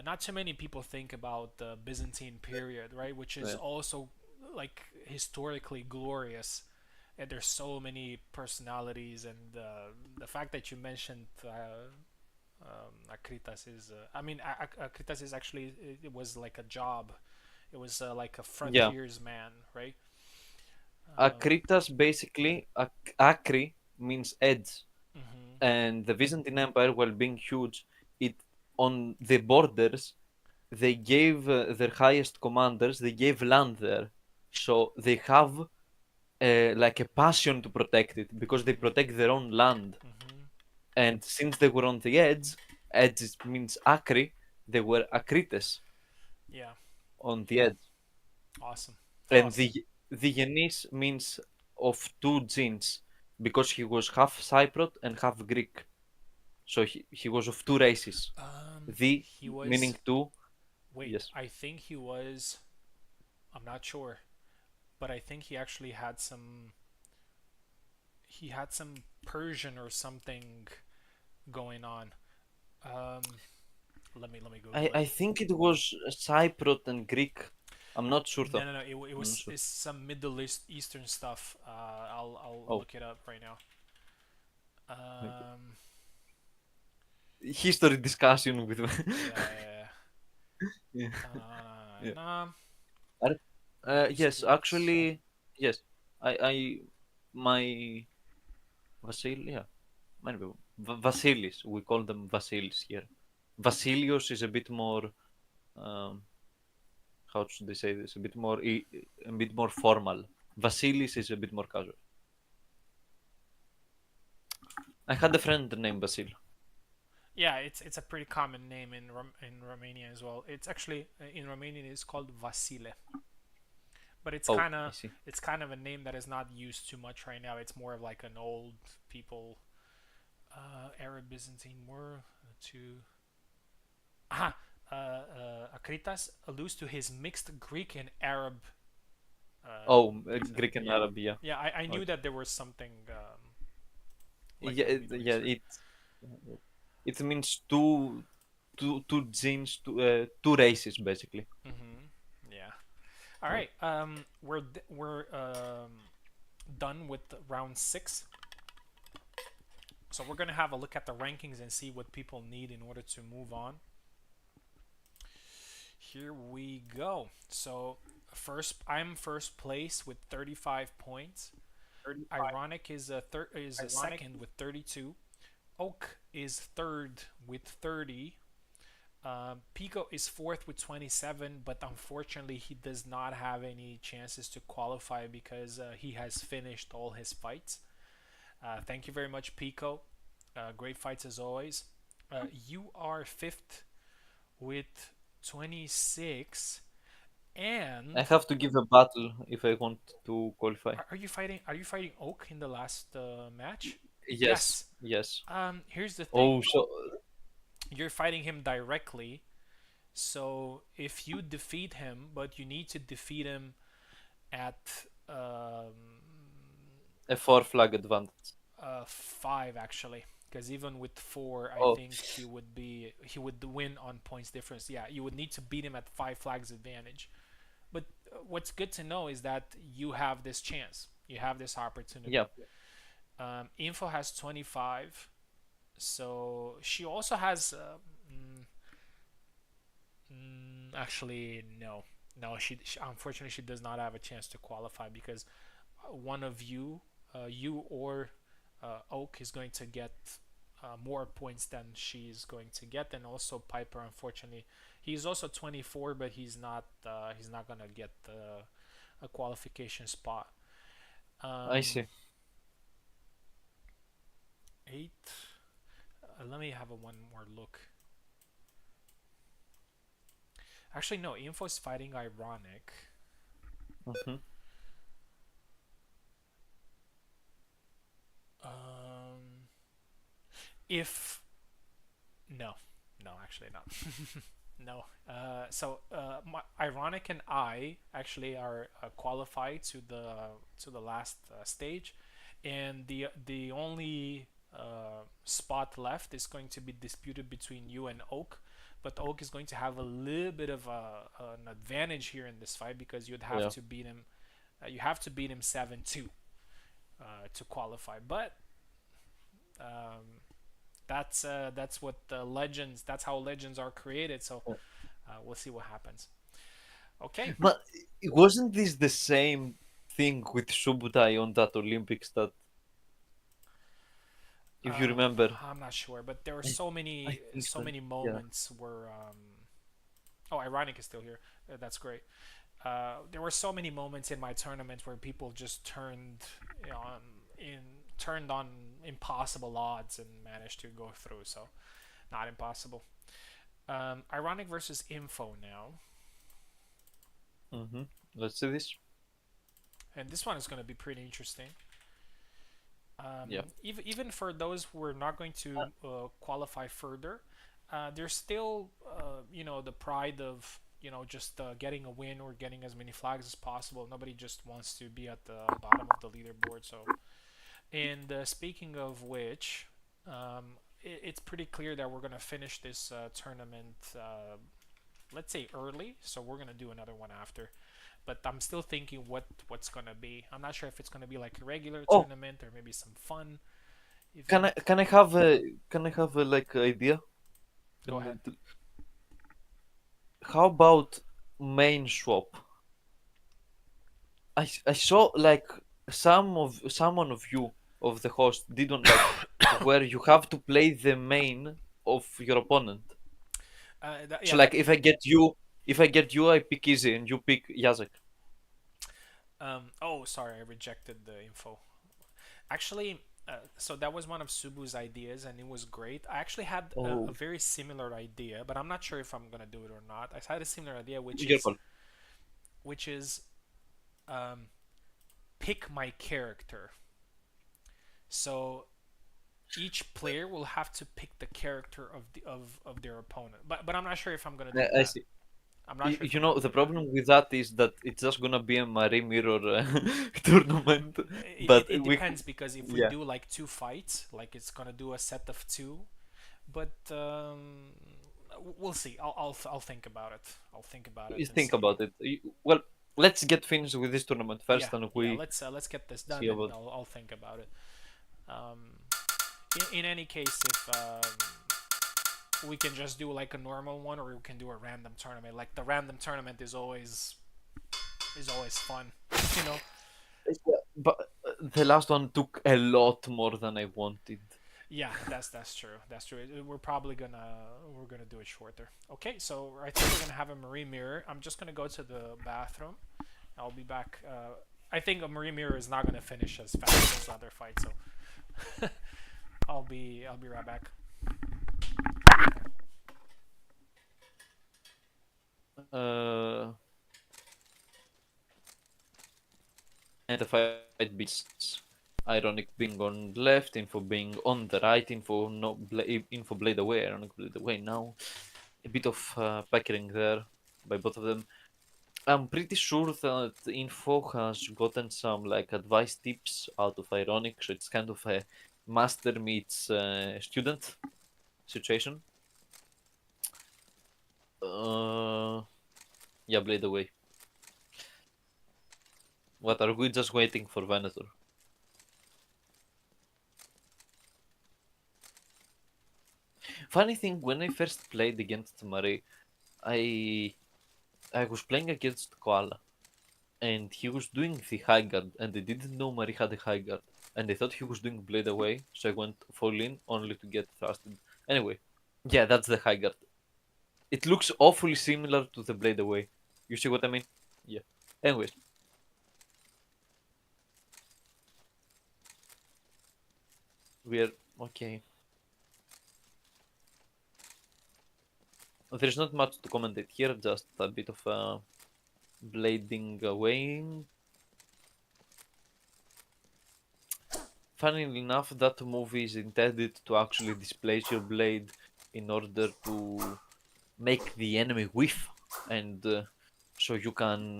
not too many people think about the Byzantine period, right? Which is Yeah. also like historically glorious. And there's so many personalities, and the fact that you mentioned Akritas is, I mean, Akritas is actually, it was like a job. It was like a Yeah. frontiersman, right? Akritas basically, Akri means edge, Mm-hmm. and the Byzantine Empire, while being huge, it on the borders they gave their highest commanders they gave land there, so they have like a passion to protect it because they protect their own land. Mm-hmm. And since they were on the edge means Akri, they were Akrites Yeah, on the edge. awesome, And awesome. the Yenis means of two genes because he was half Cypriot and half Greek. So he was of two races. The He was. meaning two. Wait, Yes. I think he was. I'm not sure, but I think he actually had some. He had some Persian or something going on. Um, let me Google I it. think it was Cypriot and Greek. I'm not sure though. No. It I'm not was sure. it's some Middle Eastern stuff. I'll Oh, look it up right now. okay. Um, History discussion with. yeah. Yeah. Yeah. Nah. Are- Most yes, Greeks. actually, yes. My Vasil, yeah, maybe Vasilis. We call them Vasilis here. Vasilios is a bit more. Um, how should I say this? A bit more formal. Vasilis is a bit more casual. I had a friend named Vasil. Yeah, it's a pretty common name in Romania as well. It's actually in Romanian it's called Vasile, but Oh, I see. it's kind of a name that is not used too much right now. It's more of like an old people Arab Byzantine word to. Aha, Akritas alludes to his mixed Greek and Arab. Greek and Yeah, Arab, yeah. yeah. I knew Okay. that there was something like Yeah, a Middle yeah. Eastern. It means two genes, two races, basically. Yeah. All right. We're done with round 6. So we're gonna have a look at the rankings and see what people need in order to move on. Here we go. So I'm first place with 35 points. Ironic is a second with 32. Oak is third with 30. Pico is fourth with 27, but unfortunately he does not have any chances to qualify because he has finished all his fights. Thank you very much, Pico. Great fights as always. You are fifth with 26, and I have to give a battle if I want to qualify. are you fighting? Are you fighting Oak in the last match? Yes. Yes. Here's the thing. Oh, so You're fighting him directly. So if you defeat him, but you need to defeat him at a 4 flag advantage. 5 actually, because even with 4, I Oh. think he would win on points difference. Yeah, you would need to beat him at 5 flags advantage. But what's good to know is that you have this chance. You have this opportunity. Yeah. Info has 25, so she also has. Actually, no. She unfortunately she does not have a chance to qualify because one of you, you or Oak, is going to get more points than she's going to get, and also Piper. Unfortunately, he's also 24, but he's not gonna get a qualification spot. I see. 8. Let me have one more look. Actually, no. Info is fighting Ironic. Mm-hmm. If no, actually not. No. So Ironic and I actually are qualified to the last stage, and the only spot left is going to be disputed between you and Oak. But Oak is going to have a little bit of an advantage here in this fight because you'd have to beat him. You have to beat him 7-2 to qualify. But that's what the legends. That's how legends are created. So we'll see what happens. Okay. But wasn't this the same thing with Subutai on that Olympics that, if you remember? I'm not sure, but there were so many moments where Ironic is still here. That's great. There were so many moments in my tournament where people just turned on impossible odds and managed to go through. So not impossible. Ironic versus Info now. Mm-hmm. Let's see this. And this one is going to be pretty interesting. Yeah. Even for those who are not going to qualify further, there's still the pride of just getting a win or getting as many flags as possible. Nobody just wants to be at the bottom of the leaderboard. So, and speaking of which, it's pretty clear that we're gonna finish this tournament, let's say early. So we're gonna do another one after. But I'm still thinking what's gonna be. I'm not sure if it's gonna be like a regular tournament or maybe some fun event. Can I have a like idea? Go ahead. How about main swap? I saw like someone of you of the host didn't like where you have to play the main of your opponent. So like if I get you If I get you, I pick Easy, and you pick Jacek. Oh, sorry, I rejected the info. Actually, so that was one of Subu's ideas, and it was great. I actually had a Oh, very similar idea, but I'm not sure if I'm gonna do it or not. I had a similar idea, your call. which is um, pick my character. So each player will have to pick the character of their opponent. But I'm not sure if I'm gonna do I that. see. I'm not sure if You I'm know, gonna the do that. problem with that is that it's just gonna be a Marie Mirror tournament. It, But it we, depends because if we yeah, do like two fights, like it's gonna do a set of two, but we'll see. I'll think about it. I'll think about it you and think see. about it. Well, let's get finished with this tournament Yeah, first, and yeah. we Let's get this see done, and about. I'll think about it. Um, in any case, if we can just do like a normal one, or we can do a random tournament. Like the random tournament is always fun, you know. Yeah, but the last one took a lot more than I wanted. Yeah, that's true. That's true. We're gonna do it shorter. Okay, so I think we're gonna have a Marie mirror. I'm just gonna go to the bathroom. I'll be back. I think a Marie mirror is not gonna finish as fast as the other fight, so I'll be right back. Uh, and the fight beats Ironic being on the left, Info being on the right, Info Blade away, Ironic Blade away now. A bit of packering there by both of them. I'm pretty sure that Info has gotten some like advice tips out of Ironic, so it's kind of a master meets student situation. Yeah, Blade away. What are we just waiting for Venator? Funny thing, when I first played against Marie, I I was playing against Koala, and he was doing the high guard, and I didn't know Marie had a high guard, and I thought he was doing Blade away, so I went full in only to get thrusted. Anyway, yeah, that's the high guard. It looks awfully similar to the Blade away. You see what I mean? Yeah. Anyways, we're okay. There's not much to commentate here, just a bit of blading away. Funnily enough, that move is intended to actually displace your blade in order to make the enemy whiff, and so you can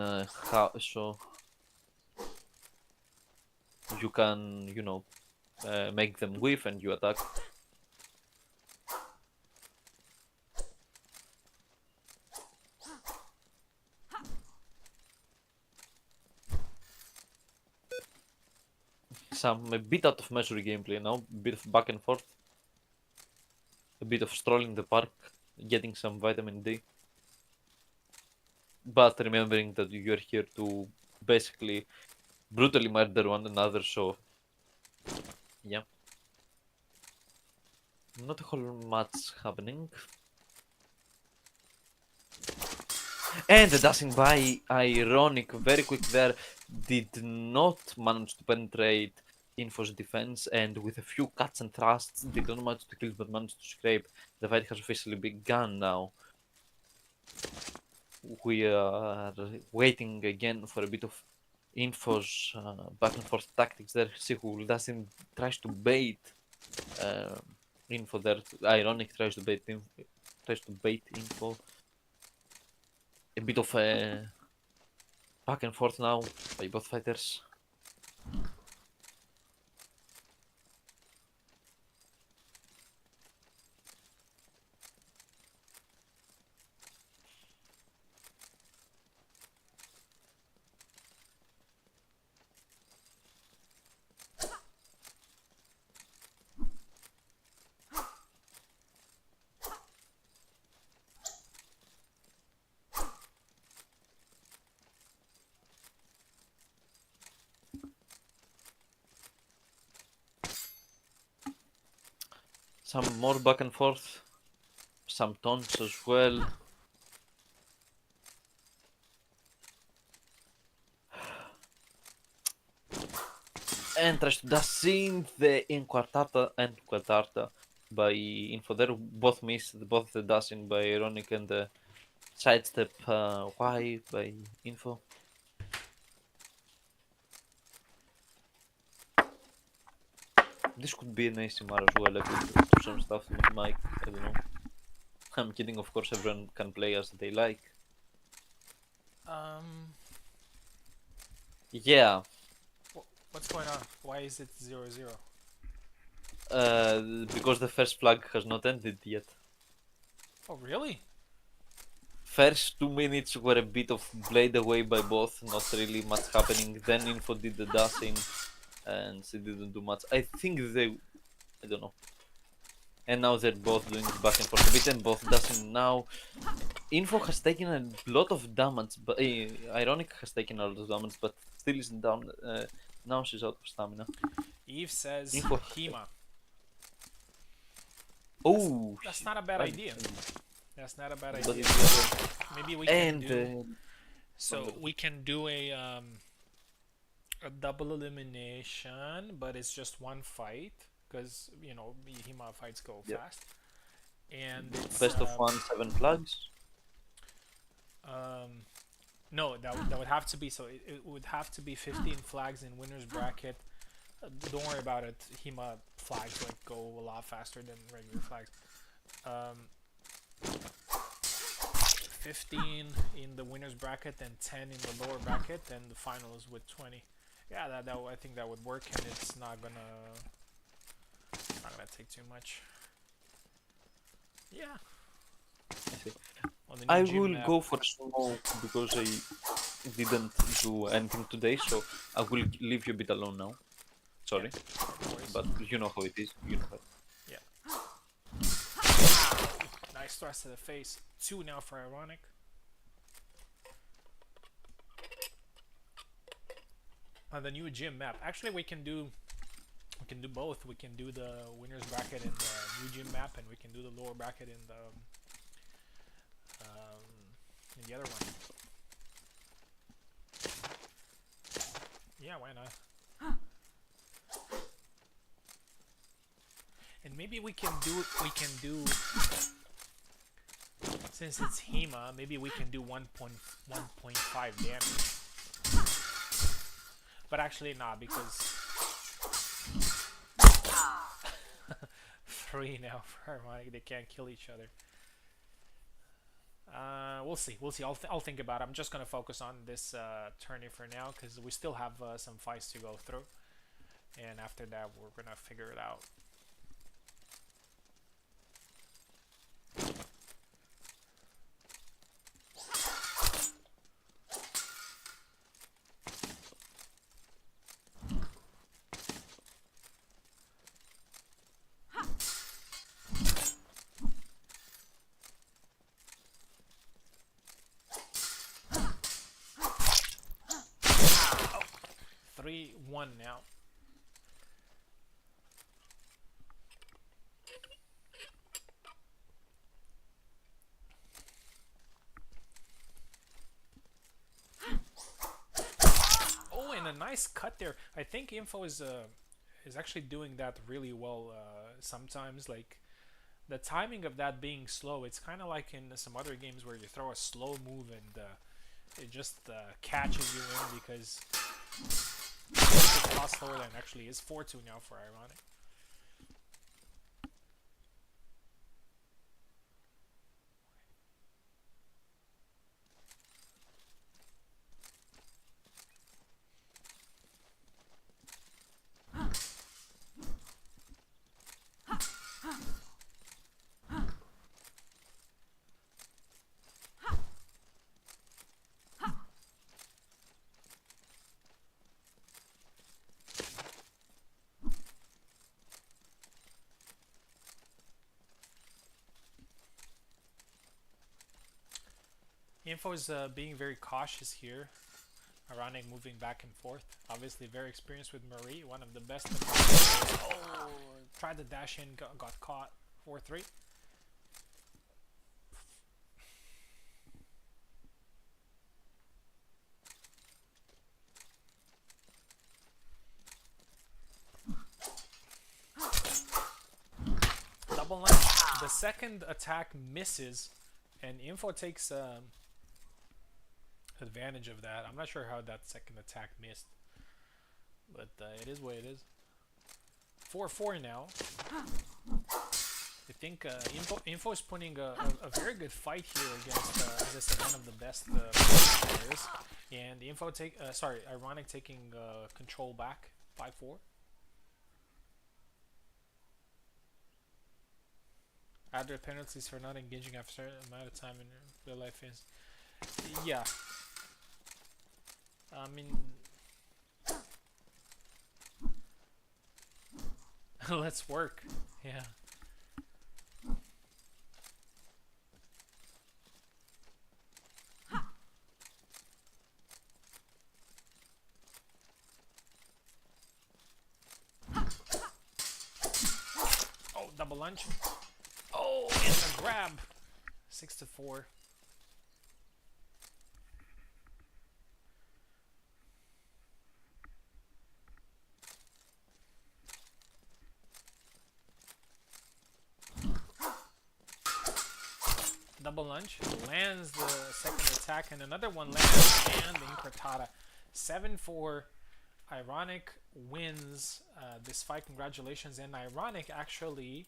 make them whiff and you attack. A bit out of measure gameplay now, a bit of back and forth, a bit of strolling the park, getting some vitamin D. But remembering that you're here to basically brutally murder one another, so yeah. Not a whole much happening. And the dashing by, Ironic, very quick there, did not manage to penetrate Info's defense, and with a few cuts and thrusts, did not manage to kill but managed to scrape. The fight has officially begun now. We are waiting again for a bit of Info's back and forth tactics there. See who doesn't tries to bait Info there. Ironic tries to bait Info. A bit of a back and forth now by both fighters. Some more back and forth. Some taunts as well. and tries to dash in the Inquartata and Quatarta by Info. There both missed, both the dashing by Ironic and the sidestep Y by Info. This could be an ASMR as well. I could do some stuff with Mike. I don't know. I'm kidding, of course. Everyone can play as they like. Yeah, What's going on? Why is it 0-0? because the first flag has not ended yet. Oh, really? First 2 minutes were a bit of played away by both, not really much happening. Then Info did the dashing, and she didn't do much. I think I don't know. And now they're both doing back and forth a bit, and both dashing now. Info has taken a lot of damage, but Ironic has taken a lot of damage, but still isn't down. Now she's out of stamina. Eve says Info. Hema. Oh, That's not a bad right. idea. That's not a bad But idea. it's Maybe we can and do. So we can do a double elimination, but it's just one fight because you know Hema fights go Yep. fast, and it's best of 1, 7 flags. No, that would have to be so. It would have to be 15 flags in winners bracket. Don't worry about it. Hema flags like go a lot faster than regular flags. 15 in the winners bracket and 10 in the lower bracket, and the finals with 20. Yeah, that I think that would work, and it's not gonna take too much. Yeah. On the new I gym will map. go for smoke because I didn't do anything today, so I will leave you a bit alone now. Sorry, No worries. but you know how it is. You know how. Nice thrust to the face. 2 now for Ironic. On the new gym map. Actually, we can do both. We can do the winners bracket in the new gym map, and we can do the lower bracket in the other one. Yeah, why not? And maybe we can do since it's Hema, maybe we can do 1.5 damage. But actually not, because 3 now for Harmonic. They can't kill each other. We'll see. I'll think about it. I'm just gonna focus on this tourney for now because we still have some fights to go through, and after that we're gonna figure it out. Oh, 3-1 now. Oh, and a nice cut there. I think Info is actually doing that really well. Sometimes, like the timing of that being slow, it's kind of like in some other games where you throw a slow move and it just catches you in because it's a lot slower than it actually is. 4-2 now for Ironic. Info is being very cautious here. Ironic moving back and forth. Obviously very experienced with Marie, one of the best. Oh, tried to dash in, got caught. 4-3. double lunge. The second attack misses, and Info takes advantage of that. I'm not sure how that second attack missed, but it is what it is. 4-4 now. I think Info is putting a very good fight here against, as I said, one of the best players. And Info Ironic taking control back, 5-4. Add their penalties for not engaging after a certain amount of time in real life is, yeah. I mean, let's work. Yeah. Oh, double lunge. Oh, and a grab. 6-4. Double lunge, lands the second attack, and another one lands, and the Incartata. 7-4. Ironic wins this fight. Congratulations. And Ironic actually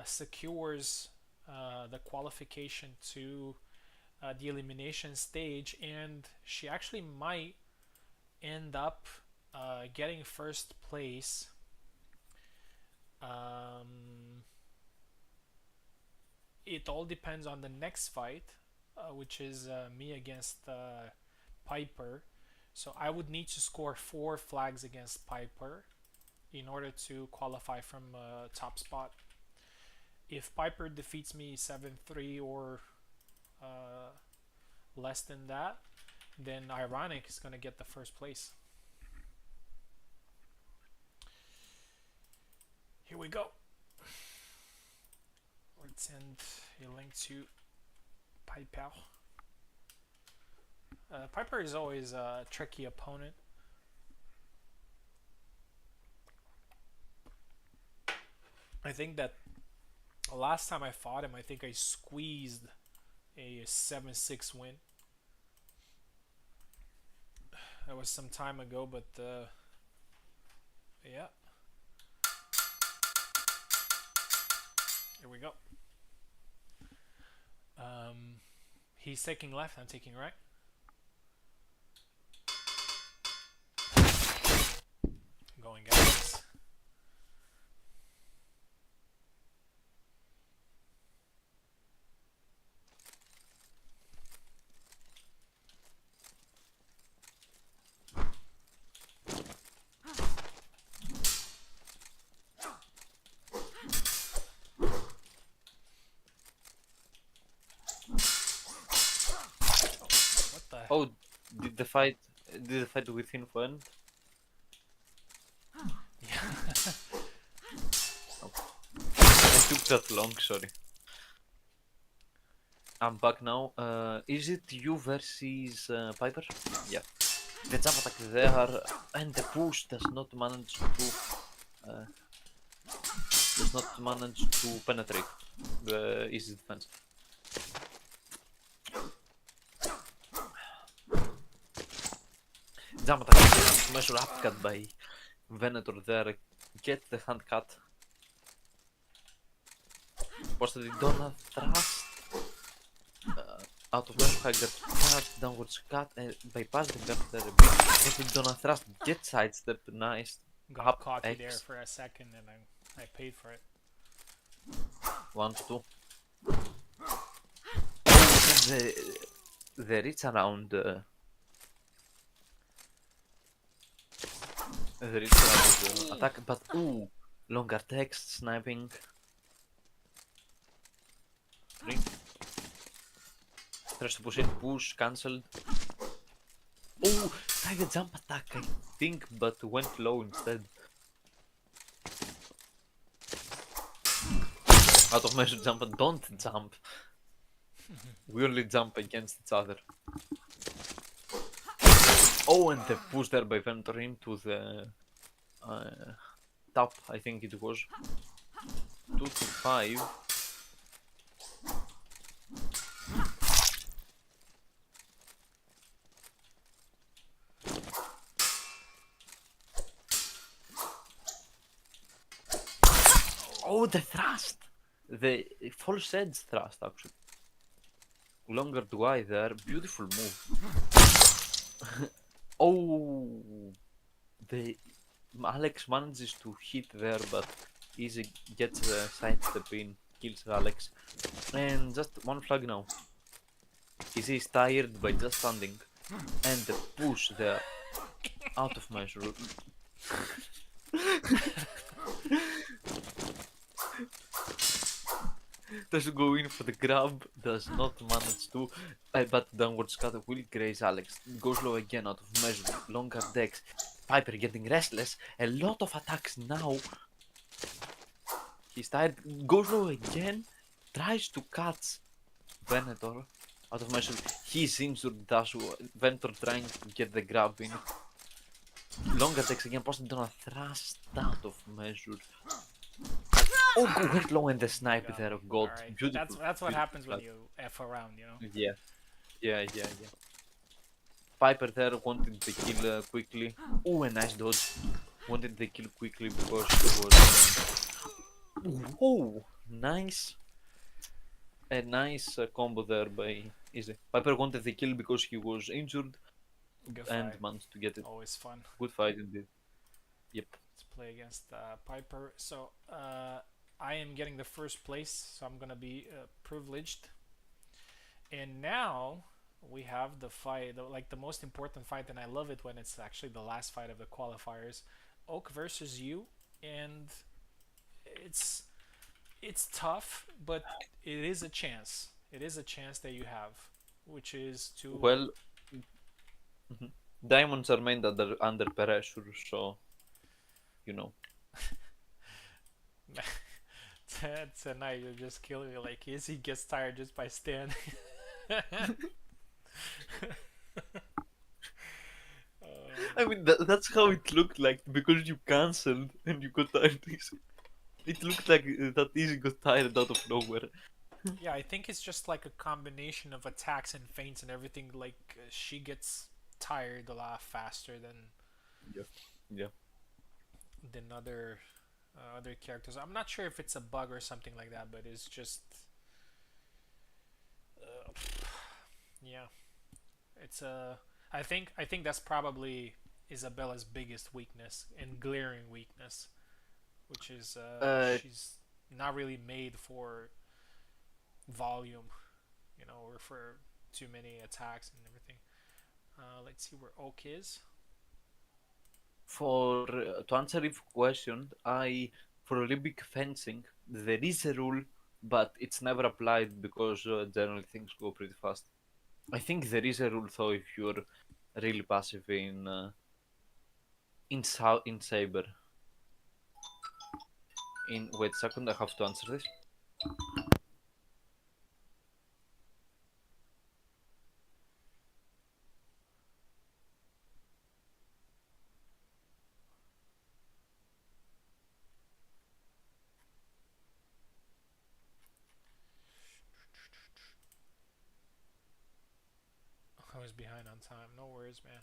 secures the qualification to the elimination stage, and she actually might end up getting first place. It all depends on the next fight, which is me against Piper. So I would need to score 4 flags against Piper in order to qualify from top spot. If Piper defeats me 7-3 or less than that, then Ironic is going to get the first place. Here we go. Let's send a link to Piper. Piper is always a tricky opponent. I think that last time I fought him, I think I squeezed a 7-6 win. That was some time ago, but yeah. Here we go. He's taking left, I'm taking right. Going guys. Oh, did the fight with Info end? Yeah. Oh. It took that long, sorry. I'm back now. Is it you versus Piper? Yeah. The jump attack there and the push does not manage to penetrate the easy defense. Jump attack measure up cut by Venator there. Get the hand cut. Posted Donna thrust out of measure high get cut, downwards cut and bypass the gap there a bit. Posted Donna thrust get sidestep, nice. Got Up cocky X. there for a second, and I paid for it. 1-2. The reach around the reach around the attack, but ooh, longer text sniping. 3. Tries to push it, push, cancelled. Oh, tried the jump attack, I think, but went low instead. Out of measure jump, and don't jump. We only jump against each other. Oh, and the push there by Venator into the top, I think it was. 2 to 5. Oh, the thrust! The false edge thrust, actually. Longer DY there. Beautiful move. Oh! The Alex manages to hit there, but Easy gets the sidestep in, kills Alex. And just one flag now. Easy is tired by just standing. And the push there. Out of measure. Does go in for the grab, does not manage to, but downward scatter will graze Alex. Goes low again out of measure, longer decks. Piper getting restless, a lot of attacks now. He's tired, goes low again, tries to catch Venator out of measure. He's injured, that's Venator trying to get the grab in. Longer decks again, posted on a thrust out of measure. Oh, went low in the snipe there of gold. Alright, Beautiful. that's what happens when flag. you F around, you know? Yeah. Piper there wanted the kill quickly. Oh, a nice dodge. Wanted the kill quickly because he was. Oh, nice. A nice combo there by Easy. Piper wanted the kill because he was injured Good and fight. managed to get it. Always fun. Good fight indeed. Yep. Let's play against Piper. So I am getting the first place, so I'm gonna be privileged. And now we have the fight, like the most important fight, and I love it when it's actually the last fight of the qualifiers. Oak versus you, and it's tough, but it is a chance. It is a chance that you have, which is to Well, diamonds are made under pressure, so you know. That's a night you just kill me like Izzy gets tired just by standing. I mean, that's how it looked like because you cancelled and you got tired. It looked like that Easy got tired out of nowhere. Yeah, I think it's just like a combination of attacks and feints and everything. Like she gets tired a lot faster Yeah. than other characters. I'm not sure if it's a bug or something like that, but it's just uh, yeah. It's a I think that's probably Isabella's biggest weakness and glaring weakness, which is she's not really made for volume, you know, or for too many attacks and everything. Let's see where Oak is. For to answer your question, for Olympic fencing there is a rule, but it's never applied because generally things go pretty fast. I think there is a rule though if you're really passive in Saber. Wait a second, I have to answer this. I was behind on time. No worries, man.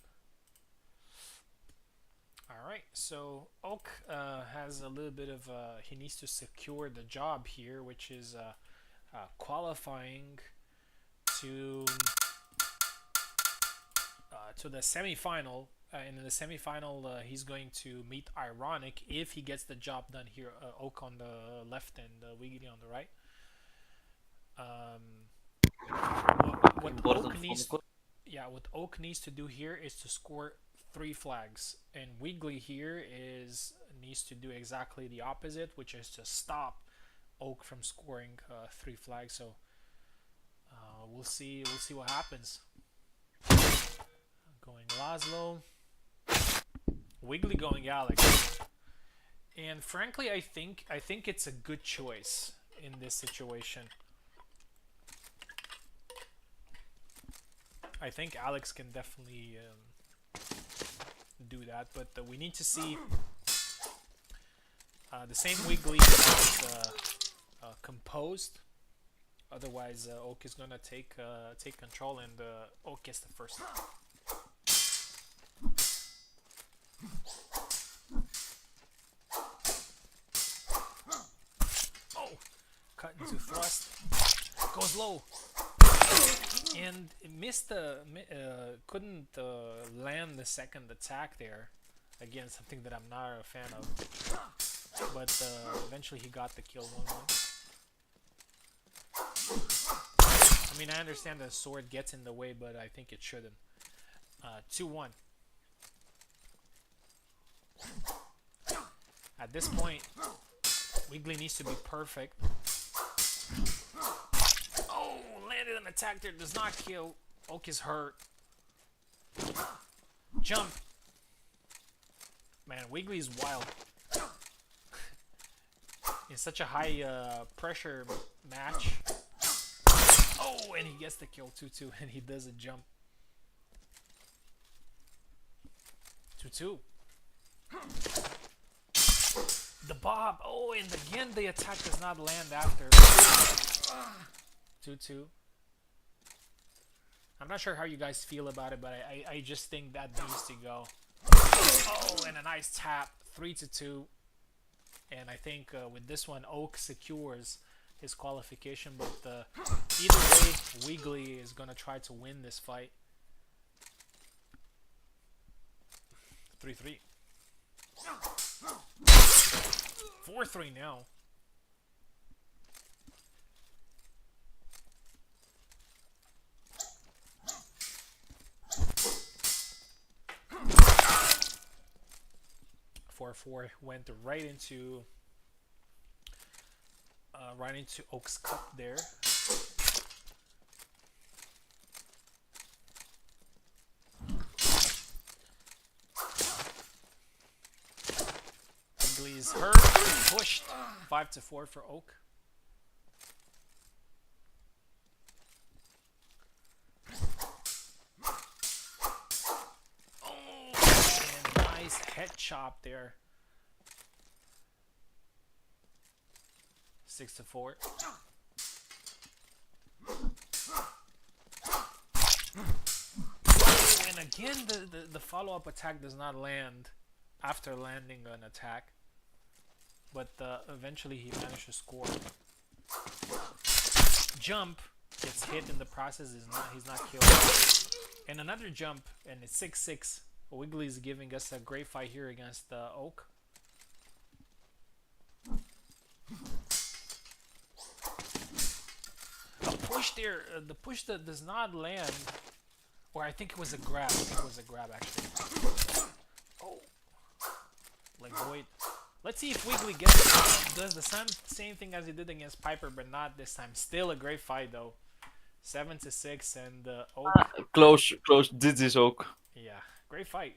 All right, so Oak has a little bit of he needs to secure the job here, which is qualifying to to the semifinal. And in the semifinal, he's going to meet Ironic if he gets the job done here. Oak on the left and Wiggly on the right. What Important Oak phone needs, call. yeah, what Oak needs to do here is to score 3 flags, and Wiggly here needs to do exactly the opposite, which is to stop Oak from scoring 3 flags. So we'll see what happens. Going Laszlo, Wiggly going Alex, and frankly, I think it's a good choice in this situation. I think Alex can definitely do that, but we need to see The same Wiggly is composed. Otherwise, Oak is gonna take control, and Oak gets the first. Oh, cut into thrust. Goes low, and missed the couldn't land the second attack there. Again, something that I'm not a fan of. But eventually he got the kill 1-1. I mean, I understand the sword gets in the way, but I think it shouldn't. 2-1. At this point, Wiggly needs to be perfect. Oh, landed an attack there, does not kill. Oak is hurt. Jump. Man, Wiggly is wild. In such a high pressure match. Oh, and he gets the kill 2-2, and he does a jump. 2-2. The bob. Oh, and again the attack does not land after. 2-2. I'm not sure how you guys feel about it, but I just think that needs to go. Oh, and a nice tap. 3-2. And I think with this one, Oak secures his qualification. But either way, Wiggly is going to try to win this fight. 3-3. 4-3 now. Went right into Oak's cup there. Wiggly's hurt, pushed. 5-4 for Oak. Oh, and a nice head chop there. 6-4. And again, the follow-up attack does not land after landing an attack, but eventually he managed to score. Jump gets hit in the process. He's not killed. And another jump, and it's 6-6. Wiggly is giving us a great fight here against Oak. Push there, the push that does not land, or I think it was a grab. Actually. Oh, like void. Let's see if Wiggly does the same thing as he did against Piper, but not this time. Still a great fight though. 7-6, and Oak. Close. GG's Oak. Yeah, great fight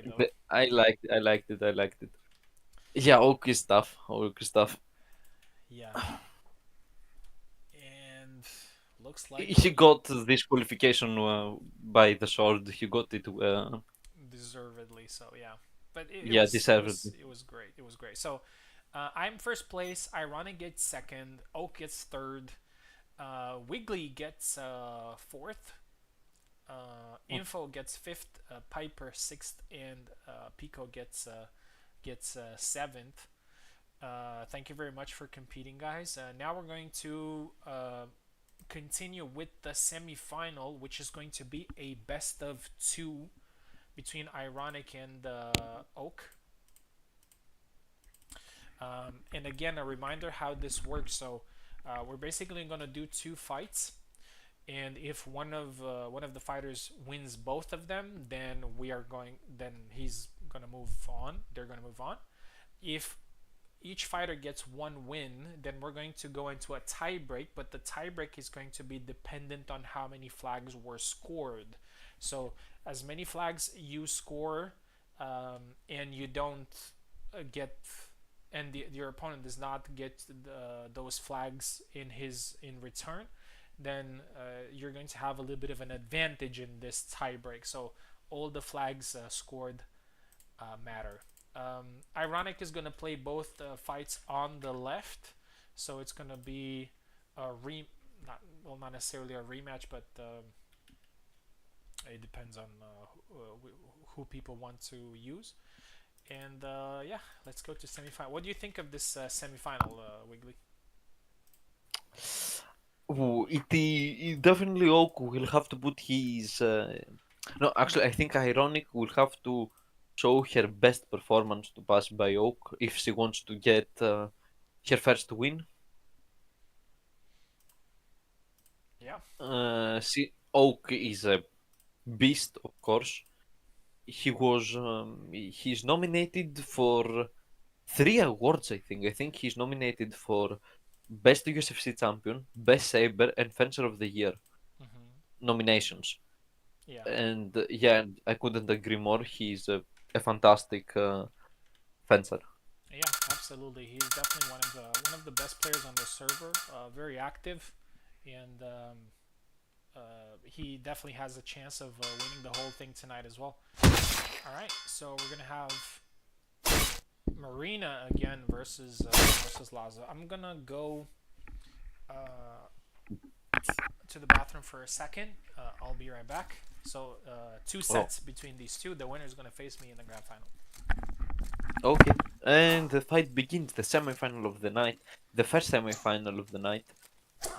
though. I liked it. Yeah, Oak is tough. Yeah. And looks like He got this qualification by the sword. He got it. deservedly so, yeah. But deservedly. It was great. So I'm first place. Ironic gets second. Oak gets third. Wiggly gets fourth. Info gets fifth. Piper sixth, and Pico gets seventh. Thank you very much for competing, guys. Now we're going to continue with the semi-final, which is going to be a best of 2 between Ironic and Oak. And again, a reminder how this works. So we're basically going to do 2 fights, and if one of the fighters wins both of them, then he's going to move on. They're going to move on. If each fighter gets 1 win, then we're going to go into a tie break, but the tie break is going to be dependent on how many flags were scored. So as many flags you score, and you don't your opponent does not get those flags in return, then you're going to have a little bit of an advantage in this tie break. So all the flags scored matter. Ironic is gonna play both fights on the left, so it's gonna be a not well, not necessarily a rematch, but it depends on who people want to use. And yeah, let's go to semifinal. What do you think of this semifinal, Wiggly? It definitely Oak will have to put his. No, actually, I think Ironic will have to show her best performance to pass by Oak if she wants to get her first win. Yeah. Oak is a beast, of course. He's nominated for 3 awards, I think. I think he's nominated for Best USFC Champion, Best Saber, and Fencer of the Year nominations. Yeah. And yeah, I couldn't agree more. He's a fantastic fencer. Yeah, absolutely. He's definitely one of the best players on the server. Very active, and he definitely has a chance of winning the whole thing tonight as well. All right, so we're gonna have Marina again versus Lazo. I'm gonna go to the bathroom for a second. I'll be right back. So 2 sets between these two. The winner is gonna face me in the grand final. Okay, and the fight begins. The semi-final of the night. The first semi-final of the night.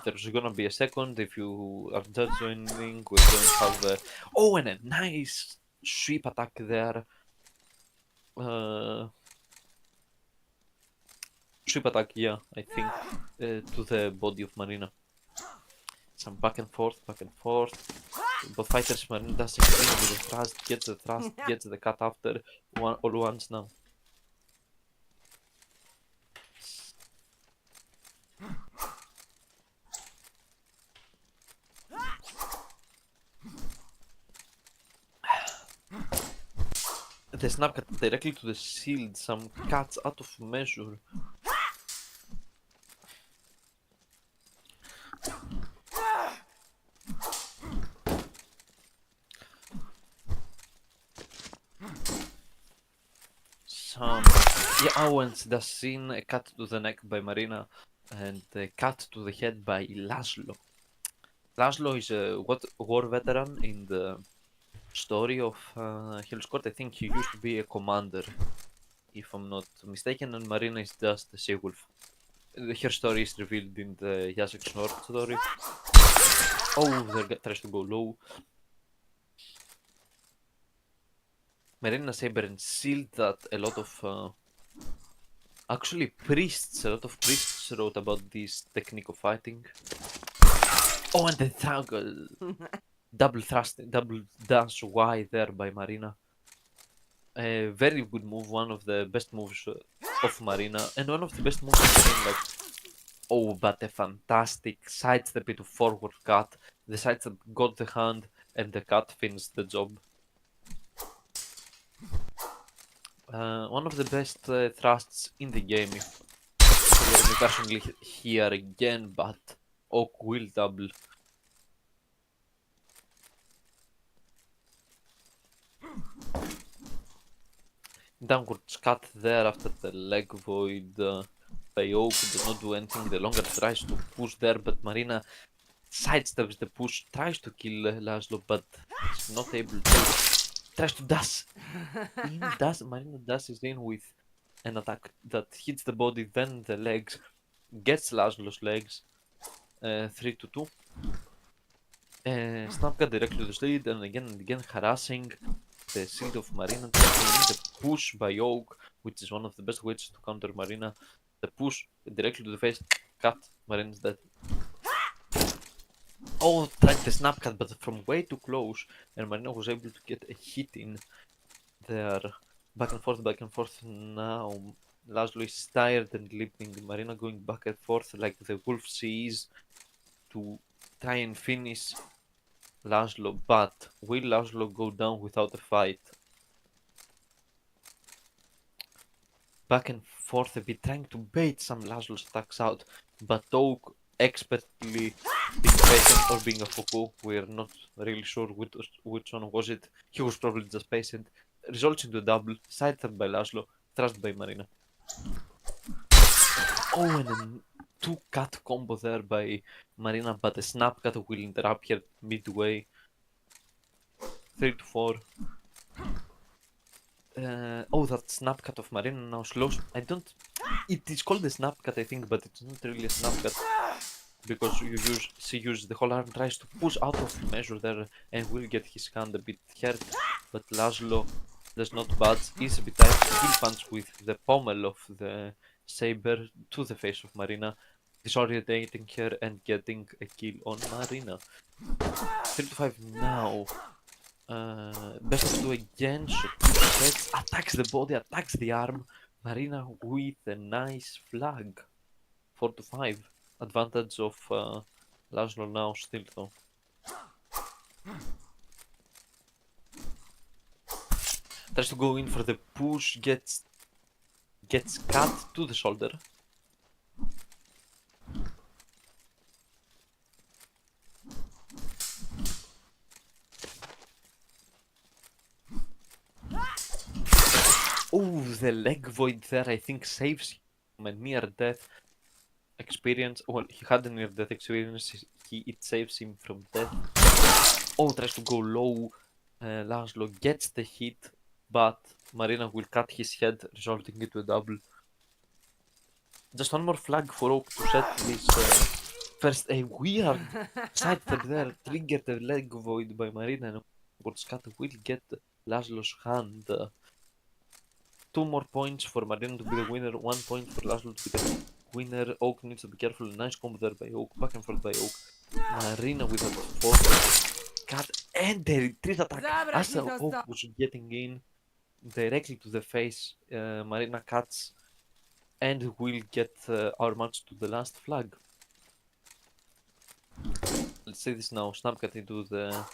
There's gonna be a second. If you are just joining, we're going to have and a nice sweep attack there. Sweep attack, yeah, I think, to the body of Marina. Some back and forth, back and forth. Both fighters, Marina does agree with the thrust, gets the thrust, gets the cut after, all once now. The snap cut directly to the shield, some cuts out of measure. Owens does seen a cut to the neck by Marina and a cut to the head by Laszlo. Laszlo is a war veteran in the story of Hellish Quart. I think he used to be a commander, if I'm not mistaken, and Marina is just a she-wolf. Her story is revealed in the Jacek Snort story. Oh, there tries to go low. Marina Saber and Shield that a lot of actually priests, a lot of priests wrote about this technique of fighting. Oh, and the double thrust, double dash Y there by Marina. A very good move, one of the best moves of Marina, and one of the best moves of the game, like, oh, but a fantastic sidestep into forward cut. The sidestep got the hand, and the cut finished the job. One of the best thrusts in the game, if you me personally here again, but Oak will double. Downwards cut there after the leg void by Oak does not do anything. The longer tries to push there, but Marina sidesteps the push, tries to kill Laszlo, but is not able to. Tries to dash. Marina dashes in with an attack that hits the body, then the legs, gets Laszlo's legs. 3-2. Snapcut directly to the shield, and again harassing the shield of Marina. The push by Oak, which is one of the best ways to counter Marina. The push directly to the face, cut, Marina's dead. Oh, tried the snap cut, but from way too close, and Marina was able to get a hit in there. Back and forth now. Laszlo is tired and leaping. Marina going back and forth like the wolf she is to try and finish Laszlo, but will Laszlo go down without a fight? Back and forth a bit, trying to bait some Laszlo's attacks out, but Oak expertly being patient or being a Foucault, we're not really sure which one was it. He was probably just patient. Results into a double, sidestep by Laszlo, Trust by Marina. Oh, and a 2-cut combo there by Marina, but a snap cut will interrupt her midway. 3 to 4. Oh, that snap cut of Marina now slows. I don't. It is called a snap cut, I think, but it's not really a snap cut because she uses the whole arm, tries to push out of measure there, and will get his hand a bit hurt. But Laszlo does not budge. Is a bit tight. He'll punch with the pommel of the saber to the face of Marina, disorientating her and getting a kill on Marina. 3 to 5 now. Best of 2 again, so 2 sets, attacks the body, attacks the arm. Marina with a nice flag. 4 to 5. Advantage of Laszlo now still though. Tries to go in for the push, gets cut to the shoulder. Oh, the leg void there I think saves him from a near death experience. Well, he had a near death experience, it saves him from death. Oh, tries to go low. Laszlo gets the hit, but Marina will cut his head, resulting into a double. Just one more flag for Oak to set this first. A weird side step there triggered the leg void by Marina, and Oak's cut will get Laszlo's hand. 2 more points for Marina to be the winner, 1 point for Laszlo to be the winner. Oak needs to be careful. Nice combo there by Oak, back and forth by Oak. Marina with a 4 cut and the retreat attack. As Oak was getting in directly to the face, Marina cuts and will get our match to the last flag. Let's see this now. Snap cut into the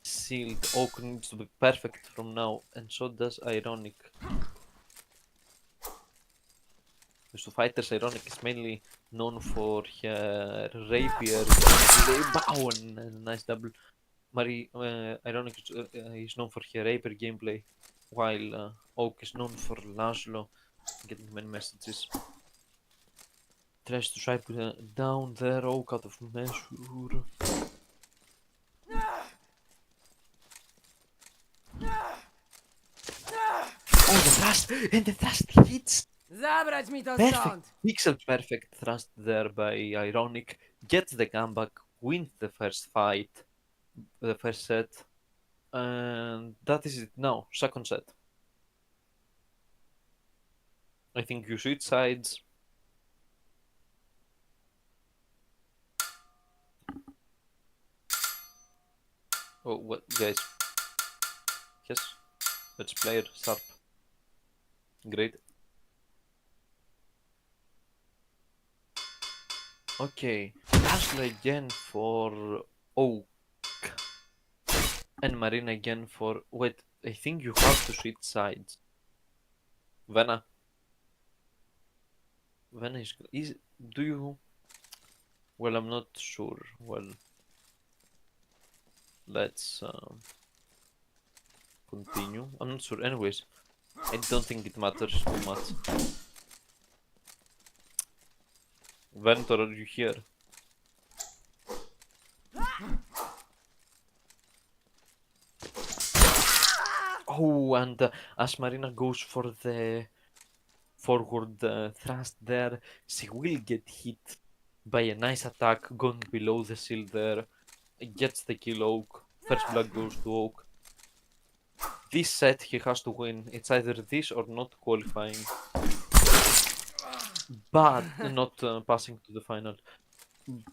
shield. Oak needs to be perfect from now, and so does Ironic. These two fighters, Ironic is mainly known for her rapier. Wow, and a nice double. Ironic is known for her rapier gameplay, while Oak is known for Laszlo getting many messages. Tries to swipe down there, Oak out of measure. Oh, the thrust! And the thrust hits! Zabrać mi to Perfect! stąd! Pixel perfect thrust there by Ironic. Gets the comeback, wins the first fight, the first set. And that is it now, second set. I think you switch sides. Oh, what, guys? Yes, let's play it sharp. Great. Okay, Ashley again for Oak. And Marina again for... Wait, I think you have to switch sides. Vena is... Do you... Well, I'm not sure. Well... Let's... continue. I'm not sure. Anyways, I don't think it matters too much. Ventor, are you here? Oh, and as Marina goes for the forward thrust there, she will get hit by a nice attack going below the shield there. Gets the kill Oak. First blood goes to Oak. This set he has to win. It's either this or not qualifying. But not passing to the final.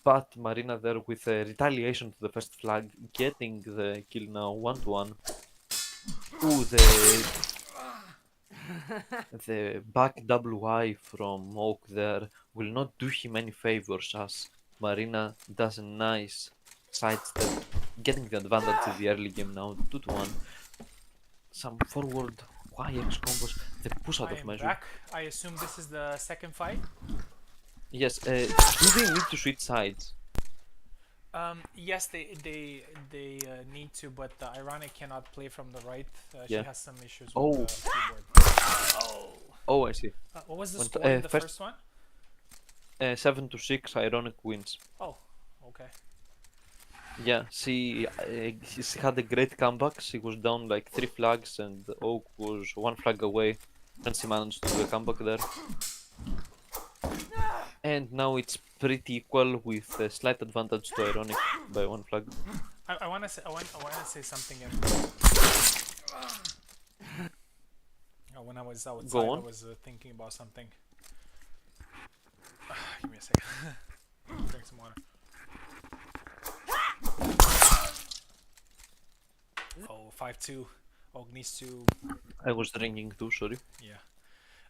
But Marina there with a retaliation to the first flag, getting the kill now 1-1. Ooh, the back double Y from Oak there will not do him any favors as Marina does a nice sidestep, getting the advantage in the early game now, 2-1. Some forward YX combos, the push out I of am measure. back. I assume this is the second fight. Yes, do they need to switch sides? Yes, they need to, but Ironic cannot play from the right. She Yeah. has some issues with Oh. the keyboard. Oh. Oh, I see. What was the Went, score in the first- first one? 7-6, Ironic wins. Oh, okay. Yeah, she had a great comeback. She was down like 3 flags, and Oak was 1 flag away, and she managed to do a comeback there. And now it's pretty equal with a slight advantage to Ironic by 1 flag. I want to say say something. When I was outside, Go I on. was thinking about something. Give me a second. Drink some water. Oh, 5-2. Og needs to. I was drinking too, sorry. Yeah.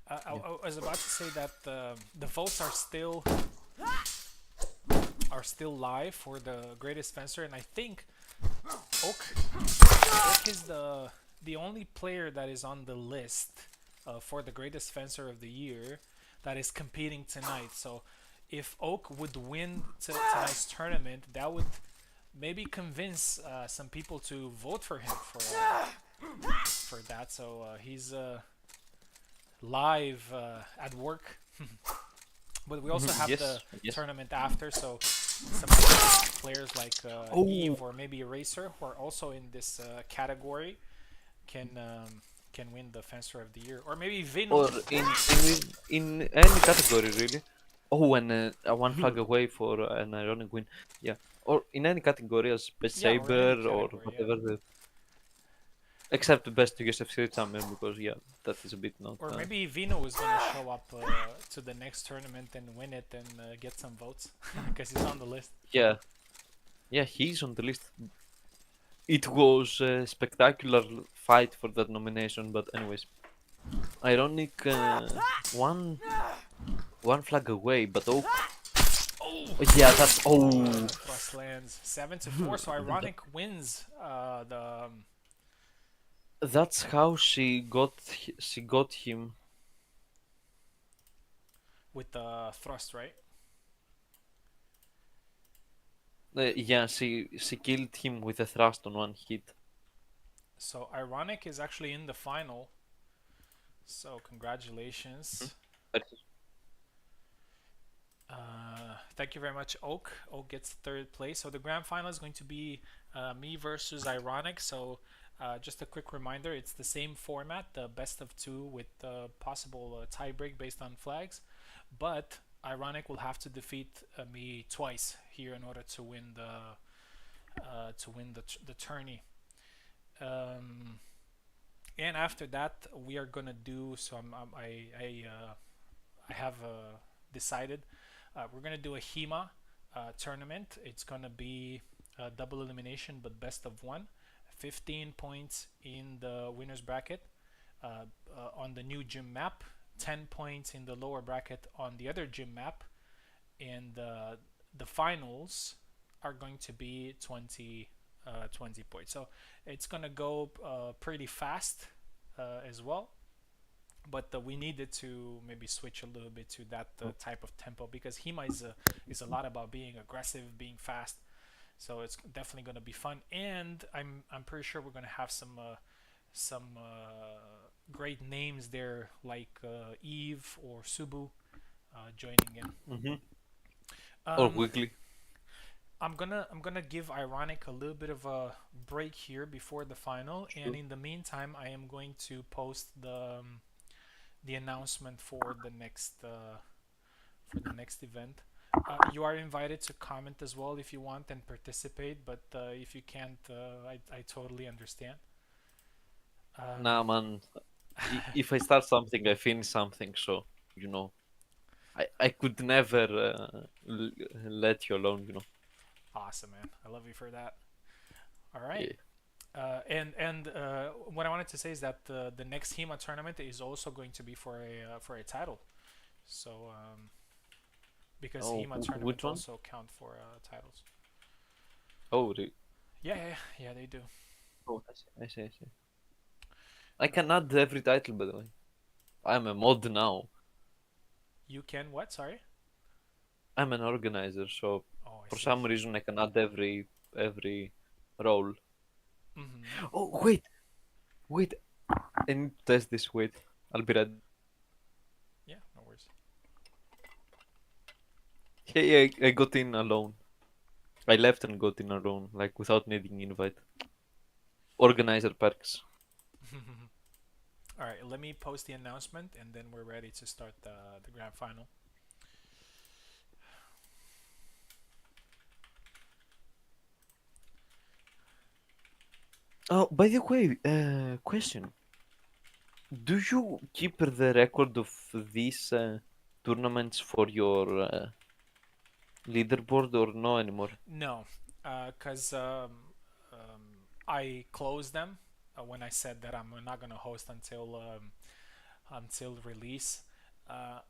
I was about to say that the votes are still live for the greatest fencer, and I think Oak is the only player that is on the list for the greatest fencer of the year that is competing tonight. So if Oak would win tonight's tournament, that would maybe convince some people to vote for him for that. So he's live at work. But we also have Yes, the yes. tournament after, so some other players like Eve or maybe Eraser, who are also in this category, can win the Fencer of the Year, or maybe Vino. Or in any category, really. Oh, and a 1 flag away for an Ironic win. Yeah. Or in any category as Best Yeah, or any Saber or category, whatever. Except the Best USFC champion, because, yeah, that is a bit not. Or maybe Vino is gonna show up to the next tournament and win it and get some votes because he's on the list. Yeah. Yeah, he's on the list. It was a spectacular fight for that nomination, but anyways. Ironic one flag away, but oh yeah, that's Plus lands 7-4, so Ironic wins the. That's how she got him. With the thrust, right? Yeah, she killed him with a thrust on 1 hit. So Ironic is actually in the final. So congratulations. Thank you very much, Oak. Oak gets 3rd place. So the grand final is going to be me versus Ironic. So just a quick reminder, it's the same format, the best of 2 with possible tie break based on flags. But Ironic will have to defeat me twice here in order to win the tourney. And after that, we are gonna do some. I have decided we're gonna do a HEMA tournament. It's gonna be a double elimination, but best of 1. 15 points in the winners bracket on the new gym map. 10 points in the lower bracket on the other gym map, and the finals are going to be 20 points. So it's gonna go pretty fast as well, but we needed to maybe switch a little bit to that type of tempo, because HEMA is a lot about being aggressive, being fast. So it's definitely going to be fun, and I'm pretty sure we're going to have some great names there, like Eve or Subu joining in. Or Wiggly. I'm gonna give Ironic a little bit of a break here before the final, and in the meantime, I am going to post the announcement for the next event. You are invited to comment as well if you want and participate, but if you can't, I totally understand. Nah, man. If I start something, I finish something. So I could never let you alone. Awesome, man. I love you for that. All right. Yeah. And what I wanted to say is that the next HEMA tournament is also going to be for a title. So because HEMA which tournaments one? also count for titles. Oh, Yeah, they do. oh, I see. I can add every title, by the way. I'm a mod now. You can what? Sorry. I'm an organizer, so Oh, I for see. some reason I can add every role. Mm-hmm. Oh, wait. I need to test this. Wait, I'll be ready. Yeah, I got in alone. I left and got in alone, like without needing invite. Organizer perks. All right, let me post the announcement, and then we're ready to start the grand final. Oh, by the way, question. Do you keep the record of these tournaments for your leaderboard or no anymore? No, because I closed them when I said that I'm not gonna host until release. Uh,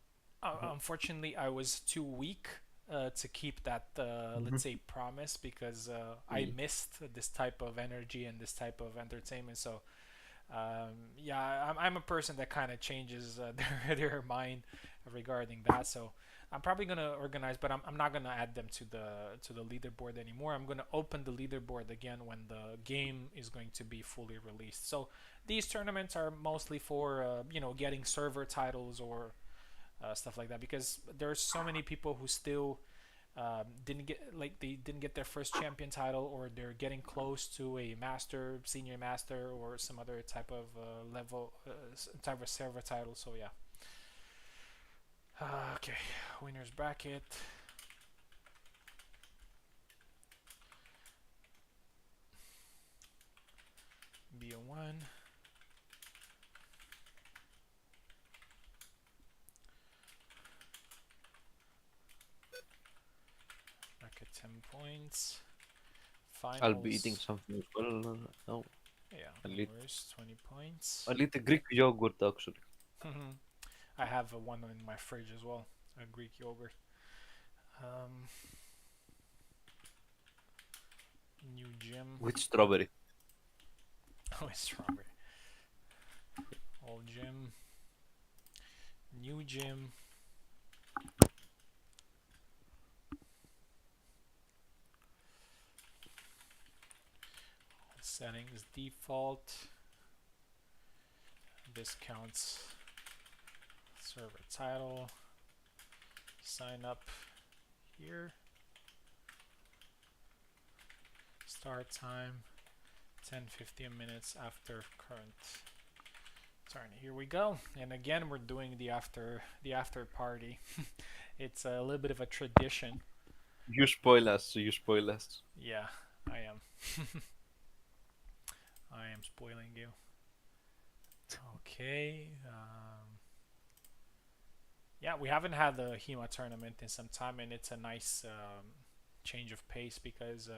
Unfortunately, I was too weak to keep that, let's say, promise, because I missed this type of energy and this type of entertainment. So yeah, I'm a person that kind of changes their mind regarding that. So I'm probably gonna organize, but I'm not gonna add them to the leaderboard anymore. I'm gonna open the leaderboard again when the game is going to be fully released. So these tournaments are mostly for getting server titles or stuff like that, because there's so many people who still didn't get their first champion title, or they're getting close to a master, senior master, or some other type of type of server title. So yeah. Okay, winners bracket. BO1. Bracket 10 points. Finals. I'll be eating something as well. No, Yeah, I'll no eat, worries. 20 points. I'll eat a Greek yogurt actually. I have one in my fridge as well, a Greek yogurt. New gym. With strawberry. Oh, it's strawberry. Old gym. New gym. Settings default. Discounts. Server title. Sign up here. Start time 10-15 minutes after current turn. Here we go, and again we're doing the after party. It's a little bit of a tradition. You spoil us. You spoil us. Yeah, I am. I am spoiling you. Okay. Yeah, we haven't had the HEMA tournament in some time, and it's a nice change of pace, because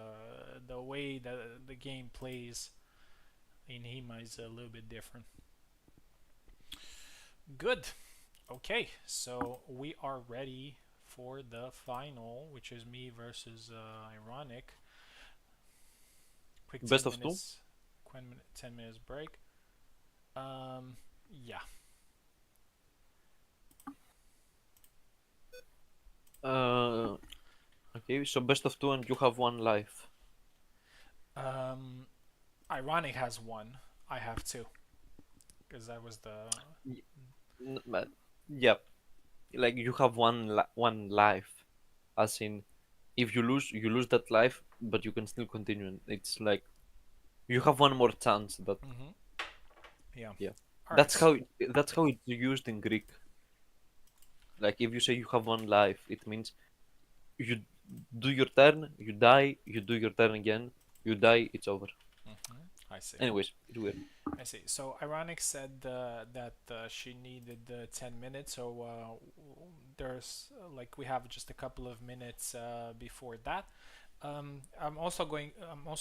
the way the game plays in HEMA is a little bit different. Good. Okay, so we are ready for the final, which is me versus Ironic. Quick Best of 2? 10 minutes break. Yeah. Okay, so best of 2 and you have 1 life. Ironic has 1. I have 2. Because that was the... Yeah, like you have one life, as in, if you lose that life, but you can still continue. It's like you have one more chance. That Yeah. yeah, All that's right. that's how it's used in Greek. Like if you say you have 1 life, it means you do your turn, you die, you do your turn again, you die, it's over. I see. Anyways, it's weird. I see. So Ironic said that she needed 10 minutes. So there's we have just a couple of minutes before that. I'm also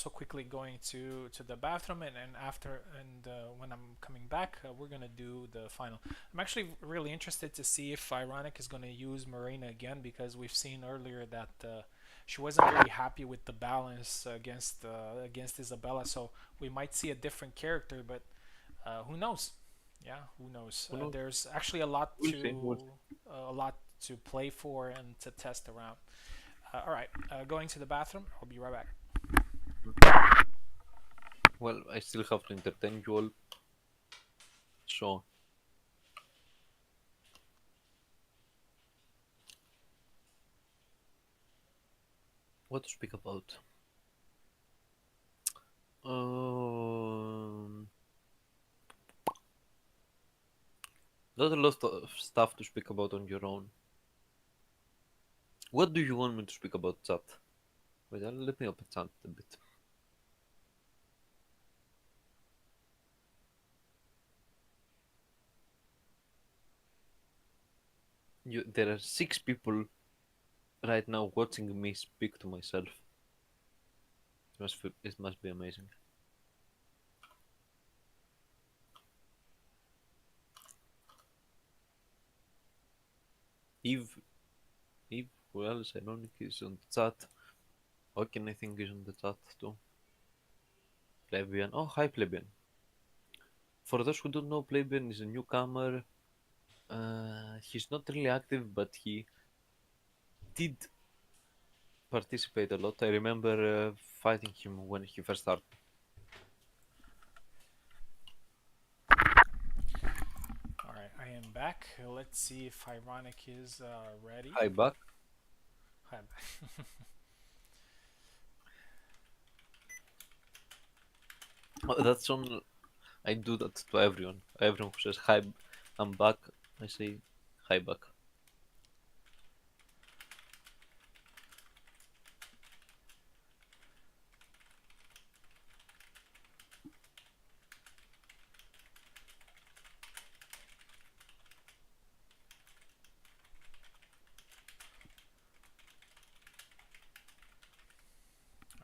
quickly going to the bathroom, and after, and when I'm coming back, we're gonna do the final. I'm actually really interested to see if Ironic is gonna use Marina again, because we've seen earlier that she wasn't very happy with the balance against Isabella. So we might see a different character, but who knows? Yeah, who knows? Who knows? There's actually a lot We'll see. a lot to play for and to test around. All right, going to the bathroom. I'll be right back. Well, I still have to entertain you all. So What to speak about? Um, not a lot of stuff to speak about on your own. What do you want me to speak about, chat? Wait, let me open chat a bit. There are 6 people right now watching me speak to myself. It must be amazing. Eve, who else? Ironic is on the chat. Oken, I think, is on the chat too. Plebeian. Oh, hi, Plebeian. For those who don't know, Plebeian is a newcomer. He's not really active, but he did participate a lot. I remember fighting him when he first started. Alright, I am back. Let's see if Ironic is ready. Hi, back. Hi, I'm back. Oh, that's on. I do that to everyone. Everyone who says hi, I'm back. I say hi back.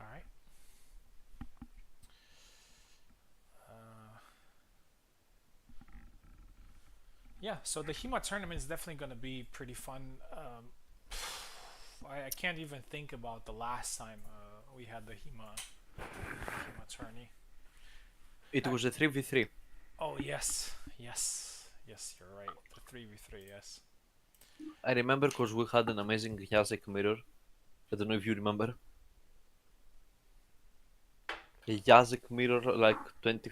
Alright. Yeah, so the HEMA tournament is definitely going to be pretty fun. I can't even think about the last time we had the HEMA tourney. It was a 3v3. Oh, yes. Yes. Yes, you're right. The 3v3, yes. I remember because we had an amazing Jacek mirror. I don't know if you remember. A Jacek mirror, like 20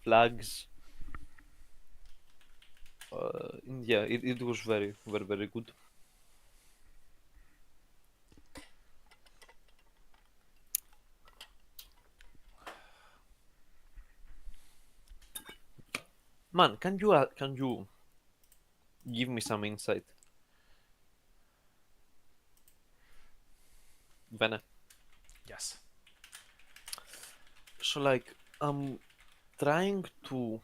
flags. Yeah, it was very, very, very good. Man, can you give me some insight? Vene. Yes. So like, I'm trying to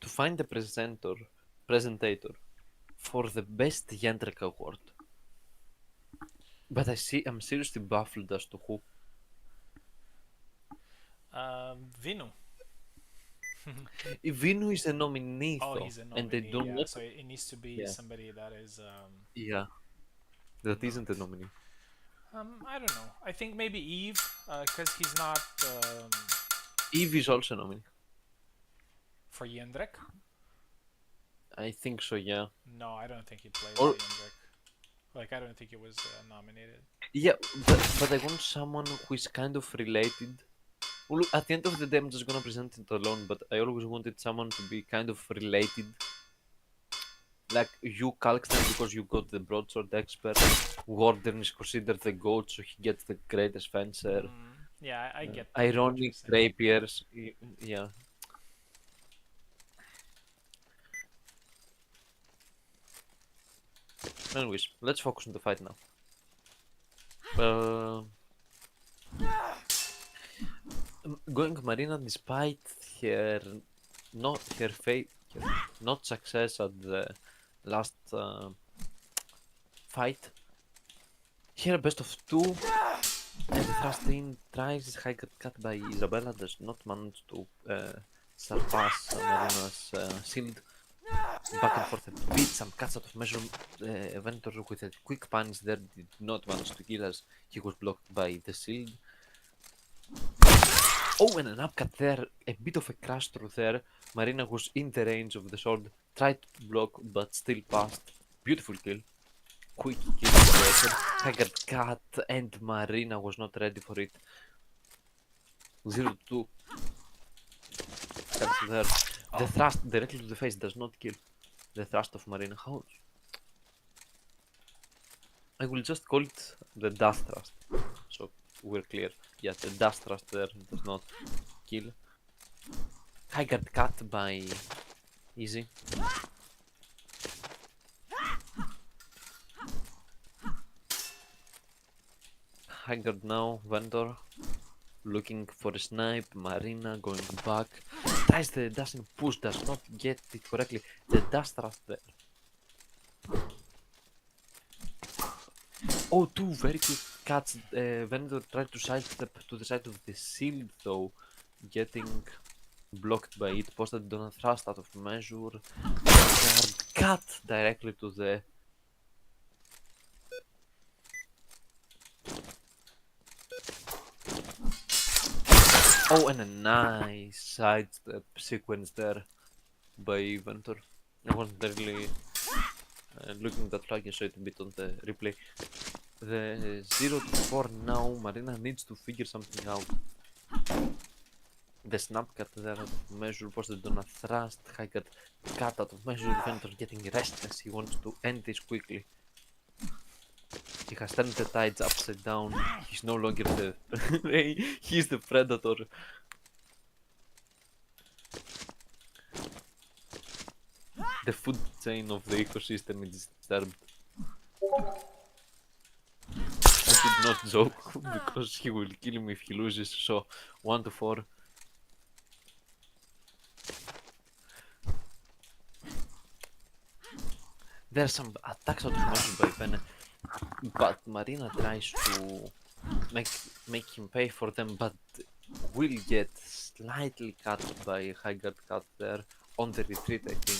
find the presentator for the best Jendrik award. But I'm seriously baffled as to who. Vinu. Vinu is a nominee, Oh, though, he's a and they nominee. don't Yeah, want. so it needs to be Yeah. somebody that is. Yeah, that isn't a Not. nominee. I don't know. I think maybe Eve, because he's not Eve is also a nominee. for Jendrik. I think so, yeah. No, I don't think he plays Or Jendrik. Like, I don't think he was nominated. yeah, but I want someone who is kind of related. Well, look, at the end of the day, I'm just gonna present it alone. But I always wanted someone to be kind of related, like you, Kalkstein, because you got the broadsword expert. Warden is considered the goat, so he gets the greatest fencer. Yeah, I get what you're Ironic saying. rapiers, yeah. Anyways, let's focus on the fight now. Going Marina despite her not success at the last fight. Here best of 2 and the thrust in tries high cut by Isabella does not manage to surpass Marina's shield. Back and forth a bit, some cuts out of measure. Ventor with a quick punch there did not manage to kill as he was blocked by the shield. Oh, and an upcut there, a bit of a crash through there. Marina was in the range of the sword, tried to block but still passed. Beautiful kill. Quick kill situation. Haggard cut and Marina was not ready for it. 0-2. Cancel there. The thrust directly to the face does not kill. The thrust of Marina. How? I will just call it the Dust Thrust. So we're clear. Yeah, the Dust Thrust there does not kill. I got cut by Easy. Haggard now, Vendor, looking for a snipe, Marina going back. Tries the dashing push, does not get it correctly. The dust thrust there. Oh, two very quick cuts. Vendor tried to sidestep to the side of the shield though, getting blocked by it. Posted on a thrust out of measure. Hard cut directly to the oh, and a nice sidestep sequence there by Ventor. I wasn't really looking at that flag, I saw it a bit on the replay. The 0 to 4 now, Marina needs to figure something out. The snap cut there out of measure, posted on a thrust, high cut out of measure, Ventor getting restless, he wants to end this quickly. He has turned the tides upside down, he's no longer the prey, he's the predator. The food chain of the ecosystem is disturbed. I did not joke because he will kill me if he loses. So 1 to 4. There's some attacks out of measure by Bene, but Marina tries to make him pay for them, but will get slightly cut by Haggard cut there on the retreat, I think.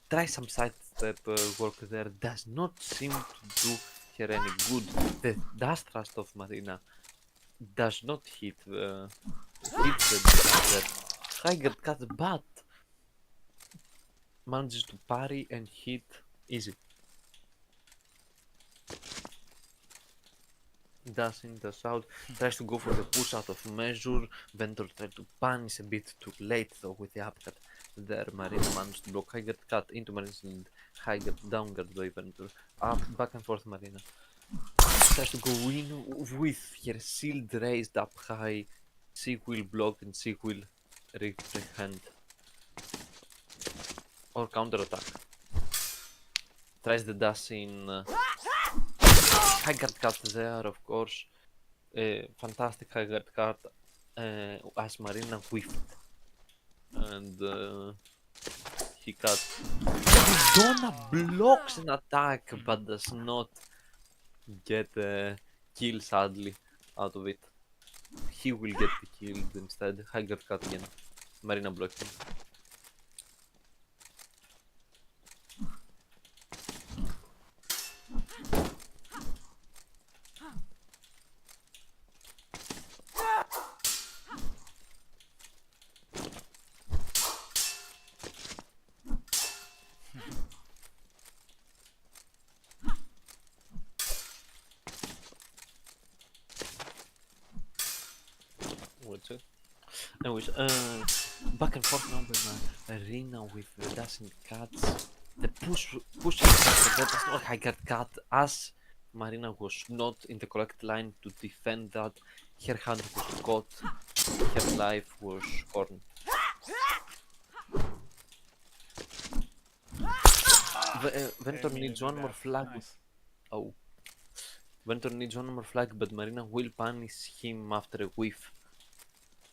Try some sidestep work there, does not seem to do her any good. The dust thrust of Marina does not hit the there. Haggard cut, but manages to parry and hit easy. Does in, does out, tries to go for the push out of measure. Vendor tried to punish a bit too late though with the upcut. There, Marina managed to block Haggard cut into Marina's lead. Haggard downguard by Vendor. Up, back and forth Marina. Tries to go in with her shield raised up high. She will block and she will reprehend. Or counter attack. Tries the dash in. Haggard cut there, of course. Fantastic Haggard cut as Marina whiffed. And he cut. Donna blocks an attack but does not get a kill sadly out of it. He will get killed instead. Haggard cut again. Marina blocked him. What's it? Anyways, back and forth now with Marina with the dashing cuts. The push that does not I got cut as Marina was not in the correct line to defend that. Her hand was caught, her life was cornered. Ventor needs one more flag. Nice. Oh. Ventor needs one more flag, but Marina will punish him after a whiff.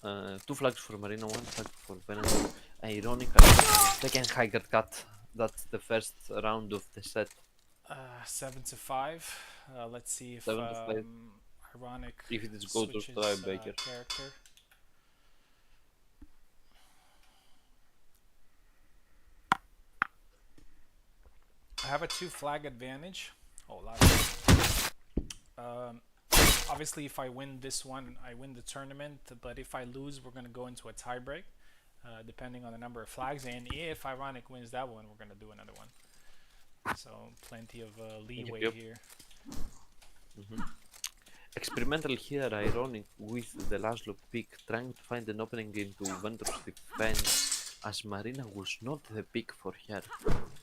2 flags for Marina, 1 flag for Ventor. Ironically, second Haggard cut. That's the first round of the set. 7 to 5. Let's see if 7 to 5. Ironic If it is go to switches tiebreaker. character. I have a 2 flag advantage. Oh, obviously, if I win this one, I win the tournament. But if I lose, we're going to go into a tiebreak, depending on the number of flags. And if Ironic wins that one, we're going to do another one. So plenty of leeway Yep. here. Experimental here, Ironic with the Laszlo pick, trying to find an opening into Ventor's defense, as Marina was not the pick for her.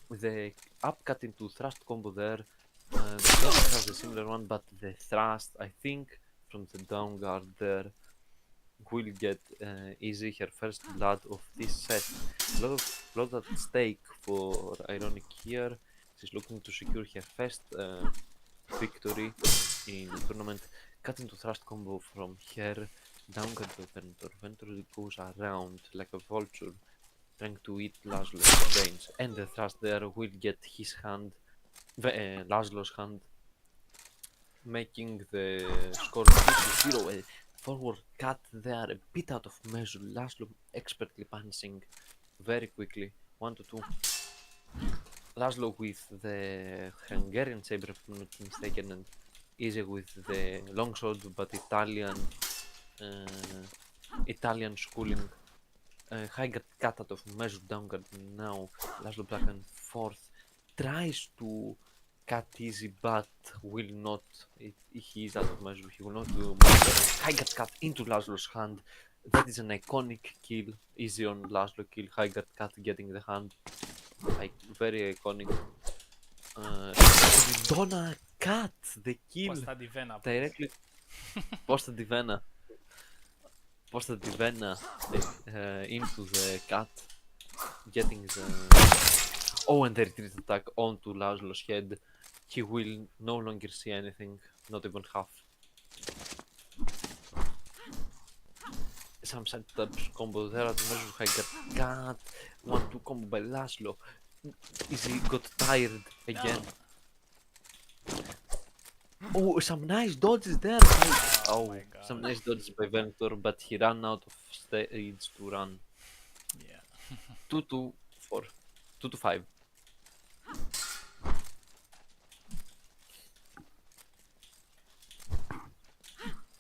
With the upcut into thrust combo there, The Thrust has a similar one, but the Thrust, I think, from the down guard there, will get easy her first blood of this set. Lot at stake for Ironic here. She's looking to secure her first victory in the tournament. Cut into thrust combo from her down guard to Ventor. Ventor goes around like a vulture, trying to eat Laszlo's brains. And the thrust there will get his hand, Laszlo's hand, making the score 3-0. A forward cut there, a bit out of measure. Laszlo expertly punishing very quickly. 1-2. Laszlo with the Hungarian saber, if I'm not mistaken, and Easy with the longsword, but Italian schooling. High got cut out of measure down guard now. Laszlo back and forth. Tries to cut Easy, but will not. He is out of measure. He will not do much. High got cut into Laszlo's hand. That is an iconic kill. Easy on Laszlo kill. High got cut getting the hand. Like very iconic. Donna cut the kill Posta di Vena. directly. Posta di Vena. Posta di Vena into the cut, getting the. Oh, and the retreat attack onto Laszlo's head. He will no longer see anything, not even half. Some setups combo there at measure high got cut. 1-2 combo by Laszlo. He got tired again. Oh, some nice dodges there. Oh, my God. some nice dodges by Ventor, but he ran out of stage to run. Yeah. 2-4. 2-5.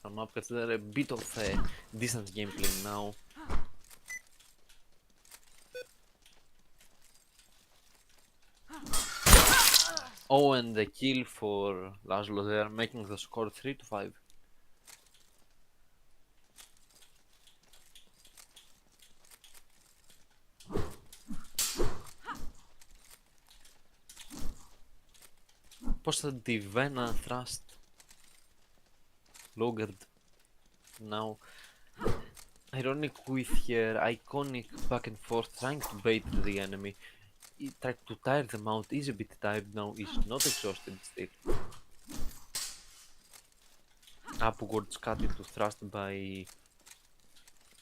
Some upcuts there, a bit of distance gameplay now. Oh, and the kill for Laszlo there, making the score 3-5. Posta di Vena thrust. Logged. Now, Ironic with her iconic back and forth, trying to bait the enemy. He tried to tire them out. He's a bit tired now. He's not exhausted still. Upwards cut into thrust by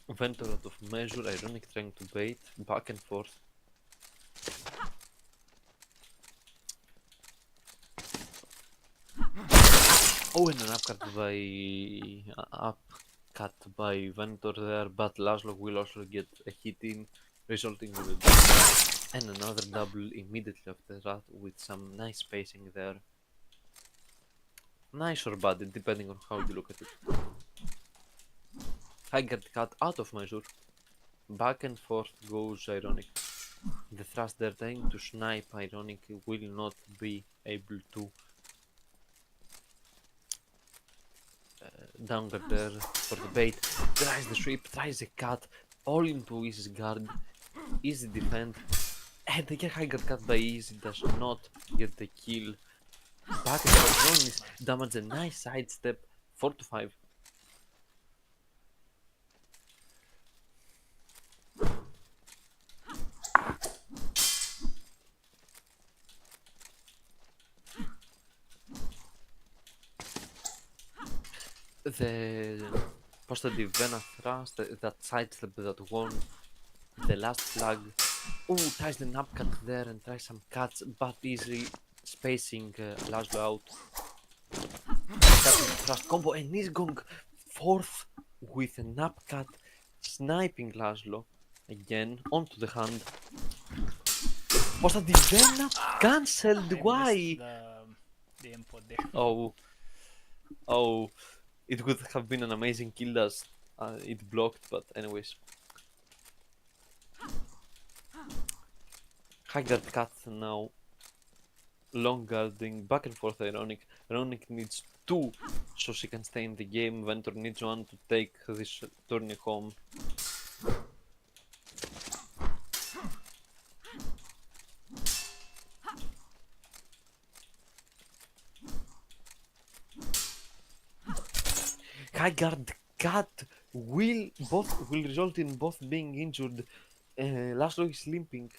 Ventor out of measure. Ironic trying to bait. Back and forth. Oh, and an upcut by Ventor there, but Laszlo will also get a hit in, resulting in a double, and another double immediately after that with some nice spacing there. Nice or bad, depending on how you look at it. I get cut out of measure. Back and forth goes Ironic. The thrust they're trying to snipe Ironic will not be able to. Downguard there for the bait. Tries the sweep, tries the cut, all into Easy's guard. Easy defend. And the high got cut by Easy, does not get the kill. Back and forth is damage, a nice sidestep. 4-5. The Posta di Vena thrust, that sidestep that won the last flag. Oh, tries the upcut there and tries some cuts, but Easy spacing Laszlo out. Cutting thrust combo, and he's going fourth with an upcut, sniping Laszlo again onto the hand. Posta di Vena cancelled. I Why? missed the input there. Oh, it would have been an amazing kill as it blocked, but anyways. High guard cut now. Long guarding, back and forth Ironic. Ironic needs 2 so she can stay in the game. Ventor needs 1 to take this tourney home. Skyguard Cat will result in both being injured. Laszlo is limping.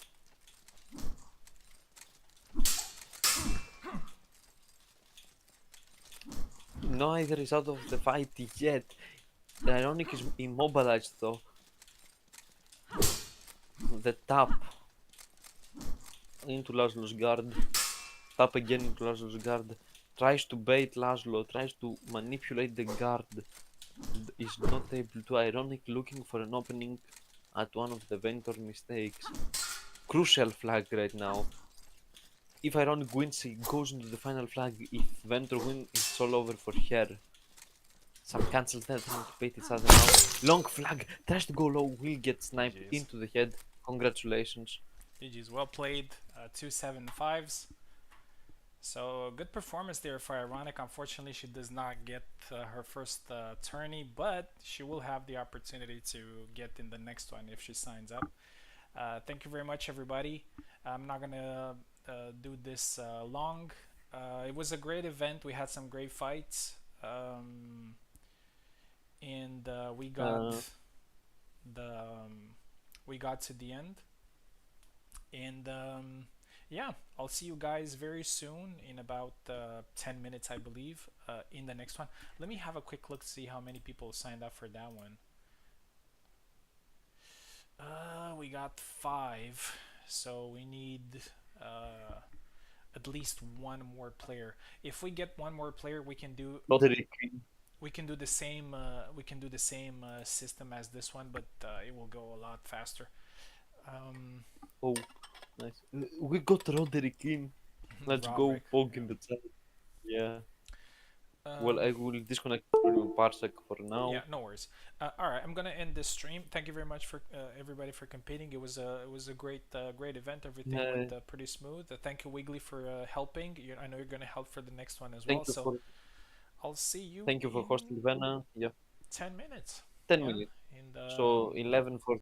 Neither is out of the fight yet. The Ironic is immobilized though. The tap into Laszlo's guard. Tap again into Laszlo's guard. Tries to bait Laszlo, tries to manipulate the guard. Is not able to. Ironic looking for an opening at one of the Ventor mistakes. Crucial flag right now. If Ironic wins, he goes into the final flag. If Ventor wins, it's all over for her. Some cancel there, trying to bait each other now. Long flag, tries to go low, will get sniped GG's. into the head. Congratulations. GG's, well played. 2 7-5s. So good performance there for Ironic. Unfortunately, she does not get her first tourney, but she will have the opportunity to get in the next one if she signs up. Thank you very much, everybody. I'm not gonna do this long. It was a great event. We had some great fights, and we got we got to the end. And yeah, I'll see you guys very soon in about 10 minutes, I believe, in the next one. Let me have a quick look to see how many people signed up for that one. We got 5, so we need at least one more player. If we get one more player, we can do Lottery. the same system as this one, but it will go a lot faster. Oh, nice. We got Roderick in. Let's go Roderick, poke in the chat. Yeah. Well, Um, I will disconnect from Parsec for now. Yeah, no worries. All right, I'm gonna end this stream. Thank you very much for everybody for competing. It was a great great event. Everything went pretty smooth. Thank you, Wiggly, for helping. I know you're gonna help for the next one as well. Thank you So for I'll see you. thank you for hosting in Vena. Yeah. 10 minutes. 10 Yeah, minutes. and So 11 for